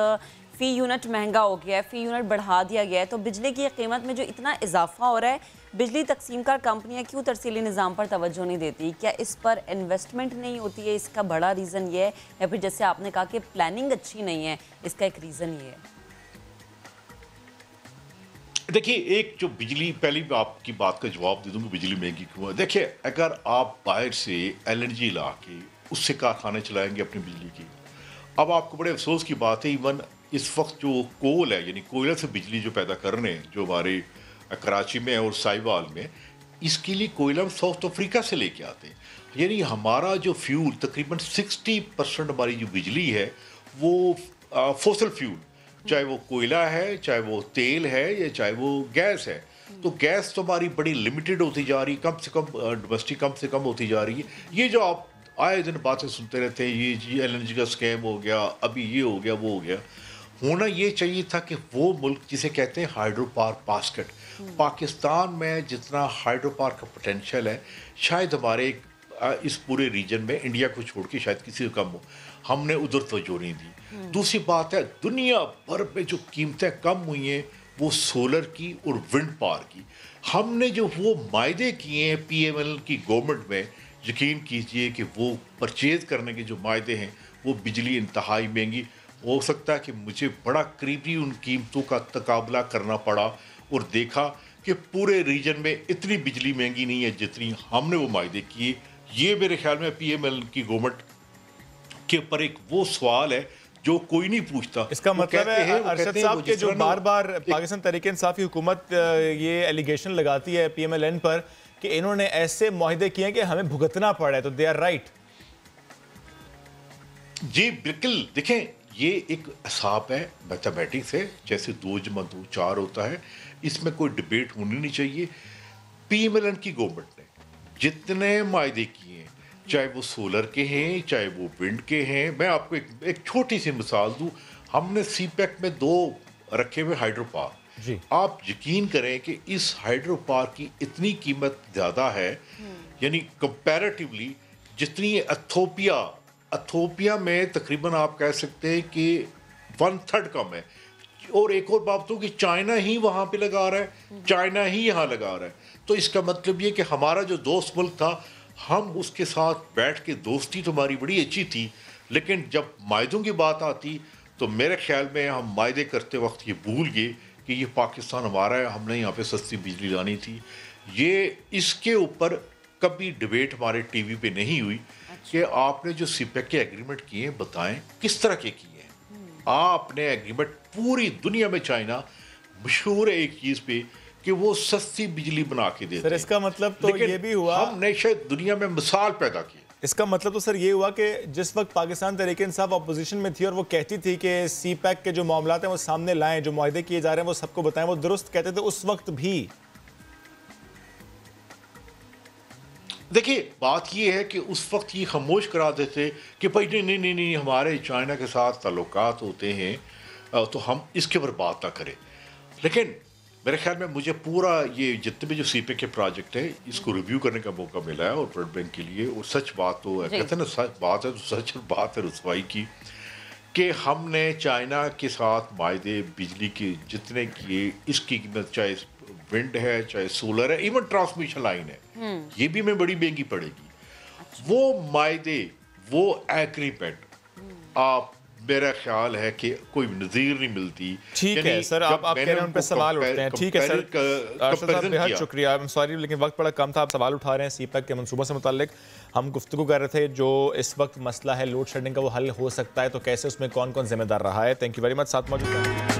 फ़ी यूनिट महंगा हो गया है, फ़ी यूनिट बढ़ा दिया गया है, तो बिजली की कीमत में जो इतना इजाफा हो रहा है, बिजली तकसीमकार कंपनियां क्यों तरसीली निज़ाम पर तवज्जो नहीं देती? क्या इस पर इन्वेस्टमेंट नहीं होती है? इसका बड़ा रीज़न ये है, या फिर जैसे आपने कहा कि प्लानिंग अच्छी नहीं है, इसका एक रीज़न ये है? देखिए, एक जो बिजली, पहली आपकी बात का जवाब दे दूँ कि बिजली महंगी क्यों है। देखिए, अगर आप बाहर से LNG ला के उससे कारखाने चलाएंगे अपनी बिजली की, अब आपको बड़े अफसोस की बात है, इवन इस वक्त जो कोल है, यानी कोयले से बिजली जो पैदा कर रहे हैं, जो हमारे कराची में और साहिवाल में, इसके लिए कोयला हम साउथ अफ्रीका से लेके आते हैं। यानी हमारा जो फ्यूल, तकरीबन 60% हमारी जो बिजली है वो फॉसिल फ्यूल, चाहे वो कोयला है, चाहे वो तेल है, या चाहे वो गैस है। तो गैस तो हमारी बड़ी लिमिटेड होती जा रही, कम से कम डोमेस्टिक कम से कम होती जा रही है। ये जो आप आए दिन बातें सुनते रहते हैं, ये जी LNG का स्कैम हो गया, अभी ये हो गया, वो हो गया, होना ये चाहिए था कि वो मुल्क जिसे कहते हैं हाइड्रो पावर बास्केट, पाकिस्तान में जितना हाइड्रो पावर का पोटेंशियल है शायद हमारे इस पूरे रीजन में इंडिया को छोड़ के शायद किसी को कम हो, हमने उधर तवज्जो नहीं दी। दूसरी बात है, दुनिया भर में जो कीमतें कम हुई हैं वो सोलर की और विंड पावर की। हमने जो वो मायदे किए हैं PML की गवर्नमेंट में, यकीन कीजिए कि वो परचेज करने के जो मायदे हैं वो बिजली इंतहाई महंगी। हो सकता है कि मुझे बड़ा करीबी उन कीमतों का तकाबला करना पड़ा और देखा कि पूरे रीजन में इतनी बिजली महंगी नहीं है जितनी हमने वो मायदे किए। ये मेरे ख्याल में PML की गवर्नमेंट के ऊपर एक वो सवाल है जो कोई नहीं पूछता। इसका मतलब है अरशद साहब के जो बार बार पाकिस्तान तहरीक इंसाफ की हुकूमत ये एलिगेशन लगाती है PMLN पर कि इन्होंने ऐसे मुआहदे किए कि हमें भुगतना पड़ा है, तो दे आर राइट। जी बिल्कुल, देखें ये एक हिसाब है, मैथमेटिक्स है, जैसे 2 + 2 4 होता है, इसमें कोई डिबेट होनी नहीं चाहिए। PMLN की गवर्नमेंट ने जितने मायदे किए हैं, चाहे वो सोलर के हैं, चाहे वो विंड के हैं, मैं आपको एक छोटी सी मिसाल दूं, हमने सीपैक में 2 रखे हुए हाइड्रो पावर जी। आप यकीन करें कि इस हाइड्रो पावर की इतनी कीमत ज़्यादा है, यानी कंपैरेटिवली जितनी एथोपिया में तकरीबन आप कह सकते हैं कि 1/3 कम है। और एक और बात तो कि चाइना ही वहाँ पे लगा रहा है, चाइना ही यहाँ लगा रहा है। तो इसका मतलब ये कि हमारा जो दोस्त मुल्क था, हम उसके साथ बैठ के दोस्ती तो हमारी बड़ी अच्छी थी, लेकिन जब मायदों की बात आती तो मेरे ख्याल में हम मायदे करते वक्त ये भूल गए कि ये पाकिस्तान हमारा है, हमने यहाँ पे सस्ती बिजली लानी थी। ये इसके ऊपर कभी डिबेट हमारे टीवी पे नहीं हुई कि आपने जो सीपैक के एग्रीमेंट किए बताएं किस तरह के किए हैं। आपने एग्रीमेंट पूरी दुनिया में चाइना मशहूर है एक चीज़ पे कि वो सस्ती बिजली बना के देते हैं। सर इसका मतलब तो ये भी हुआ, हमने शायद दुनिया में मिसाल पैदा की। इसका मतलब तो सर ये हुआ कि जिस वक्त पाकिस्तान तहरीक-ए-इंसाफ अपोजिशन में थी और वो कहती थी कि सीपैक के जो मामलात हैं वो सामने लाएं, जो मुआहदे किए जा रहे हैं वो सबको बताएं, वो दुरुस्त कहते थे उस वक्त भी। देखिए बात ये है कि उस वक्त ये खामोश करा देते कि भाई नहीं हमारे चाइना के साथ ताल्लुकात होते हैं तो हम इसके ऊपर बात ना करें। लेकिन मेरे ख्याल में मुझे पूरा ये जितने भी जो सीपैक के प्रोजेक्ट है इसको रिव्यू करने का मौका मिला है और वर्ल्ड बैंक के लिए। और सच बात तो कहते हैं ना, सच बात है तो सच बात है रुसवाई की कि हमने चाइना के साथ मायदे बिजली के जितने किए, इसकी कीमत चाहे विंड है चाहे सोलर है, इवन ट्रांसमिशन लाइन है, ये भी हमें बड़ी महंगी पड़ेगी। वो मायदे, वो एग्रीमेंट आप मेरा ख्याल है कि कोई नज़ीर नहीं मिलती। ठीक है सर, आप कह रहे हैं उन पे सवाल उठते हैं। ठीक है सर, बेहद शुक्रिया। आई एम सॉरी लेकिन वक्त बड़ा कम था। आप सवाल उठा रहे हैं सीपैक के मंसूबों से मुताल्लिक। हम गुफ्तगू कर रहे थे जो इस वक्त मसला है लोड शेडिंग का, वो हल हो सकता है तो कैसे, उसमें कौन कौन जिम्मेदार रहा है। Thank you very much. साथ मौजूद है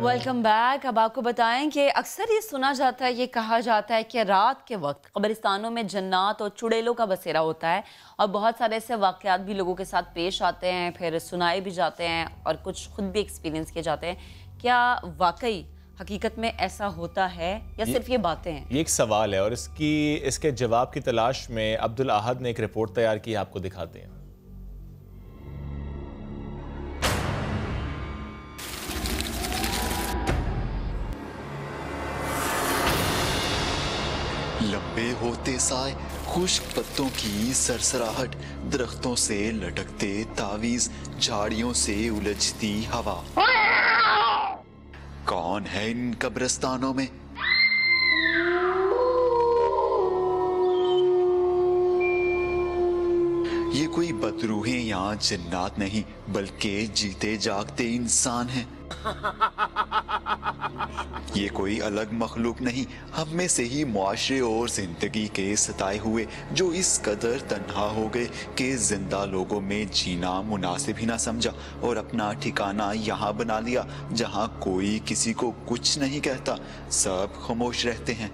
वेलकम बैक। अब आपको बताएं कि अक्सर ये सुना जाता है, ये कहा जाता है कि रात के वक्त कब्रिस्तानों में जन्नात और चुड़ैलों का बसेरा होता है और बहुत सारे ऐसे वाक़यात भी लोगों के साथ पेश आते हैं, फिर सुनाए भी जाते हैं और कुछ खुद भी एक्सपीरियंस किए जाते हैं। क्या वाकई हकीकत में ऐसा होता है या सिर्फ ये बातें हैं? ये एक सवाल है और इसके जवाब की तलाश में अब्दुल अहद ने एक रिपोर्ट तैयार की, आपको दिखाते हैं। लंबे होते साए, खुश्क पत्तों की सरसराहट, दरख्तों से लटकते तावीज, झाड़ियों से उलझती हवा। कौन है इन कब्रिस्तानों में? ये कोई बदरूहें या जिन्नात नहीं, बल्कि जीते जागते इंसान हैं। ये कोई अलग मखलूक नहीं, हम में से ही मुआशरे और जिंदगी के सताए हुए जो इस कदर तन्हा हो गए कि जिंदा लोगों में जीना मुनासिब ही ना समझा और अपना ठिकाना यहाँ बना लिया जहाँ कोई किसी को कुछ नहीं कहता, सब खामोश रहते हैं।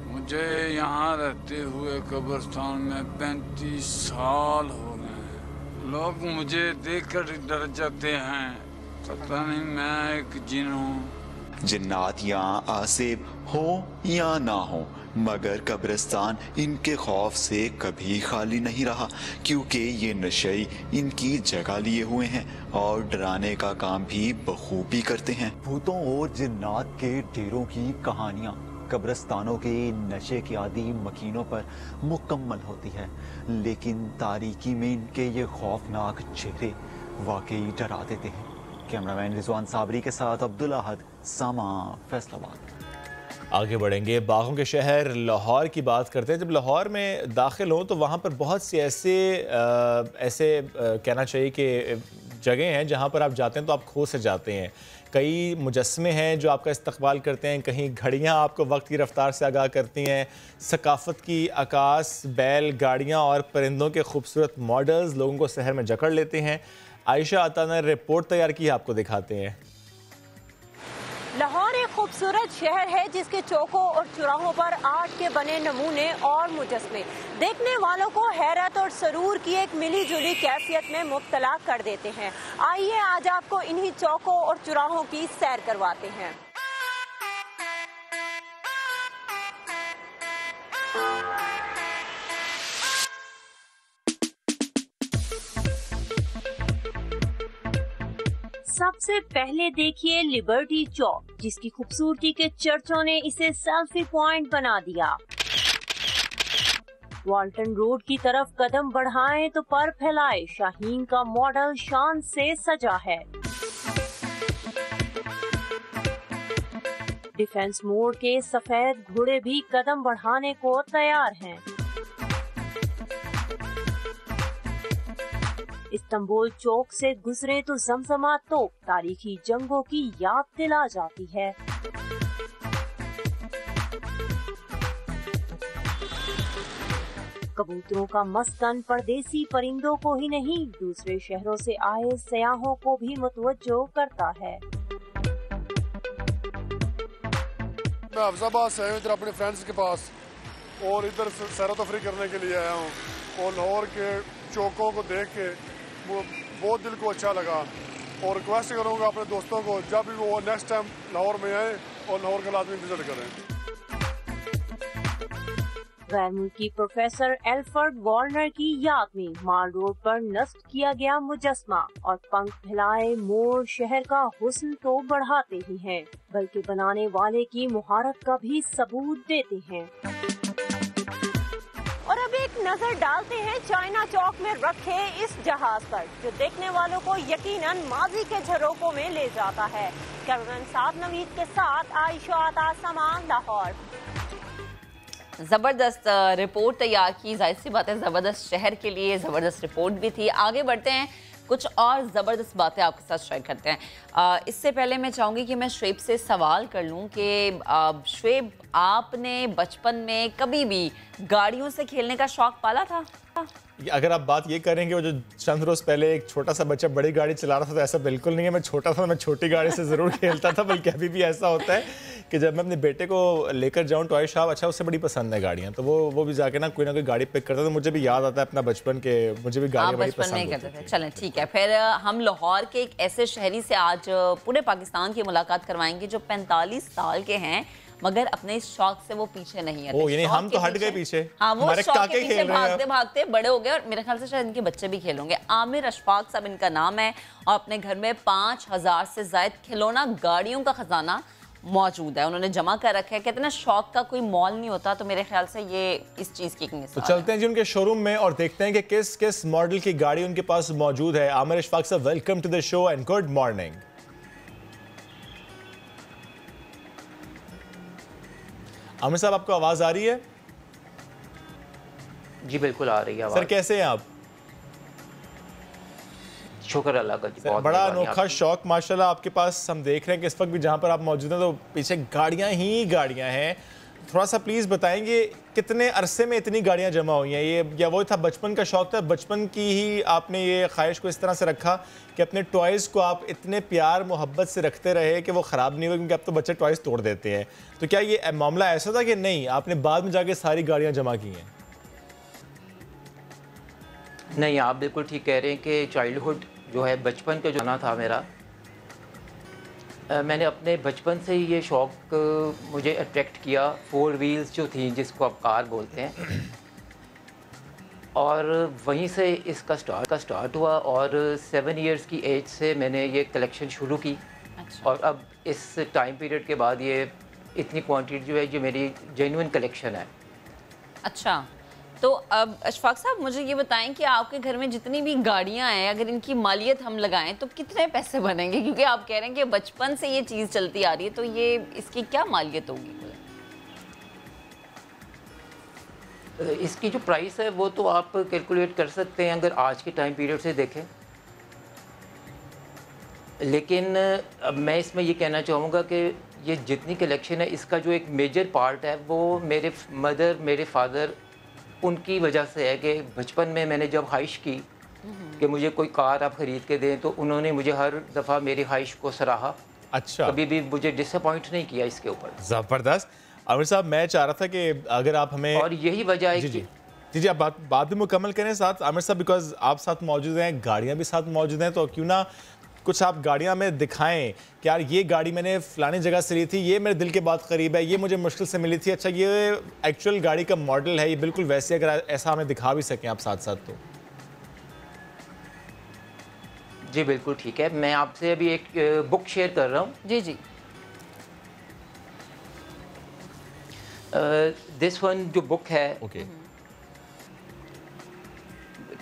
मुझे यहाँ रहते हुए कब्रिस्तान में 35 साल हो गए। लोग मुझे देखकर डर जाते हैं, पता नहीं मैं एक जिन हूँ। जिन्नात या आसिफ हो या ना हो, मगर कब्रिस्तान इनके खौफ से कभी खाली नहीं रहा, क्योंकि ये नशई इनकी जगह लिए हुए हैं और डराने का काम भी बखूबी करते हैं। भूतों और जिन्नात के ढेरों की कहानियाँ कब्रिस्तानों के नशे के आदि मकीनों पर मुकम्मल होती है, लेकिन तारीकी में इनके ये खौफनाक चेहरे वाकई डरा देते हैं। कैमरामैन रिजवान साबरी के साथ अब्दुल अहद, सामा, फैसलाबाद। आगे बढ़ेंगे, बागों के शहर लाहौर की बात करते हैं। जब लाहौर में दाखिल हों तो वहाँ पर बहुत सी ऐसे कहना चाहिए कि जगह हैं जहाँ पर आप जाते हैं तो आप खो से जाते हैं। कई मुजस्मे हैं जो आपका इस्तकबाल करते हैं, कहीं घड़ियाँ आपको वक्त की रफ्तार से आगाह करती हैं, सकाफ़त की अकास, बैल गाड़ियाँ और परिंदों के खूबसूरत मॉडल्स लोगों को शहर में जकड़ लेते हैं। आयशा अता ने रिपोर्ट तैयार की, आपको दिखाते हैं। लाहौर एक खूबसूरत शहर है जिसके चौकों और चौराहों पर आर्ट के बने नमूने और मुजस्मे देखने वालों को हैरत और सरूर की एक मिली जुली कैफियत में मुब्तला कर देते हैं। आइए आज आपको इन्हीं चौकों और चौराहों की सैर करवाते हैं। सबसे पहले देखिए लिबर्टी चौक, जिसकी खूबसूरती के चर्चों ने इसे सेल्फी पॉइंट बना दिया। वाल्टन रोड की तरफ कदम बढ़ाएं तो पर फैलाए शाहीन का मॉडल शान से सजा है। डिफेंस मोड़ के सफेद घोड़े भी कदम बढ़ाने को तैयार हैं। इस्तांबुल चौक से गुजरे तो जमजमा तोप तारीखी जंगों की याद दिला जाती है। कबूतरों का मस्कन परदेसी परिंदों को ही नहीं, दूसरे शहरों से आए सयाहों को भी मुतवज्जो करता है। मैं अफजाबाद से आया हूँ इधर अपने फ्रेंड्स के पास और इधर सैर तफरी करने के लिए आया हूँ और लाहौर के चौकों को देख के वो बहुत दिल को अच्छा लगा और रिक्वेस्ट करूँगा अपने दोस्तों को जब भी वो नेक्स्ट टाइम लाहौर में आए और लाहौर का लाजमी विजिट करें। गैर मुल्की प्रोफेसर एल्फर्ड वार्नर की याद में माल रोड पर नस्ब किया गया मुजस्मा और पंख फैलाए मोर शहर का हुस्न तो बढ़ाते ही हैं, बल्कि बनाने वाले की मुहारत का भी सबूत देते हैं। और अब एक नजर डालते हैं चाइना चौक में रखे इस जहाज पर, जो देखने वालों को यकीनन माजी के झरोकों में ले जाता है। कैमरामैन साद नवीद के साथ आयशा अता समान, लाहौर। ज़बरदस्त रिपोर्ट तैयार की, जाहिर सी बात है ज़बरदस्त शहर के लिए ज़बरदस्त रिपोर्ट भी थी। आगे बढ़ते हैं, कुछ और ज़बरदस्त बातें आपके साथ शेयर करते हैं। इससे पहले मैं चाहूँगी कि मैं शुएब से सवाल कर लूँ कि शुएब, आपने बचपन में कभी भी गाड़ियों से खेलने का शौक़ पाला था? अगर आप बात ये करेंगे वो जो चंद रोज़ पहले एक छोटा सा बच्चा बड़ी गाड़ी चला रहा था, तो ऐसा बिल्कुल नहीं है। मैं छोटा था, मैं छोटी गाड़ी से ज़रूर खेलता था, बल्कि अभी भी ऐसा होता है कि जब मैं अपने बेटे को लेकर जाऊँ टॉय शॉप, अच्छा उससे बड़ी पसंद है गाड़ियाँ, तो वो भी जाके ना कोई गाड़ी पिक करता, तो मुझे भी याद आता है अपना बचपन के, मुझे भी गाड़ियाँ बड़ी पसंद होती थी। चलें ठीक है, फिर हम लाहौर के एक ऐसे शहरी से आज पूरे पाकिस्तान की मुलाकात करवाएंगे जो 45 साल के हैं, मगर अपने इस शौक से वो पीछे नहीं है। यानी हम तो हट गए पीछे। हाँ, वो शौक के पीछे भागते भागते बड़े हो गए और मेरे ख्याल से शायद इनके बच्चे भी खेलोगे। आमिर अशफाक साहब इनका नाम है और अपने घर में 5000 से ज्यादा खिलौना गाड़ियों का खजाना मौजूद है, उन्होंने जमा कर रखा है। कहते हैं ना शौक का कोई मॉल नहीं होता, तो मेरे ख्याल से ये इस चीज की एक मिसाल है। तो चलते हैं जी उनके शोरूम में और देखते हैं कि किस किस मॉडल की गाड़ी उनके पास मौजूद है। आमिर अशफाक साहब, welcome to the show and good morning. Aamir साहब, आपको आवाज आ रही है? जी बिल्कुल आ रही है आवाज। सर कैसे हैं आप? शुक्र अल्लाह का जी, बहुत बड़ा अनोखा शौक माशाल्लाह आपके पास हम देख रहे हैं कि इस वक्त भी जहाँ पर आप मौजूद हैं तो पीछे गाड़ियाँ ही गाड़ियाँ हैं। थोड़ा सा प्लीज़ बताएंगे कितने अरसे में इतनी गाड़ियाँ जमा हुई हैं? ये या वो था बचपन का शौक था, बचपन की ही आपने ये ख्वाहिश को इस तरह से रखा कि अपने टॉयज़ को आप इतने प्यार मोहब्बत से रखते रहे कि वो ख़राब नहीं हुए, क्योंकि अब तो बच्चे टॉयज़ तोड़ देते हैं। तो क्या ये मामला ऐसा था कि नहीं, आपने बाद में जाके सारी गाड़ियाँ जमा की हैं? नहीं, आप बिल्कुल ठीक कह रहे हैं कि चाइल्डहुड जो है, बचपन का जो गाना था मेरा, मैंने अपने बचपन से ही ये शौक़ मुझे अट्रैक्ट किया। 4 व्हील्स जो थी, जिसको आप कार बोलते हैं, और वहीं से इसका स्टार्ट हुआ और 7 इयर्स की एज से मैंने ये कलेक्शन शुरू की। अच्छा। और अब इस टाइम पीरियड के बाद ये इतनी क्वांटिटी जो है, जो मेरी जेन्युइन कलेक्शन है। अच्छा, तो अब अशफाक साहब मुझे ये बताएं कि आपके घर में जितनी भी गाड़ियां हैं, अगर इनकी मालियत हम लगाएं तो कितने पैसे बनेंगे? क्योंकि आप कह रहे हैं कि बचपन से ये चीज़ चलती आ रही है, तो ये इसकी क्या मालियत होगी? इसकी जो प्राइस है वो तो आप कैलकुलेट कर सकते हैं अगर आज के टाइम पीरियड से देखें। लेकिन अब मैं इसमें ये कहना चाहूँगा कि ये जितनी कलेक्शन है, इसका जो एक मेजर पार्ट है वो मेरे मदर, मेरे फादर, उनकी वजह से है कि बचपन में मैंने जब ख्वाहिश की कि मुझे कोई कार आप ख़रीद के दें, तो उन्होंने मुझे हर दफ़ा मेरी ख्वाहिश को सराहा। अच्छा, कभी भी मुझे डिसअपॉइंट नहीं किया इसके ऊपर। ज़बरदस्त। आमिर साहब, मैं चाह रहा था कि अगर आप हमें, और यही वजह है जी आप बात भी मुकम्मल करें साथ आमिर साहब, बिकॉज आप साथ मौजूद हैं, गाड़ियाँ भी साथ मौजूद हैं, तो क्यों ना कुछ आप गाड़ियाँ में दिखाएं कि यार ये गाड़ी मैंने फलानी जगह से ली थी, ये मेरे दिल के बहुत करीब है, ये मुझे मुश्किल से मिली थी। अच्छा, ये एक्चुअल गाड़ी का मॉडल है, ये बिल्कुल वैसे, अगर ऐसा हमें दिखा भी सकें आप साथ साथ तो। जी बिल्कुल ठीक है। मैं आपसे अभी एक बुक शेयर कर रहा हूँ। जी जी। दिस वन जो बुक है, ओके,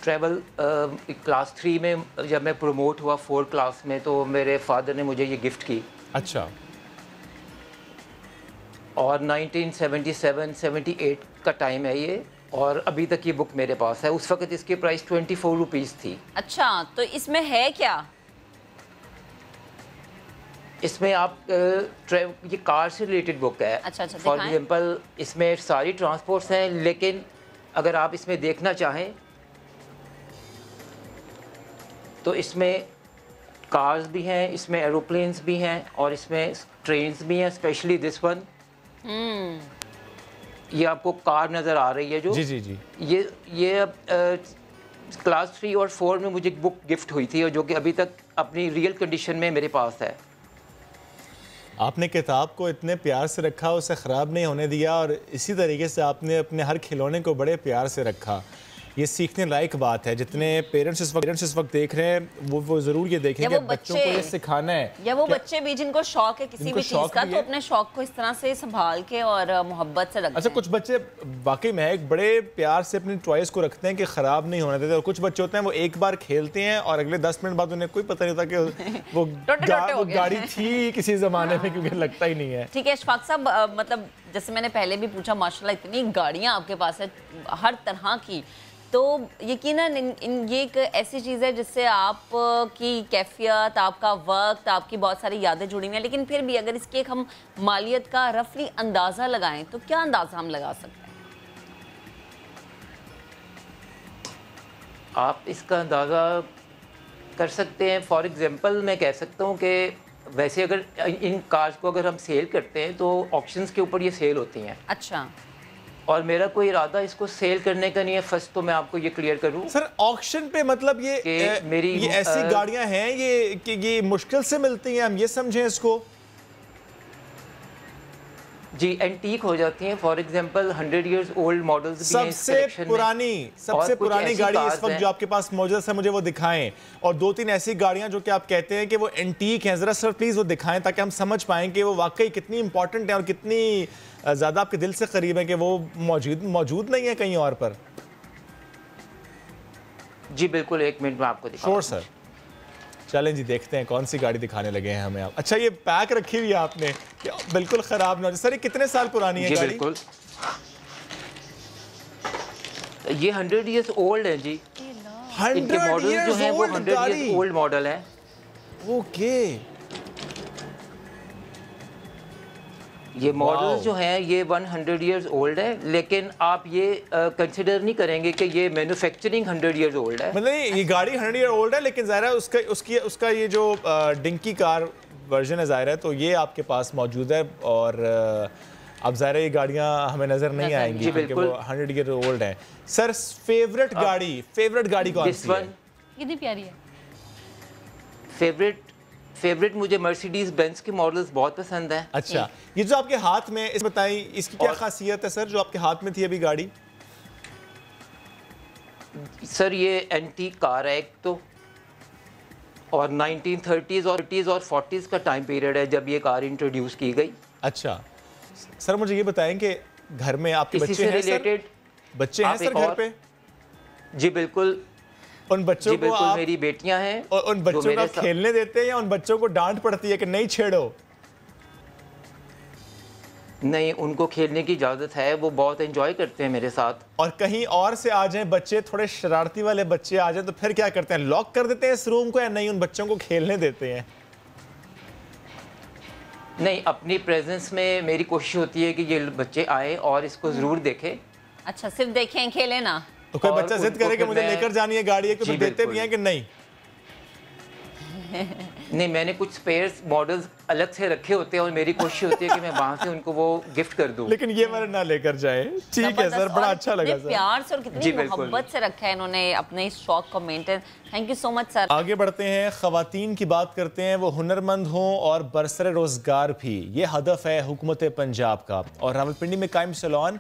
ट्रैवल क्लास 3 में जब मैं प्रमोट हुआ 4 क्लास में, तो मेरे फादर ने मुझे ये गिफ्ट की। अच्छा। और 1977-78 का टाइम है ये, और अभी तक ये बुक मेरे पास है। उस वक्त इसकी प्राइस 24 रुपीज़ थी। अच्छा, तो इसमें है क्या? इसमें आप ये कार से रिलेटेड बुक है। अच्छा, फॉर एग्जांपल इसमें सारी ट्रांसपोर्ट्स हैं, लेकिन अगर आप इसमें देखना चाहें तो इसमें कार्स भी हैं, इसमें एरोप्लेन्स भी हैं, और इसमें ट्रेन्स भी हैं। स्पेशली दिस वन, ये आपको कार नज़र आ रही है जो, जी जी जी, ये क्लास 3 और 4 में मुझे बुक गिफ्ट हुई थी, और जो कि अभी तक अपनी रियल कंडीशन में मेरे पास है। आपने किताब को इतने प्यार से रखा, उसे ख़राब नहीं होने दिया, और इसी तरीके से आपने अपने हर खिलौने को बड़े प्यार से रखा। ये सीखने लायक बात है। जितने पेरेंट्स इस वक्त देख रहे हैं वो ज़रूर ये देखें कि बच्चों को ये सिखाना है, या वो बच्चे भी जिनको शौक है किसी भी चीज़ का, तो अपने शौक को इस तरह से संभाल के और मोहब्बत से रखते हैं। अच्छा, कुछ बच्चे वाकई में एक बड़े प्यार से अपनी टॉयज़ को रखते हैं कि ख़राब नहीं होने देते, और कुछ बच्चे होते हैं वो एक बार खेलते हैं और अगले 10 मिनट बाद उन्हें कोई पता नहीं होता कि वो गाड़ी थी किसी ज़माने में, क्योंकि लगता ही नहीं है। ठीक है इशफाक साहब, मतलब जैसे मैंने पहले भी पूछा, माशाल्लाह इतनी गाड़ियाँ आपके पास है हर तरह की, तो यकीनन ये एक ऐसी चीज़ है जिससे आप की कैफियत, आपका वक्त, आपकी बहुत सारी यादें जुड़ी हुई हैं। लेकिन फिर भी अगर इसकी एक हम मालियत का रफली अंदाज़ा लगाएं तो क्या अंदाज़ा हम लगा सकते हैं? आप इसका अंदाज़ा कर सकते हैं। फॉर एग्जांपल मैं कह सकता हूँ कि वैसे अगर इन कार्स को अगर हम सेल करते हैं तो ऑक्शंस के ऊपर ये सेल होती हैं। अच्छा। और मेरा कोई इरादा इसको सेल करने का नहीं है। फर्स्ट तो मैं आपको ये क्लियर करूं सर, ऑक्शन पे मतलब ये मेरी ये ऐसी गाड़ियां हैं ये मुश्किल से मिलती हैं, हम ये समझें इसको? जी, एंटीक हो जाती हैं। For example 100 years old models भी हैं। सबसे पुरानी गाड़ी इस वक्त जो आपके पास मौजूद है मुझे वो दिखाएं, और 2-3 ऐसी गाड़ियां जो कि आप कहते हैं कि वो एंटीक हैं, जरा सर प्लीज वो दिखाएं ताकि हम समझ पाएं कि वो वाकई कितनी इंपॉर्टेंट है और कितनी ज्यादा आपके दिल से करीब है कि वो मौजूद नहीं है कहीं और पर। जी बिल्कुल, 1 मिनट में आपको दिखाऊंगा। Sure sir. चलें जी, देखते हैं कौन सी गाड़ी दिखाने लगे हैं हमें आप। अच्छा, ये पैक रखी हुई है आपने कि बिल्कुल खराब ना हो। सर, ये कितने साल पुरानी है गाड़ी? बिल्कुल, ये 100 इयर्स ओल्ड है जी। 100 मॉडल जो है वो 100 इयर्स ओल्ड मॉडल है। ओके, ये मॉडल जो है ये 100 इयर्स ओल्ड है, लेकिन आप ये कंसिडर नहीं करेंगे कि ये मैन्युफैक्चरिंग 100 इयर्स ओल्ड है। मतलब ये गाड़ी 100 ईयर ओल्ड है, लेकिन ज़ाहिर है उसका ये जो डिंकी कार वर्जन है ज़ाहिर है, तो ये आपके पास मौजूद है, और अब ज़ाहिर है ये गाड़ियाँ हमें नज़र नहीं आएंगी क्योंकि वो 100 ईयर ओल्ड हैं। सर, फेवरेट गाड़ी कौन सी है? कितनी प्यारी है। फेवरेट मुझे मर्सिडीज बेंज के मॉडल्स बहुत पसंद है। अच्छा, ये जो आपके हाथ में, इस बताइए इसकी क्या खासियत है सर, जो आपके हाथ में थी अभी गाड़ी? सर, ये एंटीक कार है एक तो, और 1930s और 40s का टाइम पीरियड है जब ये कार इंट्रोड्यूस की गई। अच्छा सर, मुझे ये बताएं कि घर में आपके बच्चे हैं सर? बच्चे हैं सर घर पे? जी बिल्कुल, उन बच्चों को आप, मेरी बेटियां हैं, और उन बच्चों को खेलने देते हैं या उन बच्चों को डांट पड़ती है कि नहीं छेड़ो? नहीं, उनको खेलने की इजाजत है, वो बहुत एंजॉय करते हैं मेरे साथ। और कहीं और से आ जाएं बच्चे, थोड़े शरारती वाले बच्चे आ जाएं, तो फिर क्या करते हैं? लॉक कर देते हैं इस रूम को, या नहीं उन बच्चों को खेलने देते हैं? नहीं, अपनी प्रेजेंस में मेरी कोशिश होती है कि ये बच्चे आए और इसको जरूर देखें। अच्छा, सिर्फ देखें, खेले ना? तो कोई बच्चा जिद करे कि मुझे लेकर जानी है गाड़ी, है कि देते भी हैं कि नहीं? नहीं, मैंने कुछ स्पेयर्स मॉडल्स अलग से रखे होते हैं और मेरी कोशिश होती है कि मैं वहां से उनको वो गिफ्ट कर दूं। लेकिन ये वाले ना लेकर जाए। ठीक है सर, बड़ा अच्छा लगा सर। प्यार से और कितनी मोहब्बत से रखा है इन्होंने अपने इस शौक को maintain. Thank you so much sir. आगे बढ़ते हैं, खवातीन की बात करते हैं, वो हुनरमंद हों और बरसर रोजगार भी। ये हदफ है हुकूमत पंजाब का, और रावलपिंडी में कायम सैलून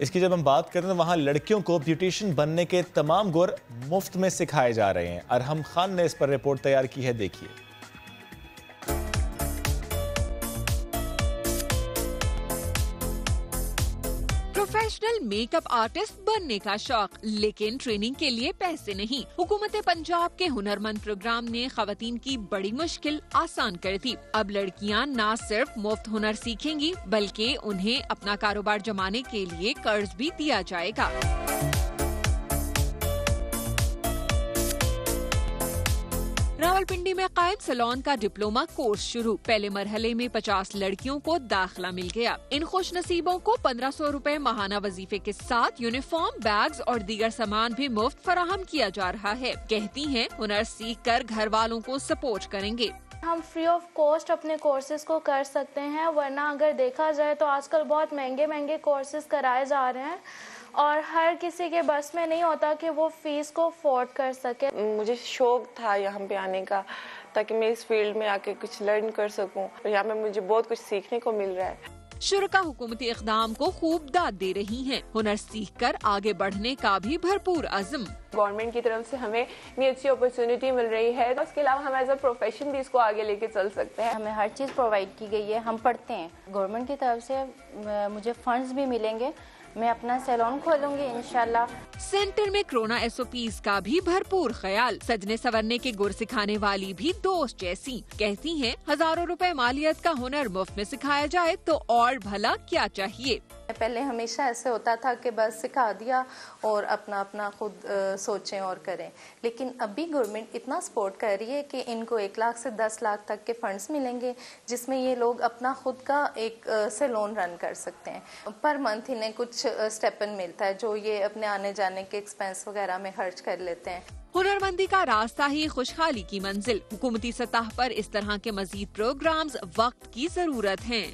इसकी जब हम बात करें तो वहाँ लड़कियों को ब्यूटिशियन बनने के तमाम गुर मुफ्त में सिखाए जा रहे हैं। अरहम खान ने इस पर रिपोर्ट तैयार की है, देखिए। प्रोफेशनल मेकअप आर्टिस्ट बनने का शौक, लेकिन ट्रेनिंग के लिए पैसे नहीं। हुकूमत पंजाब के हुनरमंद प्रोग्राम ने खवातीन की बड़ी मुश्किल आसान कर दी। अब लड़कियां न सिर्फ मुफ्त हुनर सीखेंगी बल्कि उन्हें अपना कारोबार जमाने के लिए कर्ज भी दिया जाएगा। रावलपिंडी में कायम सैलून का डिप्लोमा कोर्स शुरू। पहले मरहले में 50 लड़कियों को दाखिला मिल गया। इन खुश नसीबों को 1500 रुपए माहाना वजीफे के साथ यूनिफॉर्म, बैग्स और दीगर सामान भी मुफ्त फराहम किया जा रहा है। कहती हैं हुनर सीख कर घर वालों को सपोर्ट करेंगे। हम फ्री ऑफ कॉस्ट अपने कोर्सेज को कर सकते हैं, वरना अगर देखा जाए तो आजकल बहुत महंगे महंगे कोर्सेज कराए जा रहे हैं और हर किसी के बस में नहीं होता कि वो फीस को अफोर्ड कर सके। मुझे शौक था यहाँ पे आने का ताकि मैं इस फील्ड में आके कुछ लर्न कर सकूं और यहाँ पे मुझे बहुत कुछ सीखने को मिल रहा है। शुरा हुकूमती इक़दाम को खूब दाद दे रही हैं। हुनर सीख कर आगे बढ़ने का भी भरपूर अज़्म। गवर्नमेंट की तरफ से हमें इतनी अच्छी अपॉर्चुनिटी मिल रही है, उसके अलावा हम एज अ प्रोफेशन भी इसको आगे लेके चल सकते हैं। हमें हर चीज़ प्रोवाइड की गई है, हम पढ़ते हैं। गवर्नमेंट की तरफ से मुझे फंड्स भी मिलेंगे, मैं अपना सैलून खोलूंगी इंशाल्लाह। सेंटर में कोरोना SOPs का भी भरपूर ख्याल। सजने संवरने के गुर सिखाने वाली भी दोस्त जैसी। कहती हैं हजारों रुपए मालियत का हुनर मुफ्त में सिखाया जाए तो और भला क्या चाहिए। पहले हमेशा ऐसे होता था कि बस सिखा दिया और अपना अपना खुद सोचें और करें, लेकिन अभी गवर्नमेंट इतना सपोर्ट कर रही है कि इनको 1 लाख से 10 लाख तक के फंड्स मिलेंगे, जिसमें ये लोग अपना खुद का एक सैलून रन कर सकते हैं। पर मंथ इन्हें कुछ स्टेपन मिलता है जो ये अपने आने जाने के एक्सपेंस वगैरह में खर्च कर लेते हैं। हुनरमंदी का रास्ता ही खुशहाली की मंजिल। हुकूमती सतह पर इस तरह के मजीद प्रोग्राम्स वक्त की जरूरत है।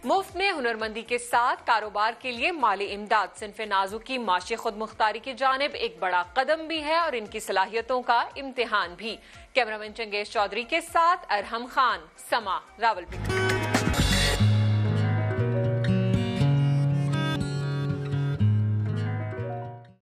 मुफ्त में हुनरमंदी के साथ कारोबार के लिए माली इमदाद सिन्फ़े नाज़ुक की माशी खुद मुख्तारी की जानिब एक बड़ा कदम भी है और इनकी सलाहियतों का इम्तिहान भी। कैमरामैन चंगेज चौधरी के साथ अरहम खान, समा, रावलपिंडी।